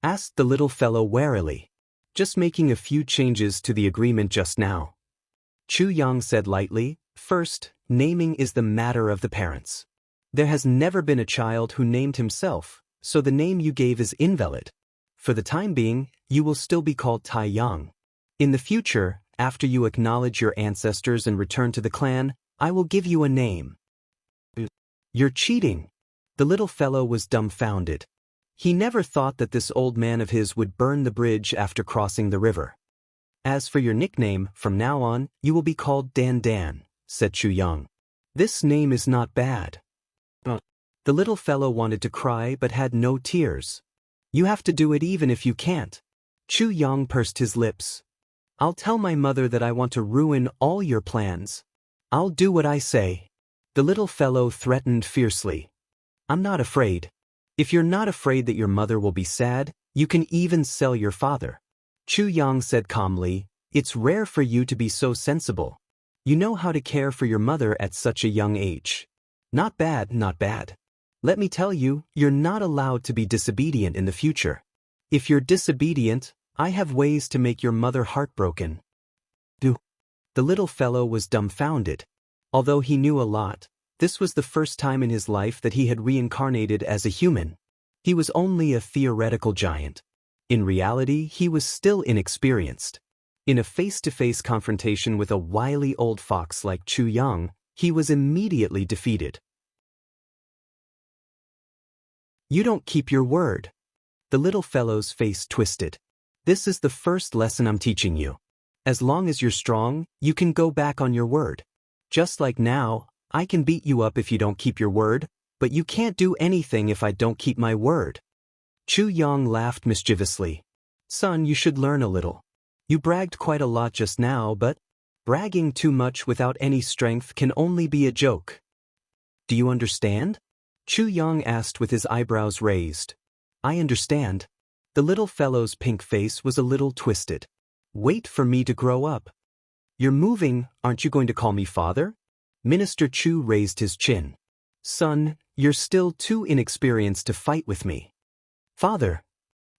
asked the little fellow warily. "Just making a few changes to the agreement just now." Chu Yang said lightly, "First, naming is the matter of the parents. There has never been a child who named himself, so the name you gave is invalid. For the time being, you will still be called Tai Yang. In the future, after you acknowledge your ancestors and return to the clan, I will give you a name." "You're cheating." The little fellow was dumbfounded. He never thought that this old man of his would burn the bridge after crossing the river. "As for your nickname, from now on, you will be called Dan Dan," said Chu Yang. "This name is not bad." The little fellow wanted to cry but had no tears. "You have to do it even if you can't." Chu Yang pursed his lips. "I'll tell my mother that I want to ruin all your plans. I'll do what I say." The little fellow threatened fiercely. "I'm not afraid. If you're not afraid that your mother will be sad, you can even sell your father." Chu Yang said calmly, "It's rare for you to be so sensible. You know how to care for your mother at such a young age. Not bad, not bad. Let me tell you, you're not allowed to be disobedient in the future. If you're disobedient, I have ways to make your mother heartbroken." The little fellow was dumbfounded. Although he knew a lot, this was the first time in his life that he had reincarnated as a human. He was only a theoretical giant. In reality, he was still inexperienced. In a face-to-face confrontation with a wily old fox like Chu Yang, he was immediately defeated. "You don't keep your word." The little fellow's face twisted. "This is the first lesson I'm teaching you. As long as you're strong, you can go back on your word. Just like now, I can beat you up if you don't keep your word, but you can't do anything if I don't keep my word." Chu Yang laughed mischievously. "Son, you should learn a little. You bragged quite a lot just now, but bragging too much without any strength can only be a joke. Do you understand?" Chu Yang asked with his eyebrows raised. "I understand." The little fellow's pink face was a little twisted. "Wait for me to grow up." "You're moving, aren't you going to call me father?" Minister Chu raised his chin. "Son, you're still too inexperienced to fight with me." "Father."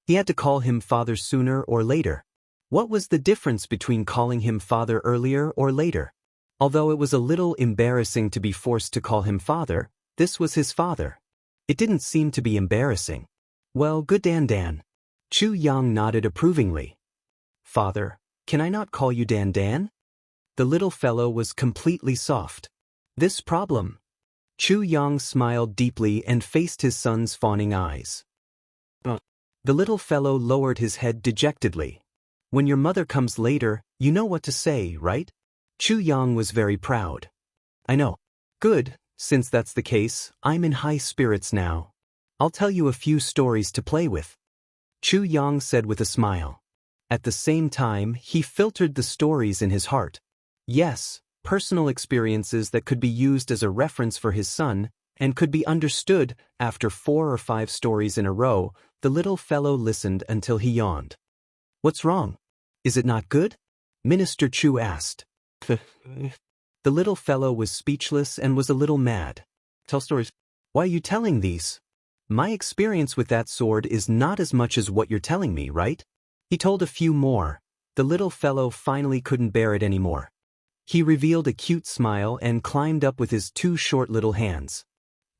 He had to call him father sooner or later. What was the difference between calling him father earlier or later? Although it was a little embarrassing to be forced to call him father, this was his father. It didn't seem to be embarrassing. "Well, good Dan Dan." Chu Yang nodded approvingly. "Father, can I not call you Dan Dan?" The little fellow was completely soft. "This problem." Chu Yang smiled deeply and faced his son's fawning eyes. The little fellow lowered his head dejectedly. "When your mother comes later, you know what to say, right?" Chu Yang was very proud. "I know." "Good, since that's the case, I'm in high spirits now. I'll tell you a few stories to play with," Chu Yang said with a smile. At the same time, he filtered the stories in his heart. Yes, personal experiences that could be used as a reference for his son, and could be understood. After 4 or 5 stories in a row, the little fellow listened until he yawned. "What's wrong? Is it not good?" Minister Chu asked. The little fellow was speechless and was a little mad. "Tell stories. Why are you telling these? My experience with that sword is not as much as what you're telling me, right?" He told a few more. The little fellow finally couldn't bear it anymore. He revealed a cute smile and climbed up with his 2 short little hands.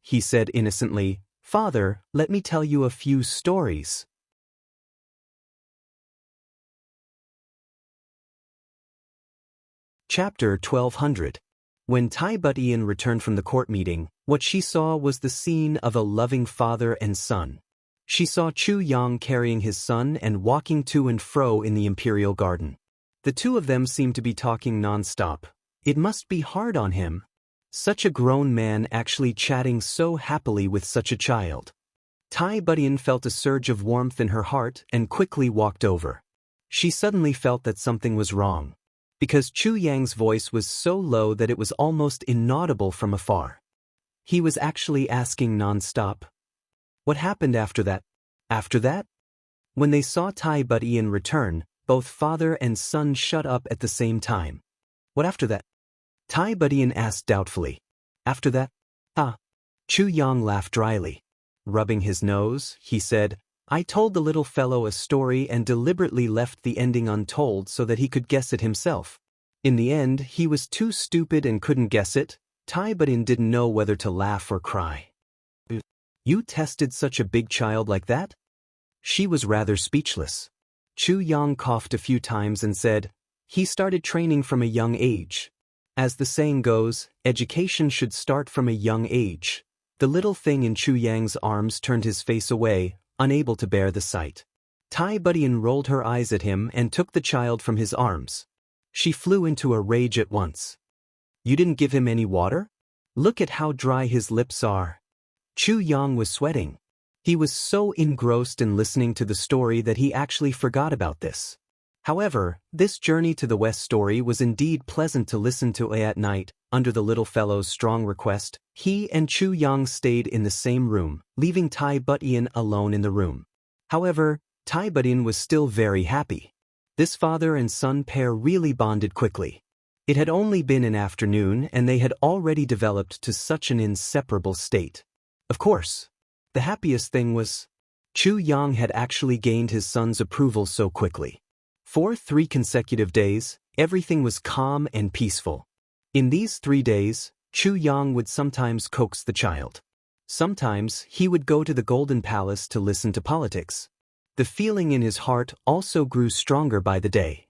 He said innocently, "Father, let me tell you a few stories." Chapter 1200. When Tai Budian returned from the court meeting, what she saw was the scene of a loving father and son. She saw Chu Yang carrying his son and walking to and fro in the imperial garden. The two of them seemed to be talking non-stop. It must be hard on him. Such a grown man actually chatting so happily with such a child. Tai Budian felt a surge of warmth in her heart and quickly walked over. She suddenly felt that something was wrong, because Chu Yang's voice was so low that it was almost inaudible from afar. He was actually asking non-stop. What happened after that? After that? When they saw Tai Budian return, both father and son shut up at the same time. What after that? Tai Budian asked doubtfully. After that? Ah. Chu Yang laughed dryly. Rubbing his nose, he said, I told the little fellow a story and deliberately left the ending untold so that he could guess it himself. In the end, he was too stupid and couldn't guess it. Tai Budian didn't know whether to laugh or cry. You tested such a big child like that? She was rather speechless. Chu Yang coughed a few times and said, he started training from a young age. As the saying goes, education should start from a young age. The little thing in Chu Yang's arms turned his face away, unable to bear the sight. Tai Budian rolled her eyes at him and took the child from his arms. She flew into a rage at once. You didn't give him any water? Look at how dry his lips are. Chu Yang was sweating. He was so engrossed in listening to the story that he actually forgot about this. However, this journey to the West story was indeed pleasant to listen to at night. Under the little fellow's strong request, he and Chu Yang stayed in the same room, leaving Tai Budian alone in the room. However, Tai Budian was still very happy. This father and son pair really bonded quickly. It had only been an afternoon and they had already developed to such an inseparable state. Of course, the happiest thing was Chu Yang had actually gained his son's approval so quickly. For 3 consecutive days, everything was calm and peaceful. In these 3 days, Chu Yang would sometimes coax the child. Sometimes he would go to the Golden Palace to listen to politics. The feeling in his heart also grew stronger by the day.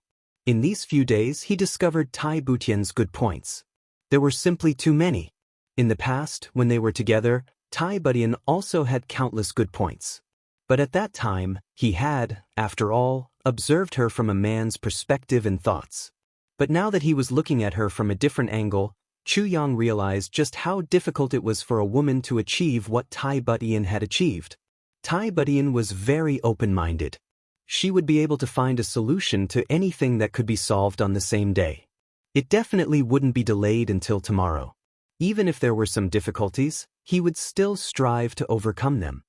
In these few days he discovered Tai Butian's good points. There were simply too many. In the past, when they were together, Tai Budian also had countless good points. But at that time, he had, after all, observed her from a man's perspective and thoughts. But now that he was looking at her from a different angle, Chu Yang realized just how difficult it was for a woman to achieve what Tai Budian had achieved. Tai Budian was very open-minded. She would be able to find a solution to anything that could be solved on the same day. It definitely wouldn't be delayed until tomorrow. Even if there were some difficulties, he would still strive to overcome them.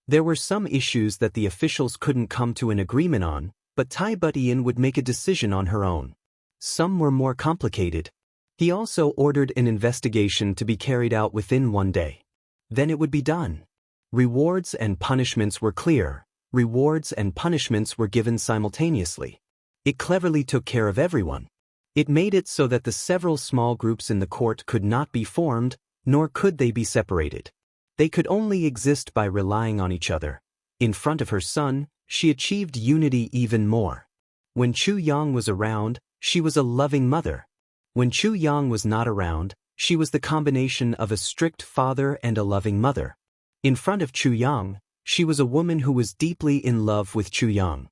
There were some issues that the officials couldn't come to an agreement on, but Tai Budian would make a decision on her own. Some were more complicated. He also ordered an investigation to be carried out within 1 day. Then it would be done. Rewards and punishments were clear. Rewards and punishments were given simultaneously. It cleverly took care of everyone. It made it so that the several small groups in the court could not be formed, nor could they be separated. They could only exist by relying on each other. In front of her son, she achieved unity even more. When Chu Yang was around, she was a loving mother. When Chu Yang was not around, she was the combination of a strict father and a loving mother. In front of Chu Yang, she was a woman who was deeply in love with Chu Yang.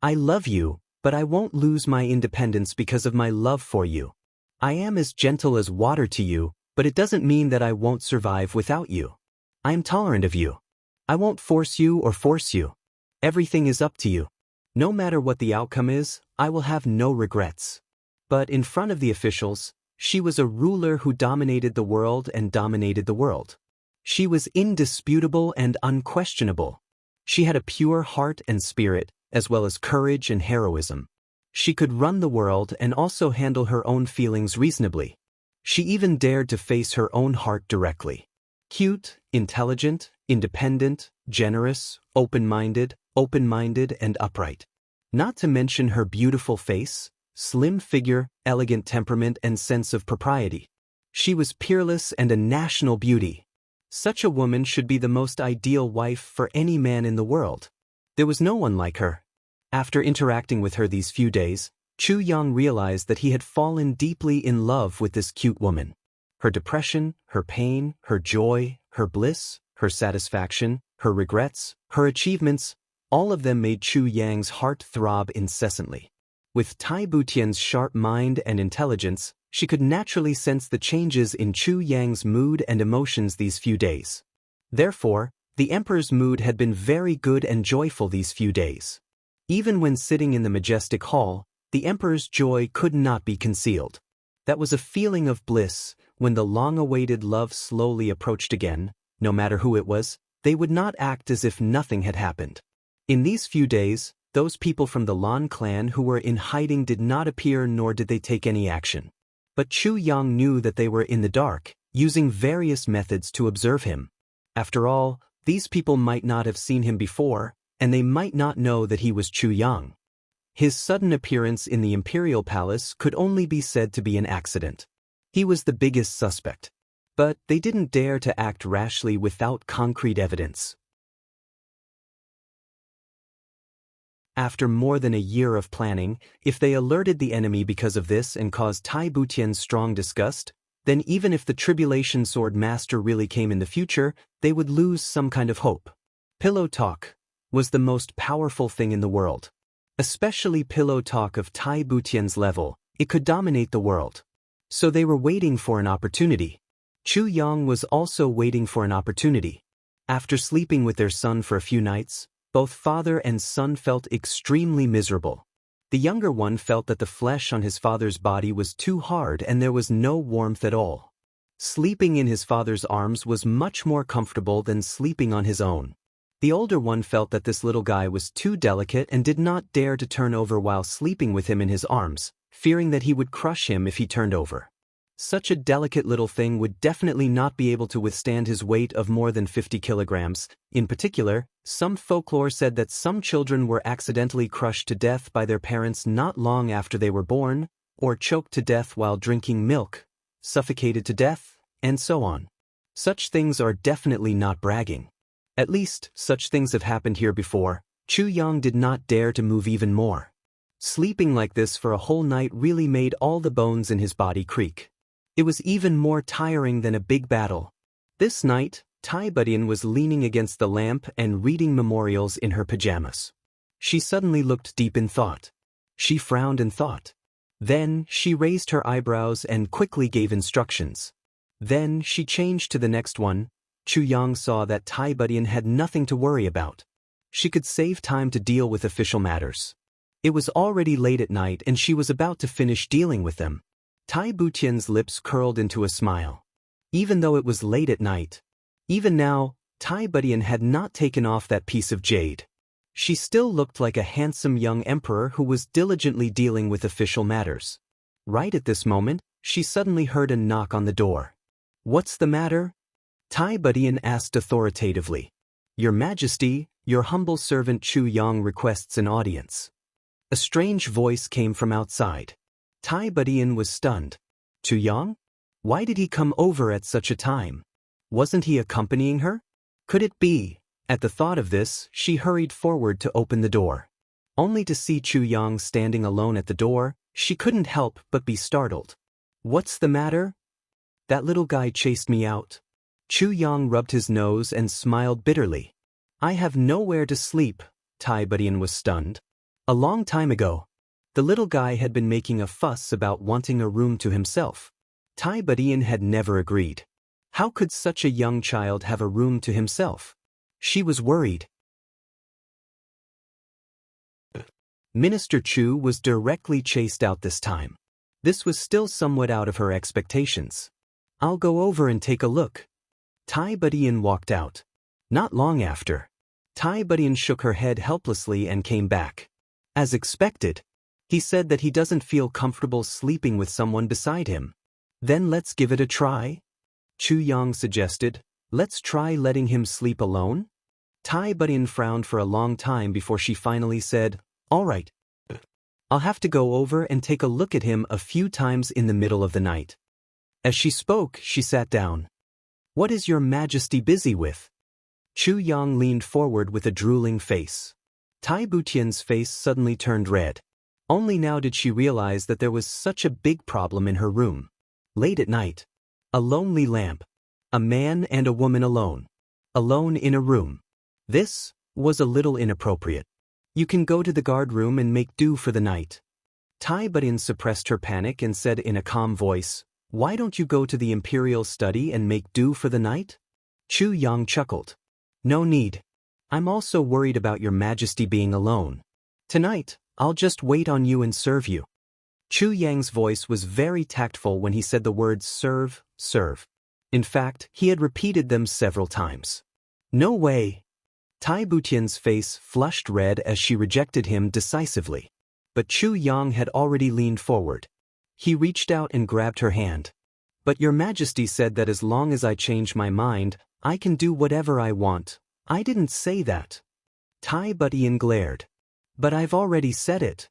I love you, but I won't lose my independence because of my love for you. I am as gentle as water to you, but it doesn't mean that I won't survive without you. I am tolerant of you. I won't force you or force you. Everything is up to you. No matter what the outcome is, I will have no regrets. But in front of the officials, she was a ruler who dominated the world and dominated the world. She was indisputable and unquestionable. She had a pure heart and spirit, as well as courage and heroism. She could run the world and also handle her own feelings reasonably. She even dared to face her own heart directly. Cute, intelligent, independent, generous, open-minded and upright. Not to mention her beautiful face, slim figure, elegant temperament and sense of propriety. She was peerless and a national beauty. Such a woman should be the most ideal wife for any man in the world. There was no one like her. After interacting with her these few days, Chu Yang realized that he had fallen deeply in love with this cute woman. Her depression, her pain, her joy, her bliss, her satisfaction, her regrets, her achievements, all of them made Chu Yang's heart throb incessantly. With Tai Butian's sharp mind and intelligence, she could naturally sense the changes in Chu Yang's mood and emotions these few days. Therefore, the emperor's mood had been very good and joyful these few days. Even when sitting in the majestic hall, the emperor's joy could not be concealed. That was a feeling of bliss. When the long-awaited love slowly approached again, no matter who it was, they would not act as if nothing had happened. In these few days, those people from the Lan clan who were in hiding did not appear, nor did they take any action. But Chu Yang knew that they were in the dark, using various methods to observe him. After all, these people might not have seen him before, and they might not know that he was Chu Yang. His sudden appearance in the imperial palace could only be said to be an accident. He was the biggest suspect. But they didn't dare to act rashly without concrete evidence. After more than a year of planning, if they alerted the enemy because of this and caused Tai Butian's strong disgust, then even if the Tribulation Sword Master really came in the future, they would lose some kind of hope. Pillow talk was the most powerful thing in the world. Especially pillow talk of Tai Butian's level, it could dominate the world. So they were waiting for an opportunity. Chu Yang was also waiting for an opportunity. After sleeping with their son for a few nights, both father and son felt extremely miserable. The younger one felt that the flesh on his father's body was too hard and there was no warmth at all. Sleeping in his father's arms was much more comfortable than sleeping on his own. The older one felt that this little guy was too delicate and did not dare to turn over while sleeping with him in his arms, fearing that he would crush him if he turned over. Such a delicate little thing would definitely not be able to withstand his weight of more than 50 kilograms. In particular, some folklore said that some children were accidentally crushed to death by their parents not long after they were born, or choked to death while drinking milk, suffocated to death, and so on. Such things are definitely not bragging. At least, such things have happened here before. Chu Yang did not dare to move even more. Sleeping like this for a whole night really made all the bones in his body creak. It was even more tiring than a big battle. This night, Tai Butian was leaning against the lamp and reading memorials in her pajamas. She suddenly looked deep in thought. She frowned and thought. Then, she raised her eyebrows and quickly gave instructions. Then, she changed to the next one. Chu Yang saw that Tai Butian had nothing to worry about. She could save time to deal with official matters. It was already late at night and she was about to finish dealing with them. Tai Butian's lips curled into a smile. Even though it was late at night, even now, Tai Butian had not taken off that piece of jade. She still looked like a handsome young emperor who was diligently dealing with official matters. Right at this moment, she suddenly heard a knock on the door. "What's the matter?" Tai Butian asked authoritatively. "Your Majesty, your humble servant Chu Yang requests an audience." A strange voice came from outside. Tai Butian was stunned. Chu Yang? Why did he come over at such a time? Wasn't he accompanying her? Could it be? At the thought of this, she hurried forward to open the door. Only to see Chu Yang standing alone at the door, she couldn't help but be startled. "What's the matter?" "That little guy chased me out." Chu Yang rubbed his nose and smiled bitterly. "I have nowhere to sleep." Tai Butian was stunned. A long time ago, the little guy had been making a fuss about wanting a room to himself. Tai Butian had never agreed. How could such a young child have a room to himself? She was worried. Minister Chu was directly chased out this time. This was still somewhat out of her expectations. "I'll go over and take a look." Tai Butian walked out. Not long after, Tai Butian shook her head helplessly and came back. As expected, he said that he doesn't feel comfortable sleeping with someone beside him. "Then let's give it a try?" Chu Yang suggested. "Let's try letting him sleep alone?" Tai Butian frowned for a long time before she finally said, "All right. I'll have to go over and take a look at him a few times in the middle of the night." As she spoke, she sat down. "What is your Majesty busy with?" Chu Yang leaned forward with a drooling face. Tai Butian's face suddenly turned red. Only now did she realize that there was such a big problem in her room. Late at night. A lonely lamp. A man and a woman alone. Alone in a room. This was a little inappropriate. You can go to the guard room and make do for the night. Tai Budian suppressed her panic and said in a calm voice, "Why don't you go to the imperial study and make do for the night?" Chu Yang chuckled. "No need. I'm also worried about your majesty being alone. Tonight, I'll just wait on you and serve you." Chu Yang's voice was very tactful when he said the words serve, serve. In fact, he had repeated them several times. "No way." Tai Butian's face flushed red as she rejected him decisively. But Chu Yang had already leaned forward. He reached out and grabbed her hand. "But your majesty said that as long as I change my mind, I can do whatever I want." "I didn't say that." Tai Butian glared. "But I've already said it."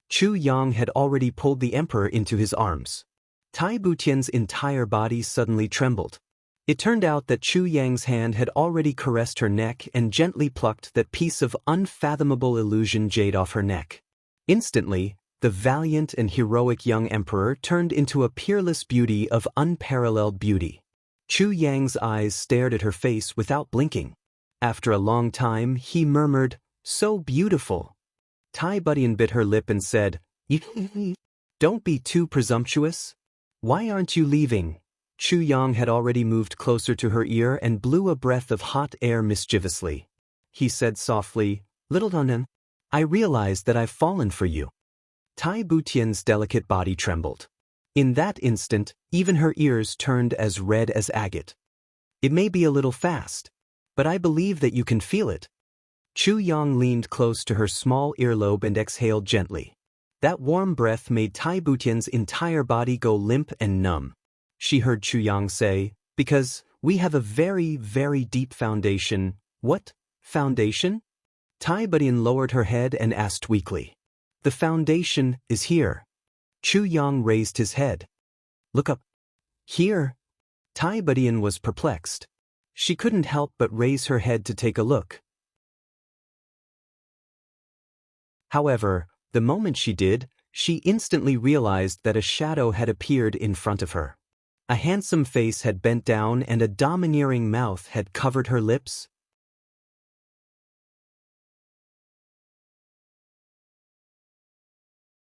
Chu Yang had already pulled the emperor into his arms. Tai Butian's entire body suddenly trembled. It turned out that Chu Yang's hand had already caressed her neck and gently plucked that piece of unfathomable illusion jade off her neck. Instantly, the valiant and heroic young emperor turned into a peerless beauty of unparalleled beauty. Chu Yang's eyes stared at her face without blinking. After a long time, he murmured, "So beautiful." Tai Butian bit her lip and said, "Don't be too presumptuous. Why aren't you leaving?" Chu Yang had already moved closer to her ear and blew a breath of hot air mischievously. He said softly, "Little Dunan, I realize that I've fallen for you." Tai Butian's delicate body trembled. In that instant, even her ears turned as red as agate. "It may be a little fast, but I believe that you can feel it." Chu Yang leaned close to her small earlobe and exhaled gently. That warm breath made Tai Butian's entire body go limp and numb. She heard Chu Yang say, "Because we have a very, very deep foundation." "What foundation?" Tai Butian lowered her head and asked weakly. "The foundation is here." Chu Yang raised his head. "Look up." "Here?" Tai Butian was perplexed. She couldn't help but raise her head to take a look. However, the moment she did, she instantly realized that a shadow had appeared in front of her. A handsome face had bent down and a domineering mouth had covered her lips.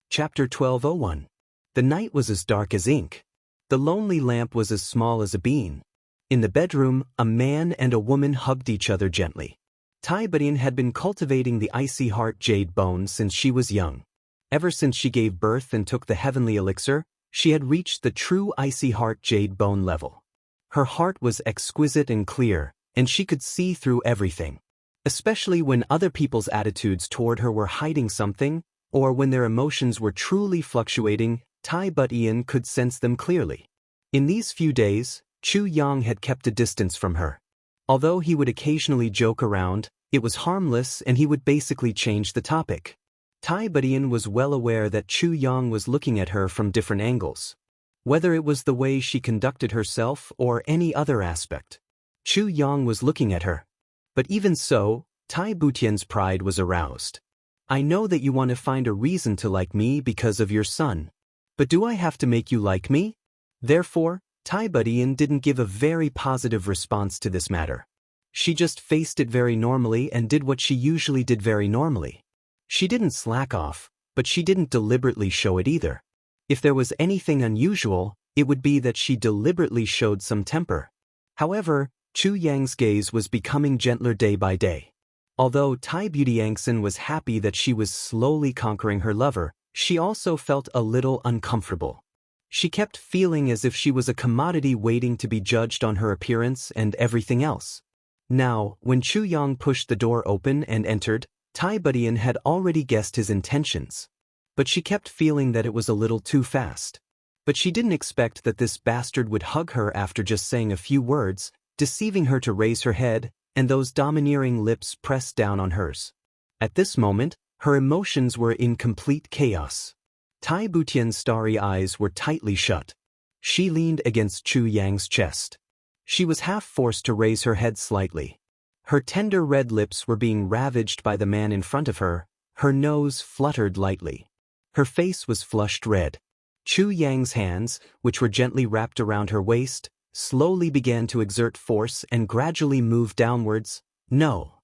Chapter 12:01. The night was as dark as ink. The lonely lamp was as small as a bean. In the bedroom, a man and a woman hugged each other gently. Tai Butian had been cultivating the icy heart jade bone since she was young. Ever since she gave birth and took the heavenly elixir, she had reached the true icy heart jade bone level. Her heart was exquisite and clear, and she could see through everything. Especially when other people's attitudes toward her were hiding something, or when their emotions were truly fluctuating, Tai Butian could sense them clearly. In these few days, Chu Yang had kept a distance from her. Although he would occasionally joke around, it was harmless and he would basically change the topic. Tai Butian was well aware that Chu Yang was looking at her from different angles. Whether it was the way she conducted herself or any other aspect, Chu Yang was looking at her. But even so, Tai Butian's pride was aroused. "I know that you want to find a reason to like me because of your son. But do I have to make you like me?" Therefore, Tai Butian didn't give a very positive response to this matter. She just faced it very normally and did what she usually did very normally. She didn't slack off, but she didn't deliberately show it either. If there was anything unusual, it would be that she deliberately showed some temper. However, Chu Yang's gaze was becoming gentler day by day. Although Tai Butiangson was happy that she was slowly conquering her lover, she also felt a little uncomfortable. She kept feeling as if she was a commodity waiting to be judged on her appearance and everything else. Now, when Chu Yang pushed the door open and entered, Tai Butian had already guessed his intentions. But she kept feeling that it was a little too fast. But she didn't expect that this bastard would hug her after just saying a few words, deceiving her to raise her head, and those domineering lips pressed down on hers. At this moment, her emotions were in complete chaos. Tai Butian's starry eyes were tightly shut. She leaned against Chu Yang's chest. She was half forced to raise her head slightly. Her tender red lips were being ravaged by the man in front of her. Her nose fluttered lightly. Her face was flushed red. Chu Yang's hands, which were gently wrapped around her waist, slowly began to exert force and gradually moved downwards. No.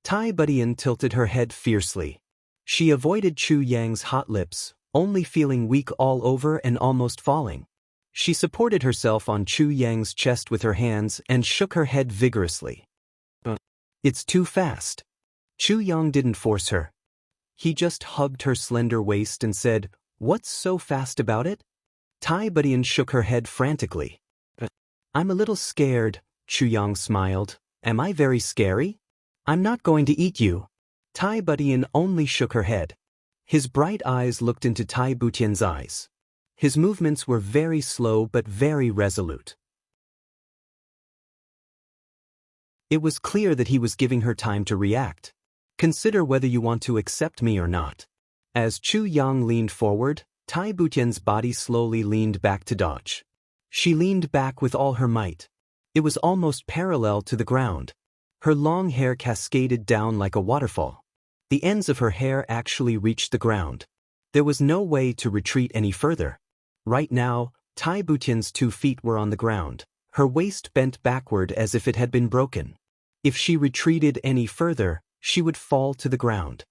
Tai Budian tilted her head fiercely. She avoided Chu Yang's hot lips, only feeling weak all over and almost falling. She supported herself on Chu Yang's chest with her hands and shook her head vigorously. It's too fast. Chu Yang didn't force her. He just hugged her slender waist and said, "What's so fast about it?" Tai Budian shook her head frantically. I'm a little scared, Chu Yang smiled. Am I very scary? I'm not going to eat you. Tai Budian only shook her head. His bright eyes looked into Tai Butian's eyes. His movements were very slow but very resolute. It was clear that he was giving her time to react. Consider whether you want to accept me or not. As Chu Yang leaned forward, Tai Butian's body slowly leaned back to dodge. She leaned back with all her might. It was almost parallel to the ground. Her long hair cascaded down like a waterfall. The ends of her hair actually reached the ground. There was no way to retreat any further. Right now, Tai Butian's 2 feet were on the ground, her waist bent backward as if it had been broken. If she retreated any further, she would fall to the ground.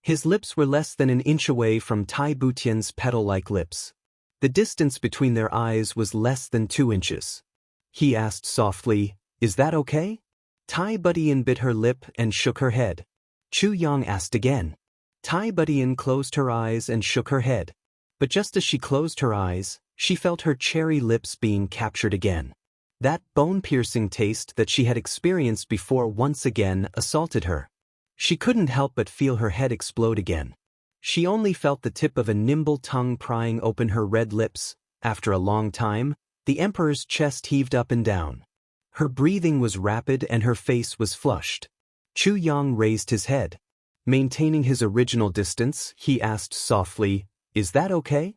His lips were less than an inch away from Tai Butian's petal-like lips. The distance between their eyes was less than 2 inches. He asked softly, "Is that okay?" Tai Budian bit her lip and shook her head. Chu Yang asked again. Tai Budian closed her eyes and shook her head. But just as she closed her eyes, she felt her cherry lips being captured again. That bone-piercing taste that she had experienced before once again assaulted her. She couldn't help but feel her head explode again. She only felt the tip of a nimble tongue prying open her red lips. After a long time, the Emperor's chest heaved up and down. Her breathing was rapid and her face was flushed. Chu Yang raised his head. Maintaining his original distance, he asked softly, "Is that okay?"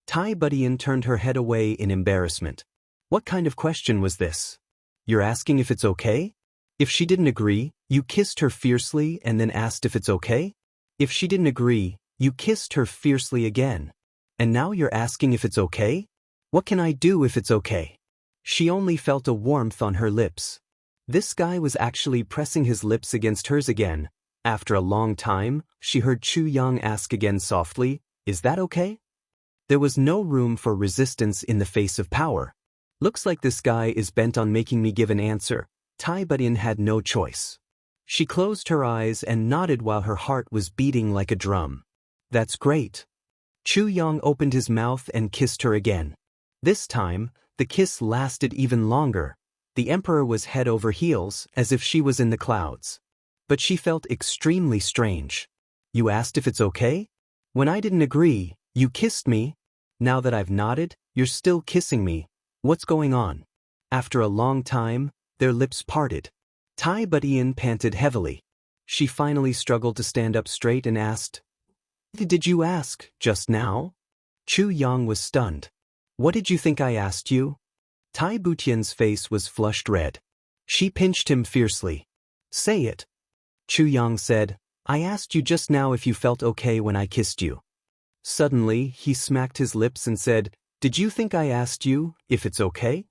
Tai Budian turned her head away in embarrassment. What kind of question was this? You're asking if it's okay? If she didn't agree, you kissed her fiercely and then asked if it's okay? If she didn't agree, you kissed her fiercely again. And now you're asking if it's okay? What can I do if it's okay? She only felt a warmth on her lips. This guy was actually pressing his lips against hers again. After a long time, she heard Chu Yang ask again softly, "Is that okay?" There was no room for resistance in the face of power. Looks like this guy is bent on making me give an answer. Tai Budian had no choice. She closed her eyes and nodded while her heart was beating like a drum. That's great. Chu Yang opened his mouth and kissed her again. This time, the kiss lasted even longer. The Emperor was head over heels, as if she was in the clouds. But she felt extremely strange. You asked if it's okay? When I didn't agree, you kissed me. Now that I've nodded, you're still kissing me. What's going on? After a long time, their lips parted. Tai Budian panted heavily. She finally struggled to stand up straight and asked, "Did you ask, just now?" Chu Yang was stunned. "What did you think I asked you?" Tai Butian's face was flushed red. She pinched him fiercely. "Say it." Chu Yang said, "I asked you just now if you felt okay when I kissed you." Suddenly, he smacked his lips and said, "Did you think I asked you if it's okay?"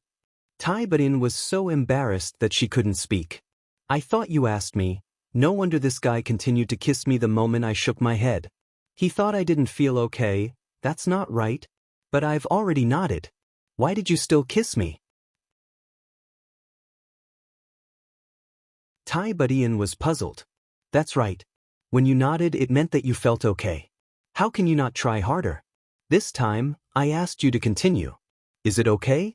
Tai Budian was so embarrassed that she couldn't speak. "I thought you asked me." No wonder this guy continued to kiss me the moment I shook my head. He thought I didn't feel okay. That's not right. But I've already nodded. Why did you still kiss me? Tai Budian was puzzled. That's right. When you nodded, it meant that you felt okay. How can you not try harder? This time, I asked you to continue. Is it okay?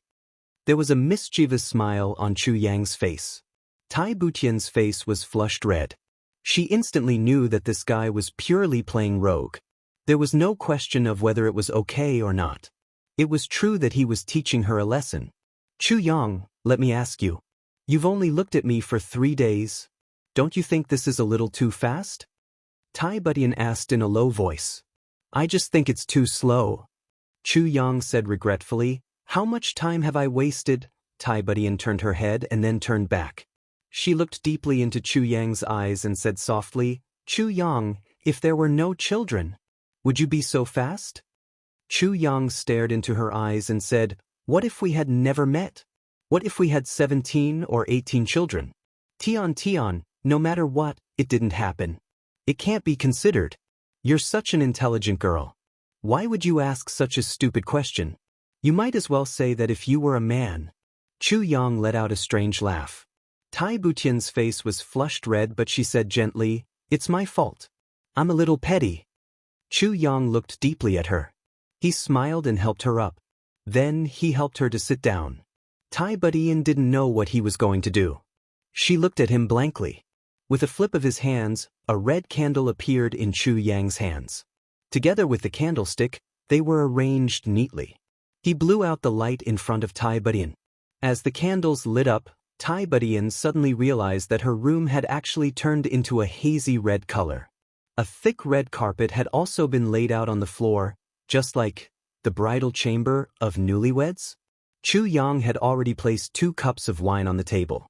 There was a mischievous smile on Chu Yang's face. Tai Butian's face was flushed red. She instantly knew that this guy was purely playing rogue. There was no question of whether it was okay or not. It was true that he was teaching her a lesson. Chu Yang, let me ask you. You've only looked at me for 3 days. Don't you think this is a little too fast? Tai Budian asked in a low voice. I just think it's too slow. Chu Yang said regretfully. How much time have I wasted? Tai Budian turned her head and then turned back. She looked deeply into Chu Yang's eyes and said softly, Chu Yang, if there were no children, would you be so fast? Chu Yang stared into her eyes and said, what if we had never met? What if we had 17 or 18 children? Tian, no matter what, it didn't happen. It can't be considered. You're such an intelligent girl. Why would you ask such a stupid question? You might as well say that if you were a man. Chu Yang let out a strange laugh. Tai Butian's face was flushed red, but she said gently, "It's my fault. I'm a little petty." Chu Yang looked deeply at her. He smiled and helped her up. Then he helped her to sit down. Tai Butian didn't know what he was going to do. She looked at him blankly. With a flip of his hands, a red candle appeared in Chu Yang's hands. Together with the candlestick, they were arranged neatly. He blew out the light in front of Tai Butian. As the candles lit up, Tai Butian suddenly realized that her room had actually turned into a hazy red color. A thick red carpet had also been laid out on the floor, just like the bridal chamber of newlyweds. Chu Yang had already placed 2 cups of wine on the table.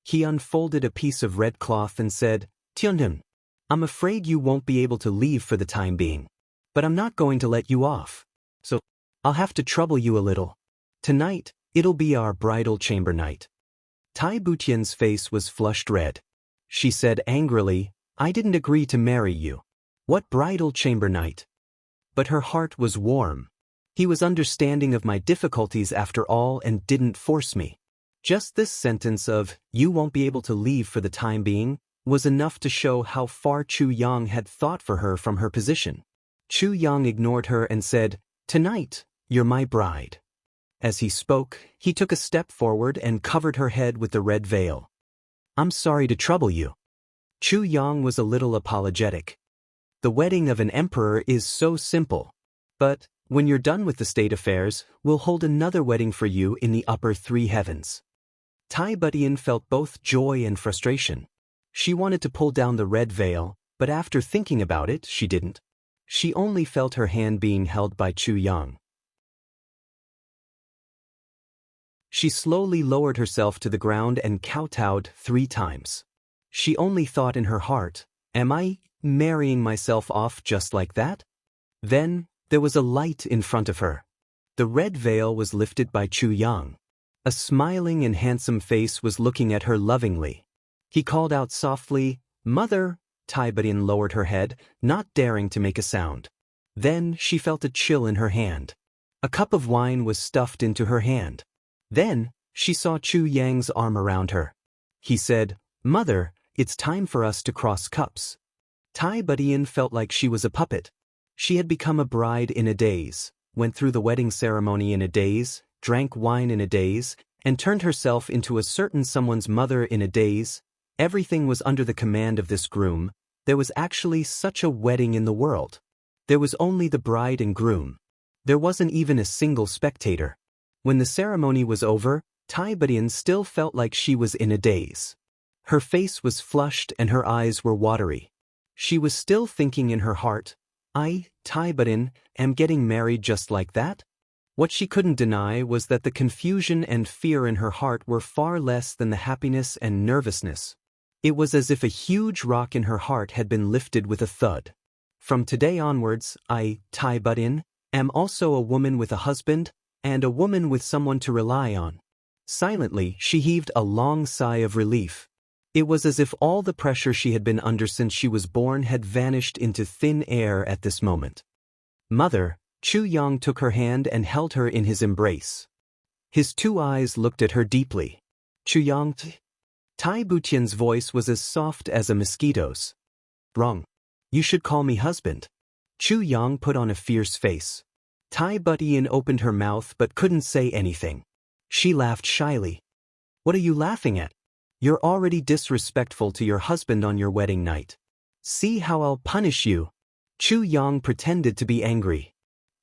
He unfolded a piece of red cloth and said, "Tianjun, I'm afraid you won't be able to leave for the time being. But I'm not going to let you off. So, I'll have to trouble you a little. Tonight, it'll be our bridal chamber night." Tai Butian's face was flushed red. She said angrily, "I didn't agree to marry you. What bridal chamber night?" But her heart was warm. He was understanding of my difficulties after all and didn't force me. Just this sentence of, "You won't be able to leave for the time being," was enough to show how far Chu Yang had thought for her from her position. Chu Yang ignored her and said, "Tonight, you're my bride." As he spoke, he took a step forward and covered her head with the red veil. "I'm sorry to trouble you." Chu Yang was a little apologetic. "The wedding of an emperor is so simple. But, when you're done with the state affairs, we'll hold another wedding for you in the upper 3 heavens." Tai Butian felt both joy and frustration. She wanted to pull down the red veil, but after thinking about it, she didn't. She only felt her hand being held by Chu Yang. She slowly lowered herself to the ground and kowtowed 3 times. She only thought in her heart, "Am I marrying myself off just like that?" Then, there was a light in front of her. The red veil was lifted by Chu Yang. A smiling and handsome face was looking at her lovingly. He called out softly, "Mother." Tai Butian lowered her head, not daring to make a sound. Then she felt a chill in her hand. A cup of wine was stuffed into her hand. Then, she saw Chu Yang's arm around her. He said, "Mother, it's time for us to cross cups." Tai Butian felt like she was a puppet. She had become a bride in a daze, went through the wedding ceremony in a daze, drank wine in a daze, and turned herself into a certain someone's mother in a daze. Everything was under the command of this groom. There was actually such a wedding in the world. There was only the bride and groom. There wasn't even a single spectator. When the ceremony was over, Tai Butian still felt like she was in a daze. Her face was flushed and her eyes were watery. She was still thinking in her heart, "I, Tai Butian, am getting married just like that?" What she couldn't deny was that the confusion and fear in her heart were far less than the happiness and nervousness. It was as if a huge rock in her heart had been lifted with a thud. From today onwards, I, Tai Butian, am also a woman with a husband, and a woman with someone to rely on. Silently, she heaved a long sigh of relief. It was as if all the pressure she had been under since she was born had vanished into thin air at this moment. "Mother," Chu Yang took her hand and held her in his embrace. His 2 eyes looked at her deeply. "Chu Yang." Tai Butian's voice was as soft as a mosquito's. "Wrong. You should call me husband." Chu Yang put on a fierce face. Tai Butian opened her mouth but couldn't say anything. She laughed shyly. "What are you laughing at? You're already disrespectful to your husband on your wedding night. See how I'll punish you." Chu Yang pretended to be angry.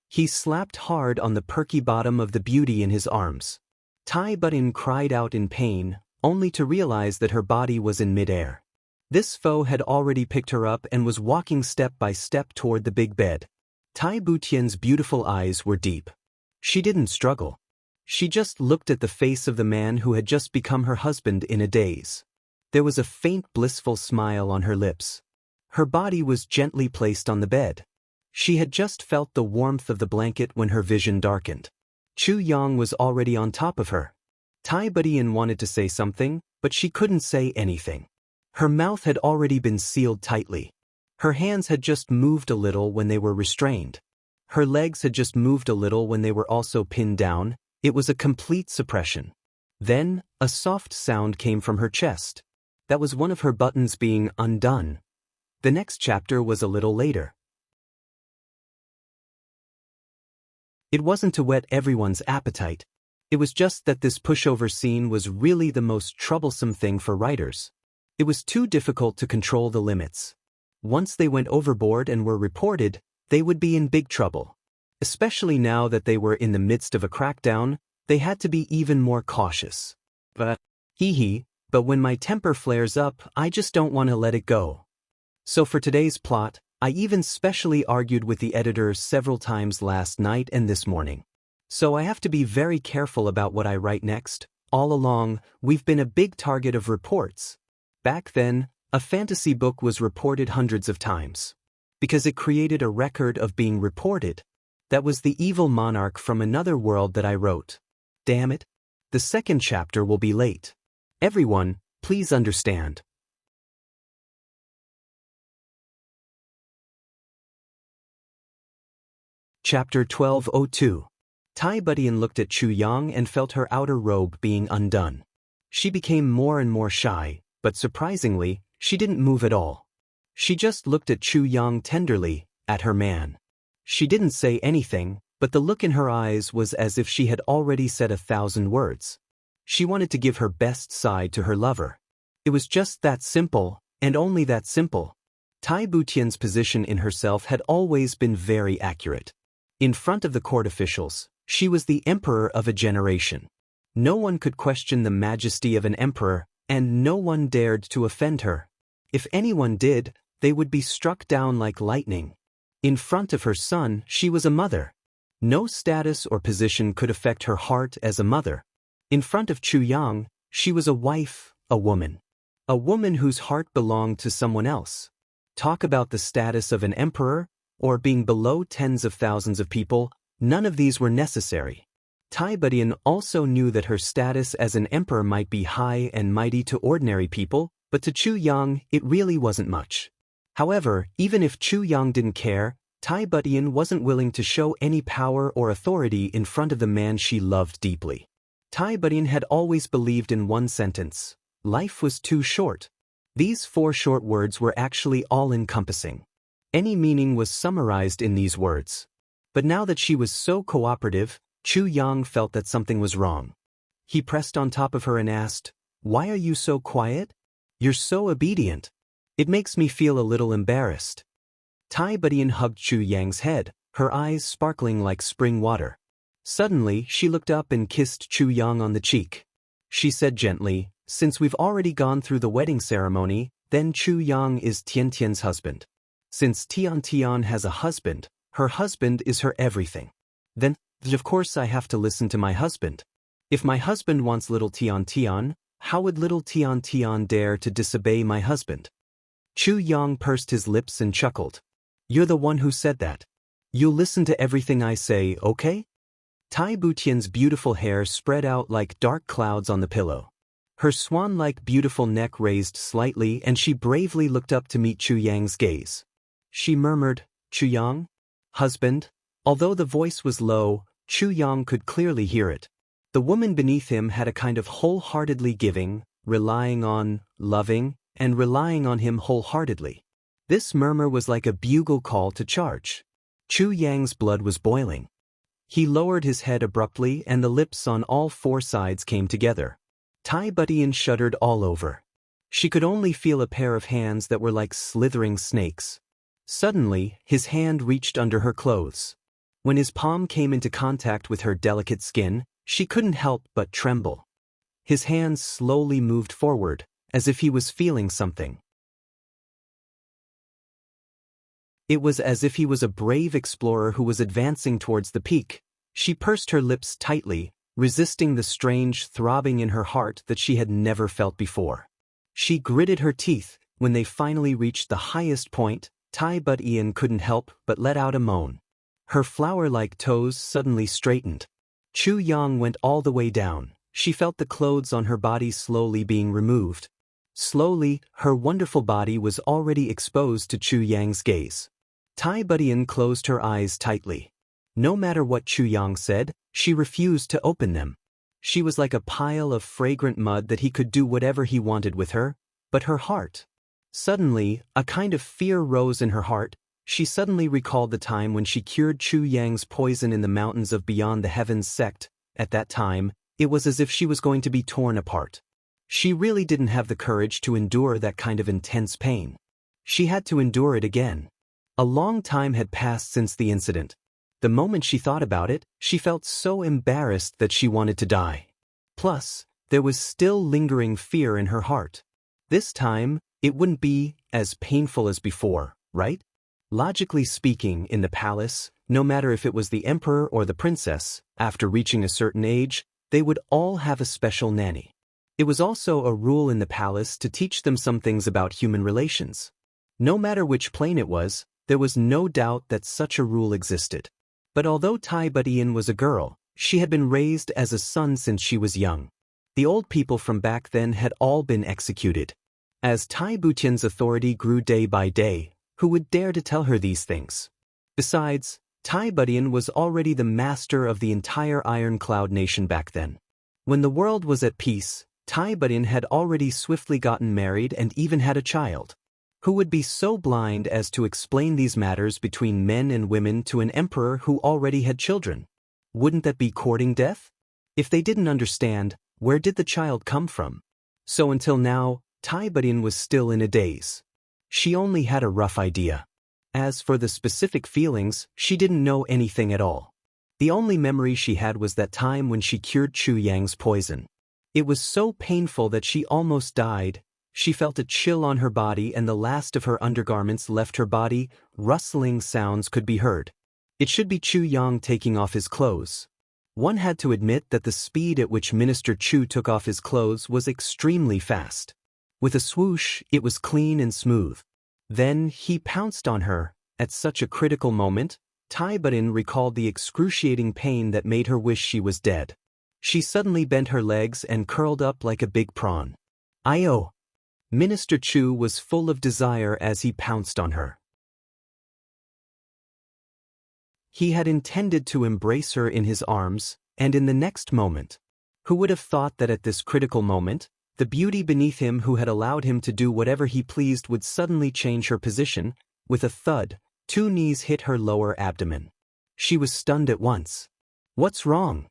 He slapped hard on the perky bottom of the beauty in his arms. Tai Butian cried out in pain, only to realize that her body was in midair. This foe had already picked her up and was walking step by step toward the big bed. Tai Butian's beautiful eyes were deep. She didn't struggle. She just looked at the face of the man who had just become her husband in a daze. There was a faint blissful smile on her lips. Her body was gently placed on the bed. She had just felt the warmth of the blanket when her vision darkened. Chu Yang was already on top of her. Tai Budian wanted to say something, but she couldn't say anything. Her mouth had already been sealed tightly. Her hands had just moved a little when they were restrained. Her legs had just moved a little when they were also pinned down. It was a complete suppression. Then, a soft sound came from her chest. That was one of her buttons being undone. The next chapter was a little later. It wasn't to whet everyone's appetite. It was just that this pushover scene was really the most troublesome thing for writers. It was too difficult to control the limits. Once they went overboard and were reported, they would be in big trouble. Especially now that they were in the midst of a crackdown, they had to be even more cautious. But when my temper flares up, I just don't want to let it go. So for today's plot, I even specially argued with the editor several times last night and this morning. So I have to be very careful about what I write next. All along, we've been a big target of reports. Back then, a fantasy book was reported hundreds of times. Because it created a record of being reported. That was the evil monarch from another world that I wrote. Damn it. The second chapter will be late. Everyone, please understand. Chapter 1202. Tai Budian looked at Chu Yang and felt her outer robe being undone. She became more and more shy, but surprisingly, she didn't move at all. She just looked at Chu Yang tenderly, at her man. She didn't say anything, but the look in her eyes was as if she had already said 1,000 words. She wanted to give her best side to her lover. It was just that simple, and only that simple. Tai Budian's position in herself had always been very accurate. In front of the court officials, she was the emperor of a generation. No one could question the majesty of an emperor, and no one dared to offend her. If anyone did, they would be struck down like lightning. In front of her son, she was a mother. No status or position could affect her heart as a mother. In front of Chu Yang, she was a wife, a woman. A woman whose heart belonged to someone else. Talk about the status of an emperor, or being below tens of thousands of people, none of these were necessary. Tai Budian also knew that her status as an emperor might be high and mighty to ordinary people, but to Chu Yang, it really wasn't much. However, even if Chu Yang didn't care, Tai Budian wasn't willing to show any power or authority in front of the man she loved deeply. Tai Budian had always believed in one sentence: life was too short. These 4 short words were actually all-encompassing. Any meaning was summarized in these words. But now that she was so cooperative, Chu Yang felt that something was wrong. He pressed on top of her and asked, "Why are you so quiet? You're so obedient. It makes me feel a little embarrassed." Tai Budian hugged Chu Yang's head, her eyes sparkling like spring water. Suddenly, she looked up and kissed Chu Yang on the cheek. She said gently, "Since we've already gone through the wedding ceremony, then Chu Yang is Tian Tian's husband. Since Tian Tian has a husband, her husband is her everything. Then, of course I have to listen to my husband. If my husband wants little Tian Tian, how would little Tian Tian dare to disobey my husband?" Chu Yang pursed his lips and chuckled. "You're the one who said that. You'll listen to everything I say, okay?" Tai Budian's beautiful hair spread out like dark clouds on the pillow. Her swan-like beautiful neck raised slightly and she bravely looked up to meet Chu Yang's gaze. She murmured, "Chu Yang? Husband?" Although the voice was low, Chu Yang could clearly hear it. The woman beneath him had a kind of wholeheartedly giving, relying on, loving, and relying on him wholeheartedly. This murmur was like a bugle call to charge. Chu Yang's blood was boiling. He lowered his head abruptly and the lips on all 4 sides came together. Tai Budian shuddered all over. She could only feel a pair of hands that were like slithering snakes. Suddenly, his hand reached under her clothes. When his palm came into contact with her delicate skin, she couldn't help but tremble. His hands slowly moved forward, as if he was feeling something. It was as if he was a brave explorer who was advancing towards the peak. She pursed her lips tightly, resisting the strange throbbing in her heart that she had never felt before. She gritted her teeth. When they finally reached the highest point, Tai Budian couldn't help but let out a moan. Her flower-like toes suddenly straightened. Chu Yang went all the way down. She felt the clothes on her body slowly being removed. Slowly, her wonderful body was already exposed to Chu Yang's gaze. Tai Budian closed her eyes tightly. No matter what Chu Yang said, she refused to open them. She was like a pile of fragrant mud that he could do whatever he wanted with her, but her heart. Suddenly, a kind of fear rose in her heart. She suddenly recalled the time when she cured Chu Yang's poison in the mountains of Beyond the Heavens sect. At that time, it was as if she was going to be torn apart. She really didn't have the courage to endure that kind of intense pain. She had to endure it again. A long time had passed since the incident. The moment she thought about it, she felt so embarrassed that she wanted to die. Plus, there was still lingering fear in her heart. This time, it wouldn't be as painful as before, right? Logically speaking, in the palace, no matter if it was the emperor or the princess, after reaching a certain age, they would all have a special nanny. It was also a rule in the palace to teach them some things about human relations. No matter which plane it was, there was no doubt that such a rule existed. But although Tai Budian was a girl, she had been raised as a son since she was young. The old people from back then had all been executed. As Tai Butian's authority grew day by day, who would dare to tell her these things? Besides, Tai Budian was already the master of the entire Iron Cloud nation back then. When the world was at peace, Tai Budian had already swiftly gotten married and even had a child. Who would be so blind as to explain these matters between men and women to an emperor who already had children? Wouldn't that be courting death? If they didn't understand, where did the child come from? So until now, Tai Budian was still in a daze. She only had a rough idea. As for the specific feelings, she didn't know anything at all. The only memory she had was that time when she cured Chu Yang's poison. It was so painful that she almost died. She felt a chill on her body and the last of her undergarments left her body. Rustling sounds could be heard. It should be Chu Yang taking off his clothes. One had to admit that the speed at which Minister Chu took off his clothes was extremely fast. With a swoosh, it was clean and smooth. Then he pounced on her. At such a critical moment, Tai Budian recalled the excruciating pain that made her wish she was dead. She suddenly bent her legs and curled up like a big prawn. "Ayo!" Minister Chu was full of desire as he pounced on her. He had intended to embrace her in his arms, and in the next moment, who would have thought that at this critical moment, the beauty beneath him who had allowed him to do whatever he pleased would suddenly change her position? With a thud, 2 knees hit her lower abdomen. She was stunned at once. What's wrong?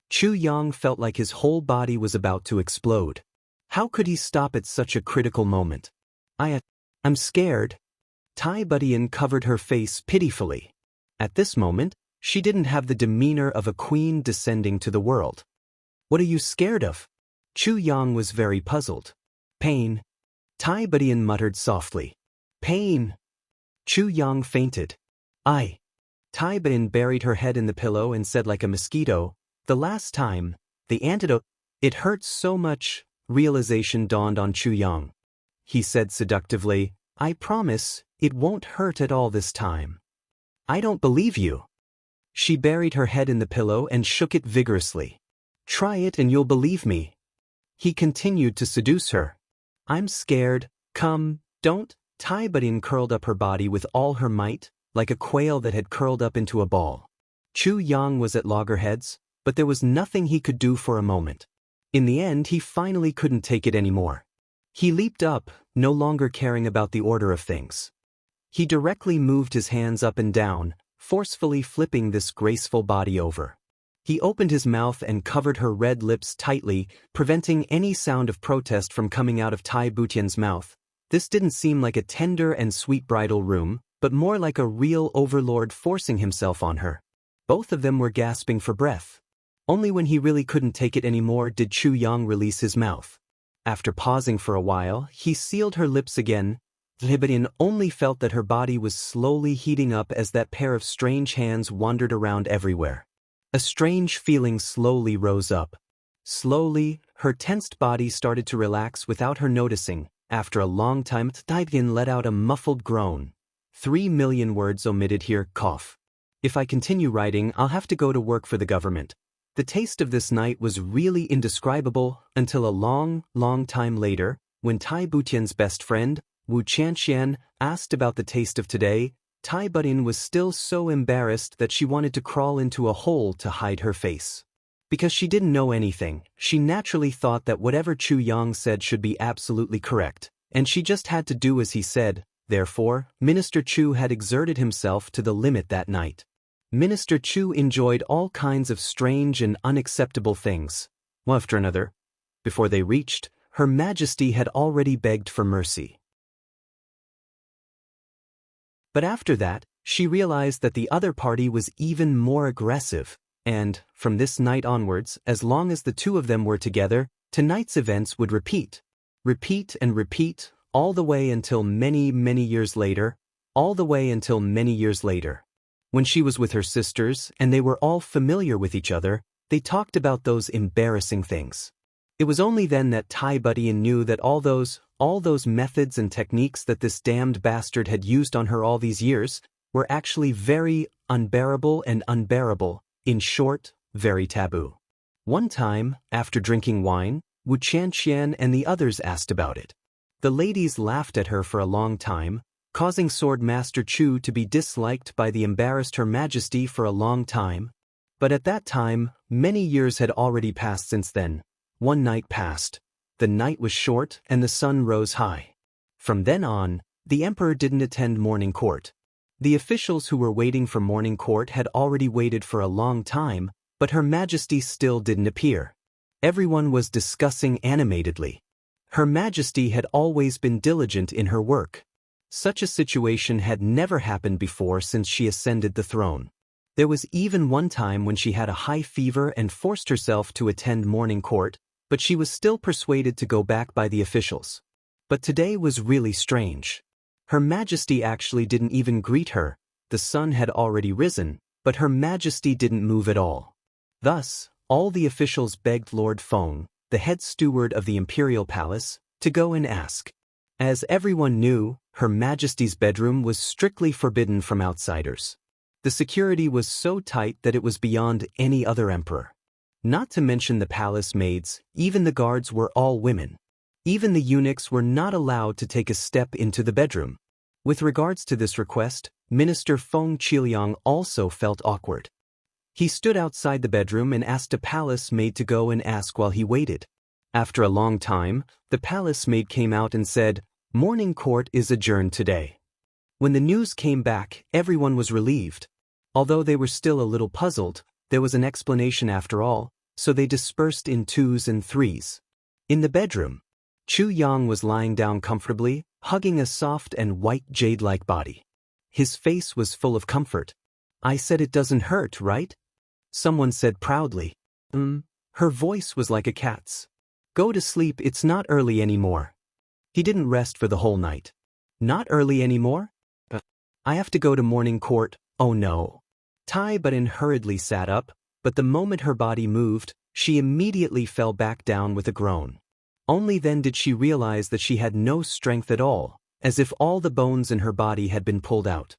Chu Yang felt like his whole body was about to explode. How could he stop at such a critical moment? I'm scared. Tai Budian covered her face pitifully. At this moment, she didn't have the demeanor of a queen descending to the world. What are you scared of? Chu Yang was very puzzled. Pain. Tai Budian muttered softly. Pain. Chu Yang fainted. Tai Budian buried her head in the pillow and said like a mosquito, the last time, the antidote. It hurts so much. Realization dawned on Chu Yang. He said seductively, I promise, it won't hurt at all this time. I don't believe you. She buried her head in the pillow and shook it vigorously. Try it and you'll believe me. He continued to seduce her. I'm scared. Come, don't. Tai Budian curled up her body with all her might, like a quail that had curled up into a ball. Chu Yang was at loggerheads, but there was nothing he could do for a moment. In the end, he finally couldn't take it anymore. He leaped up, no longer caring about the order of things. He directly moved his hands up and down, forcefully flipping this graceful body over. He opened his mouth and covered her red lips tightly, preventing any sound of protest from coming out of Tai Butian's mouth. This didn't seem like a tender and sweet bridal room, but more like a real overlord forcing himself on her. Both of them were gasping for breath. Only when he really couldn't take it anymore did Chu Yang release his mouth. After pausing for a while, he sealed her lips again. Tai Budian only felt that her body was slowly heating up as that pair of strange hands wandered around everywhere. A strange feeling slowly rose up. Slowly, her tensed body started to relax without her noticing. After a long time, Tai Budian let out a muffled groan. 3 million words omitted here, cough. If I continue writing, I'll have to go to work for the government. The taste of this night was really indescribable until a long, long time later, when Tai Butian's best friend, Wu Qianxian, asked about the taste of today. Tai Butian was still so embarrassed that she wanted to crawl into a hole to hide her face. Because she didn't know anything, she naturally thought that whatever Chu Yang said should be absolutely correct, and she just had to do as he said. Therefore, Minister Chu had exerted himself to the limit that night. Minister Chu enjoyed all kinds of strange and unacceptable things, one after another. Before they reached, Her Majesty had already begged for mercy. But after that, she realized that the other party was even more aggressive, and, from this night onwards, as long as the two of them were together, tonight's events would repeat. Repeat and repeat, all the way until many, many years later, When she was with her sisters and they were all familiar with each other, they talked about those embarrassing things. It was only then that Tai Butian knew that all those methods and techniques that this damned bastard had used on her all these years were actually very unbearable and unbearable, in short, very taboo. One time, after drinking wine, Wu Qianxian and the others asked about it. The ladies laughed at her for a long time, causing Sword Master Chu to be disliked by the embarrassed Her Majesty for a long time. But at that time, many years had already passed since then. One night passed. The night was short and the sun rose high. From then on, the emperor didn't attend morning court. The officials who were waiting for morning court had already waited for a long time, but Her Majesty still didn't appear. Everyone was discussing animatedly. Her Majesty had always been diligent in her work. Such a situation had never happened before since she ascended the throne. There was even one time when she had a high fever and forced herself to attend morning court, but she was still persuaded to go back by the officials. But today was really strange. Her Majesty actually didn't even greet her. The sun had already risen, but Her Majesty didn't move at all. Thus, all the officials begged Lord Feng, the head steward of the imperial palace, to go and ask. As everyone knew, Her Majesty's bedroom was strictly forbidden from outsiders. The security was so tight that it was beyond any other emperor. Not to mention the palace maids, even the guards were all women. Even the eunuchs were not allowed to take a step into the bedroom. With regards to this request, Minister Feng Qiliang also felt awkward. He stood outside the bedroom and asked a palace maid to go and ask while he waited. After a long time, the palace maid came out and said, "Morning court is adjourned today." When the news came back, everyone was relieved. Although they were still a little puzzled, there was an explanation after all, so they dispersed in twos and threes. In the bedroom, Chu Yang was lying down comfortably, hugging a soft and white jade-like body. His face was full of comfort. "I said it doesn't hurt, right?" Someone said proudly. Her voice was like a cat's. "Go to sleep, it's not early anymore." He didn't rest for the whole night. "Not early anymore? I have to go to morning court, oh no." Tai Butian hurriedly sat up, but the moment her body moved, she immediately fell back down with a groan. Only then did she realize that she had no strength at all, as if all the bones in her body had been pulled out.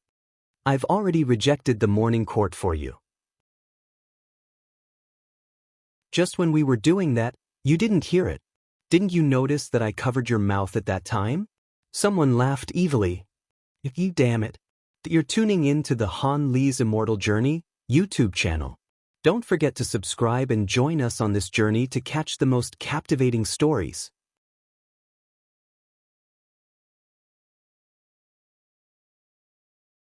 "I've already rejected the morning court for you. Just when we were doing that, you didn't hear it. Didn't you notice that I covered your mouth at that time?" Someone laughed evilly. "You damn it. You're tuning in to the Han Li's Immortal Journey YouTube channel. Don't forget to subscribe and join us on this journey to catch the most captivating stories.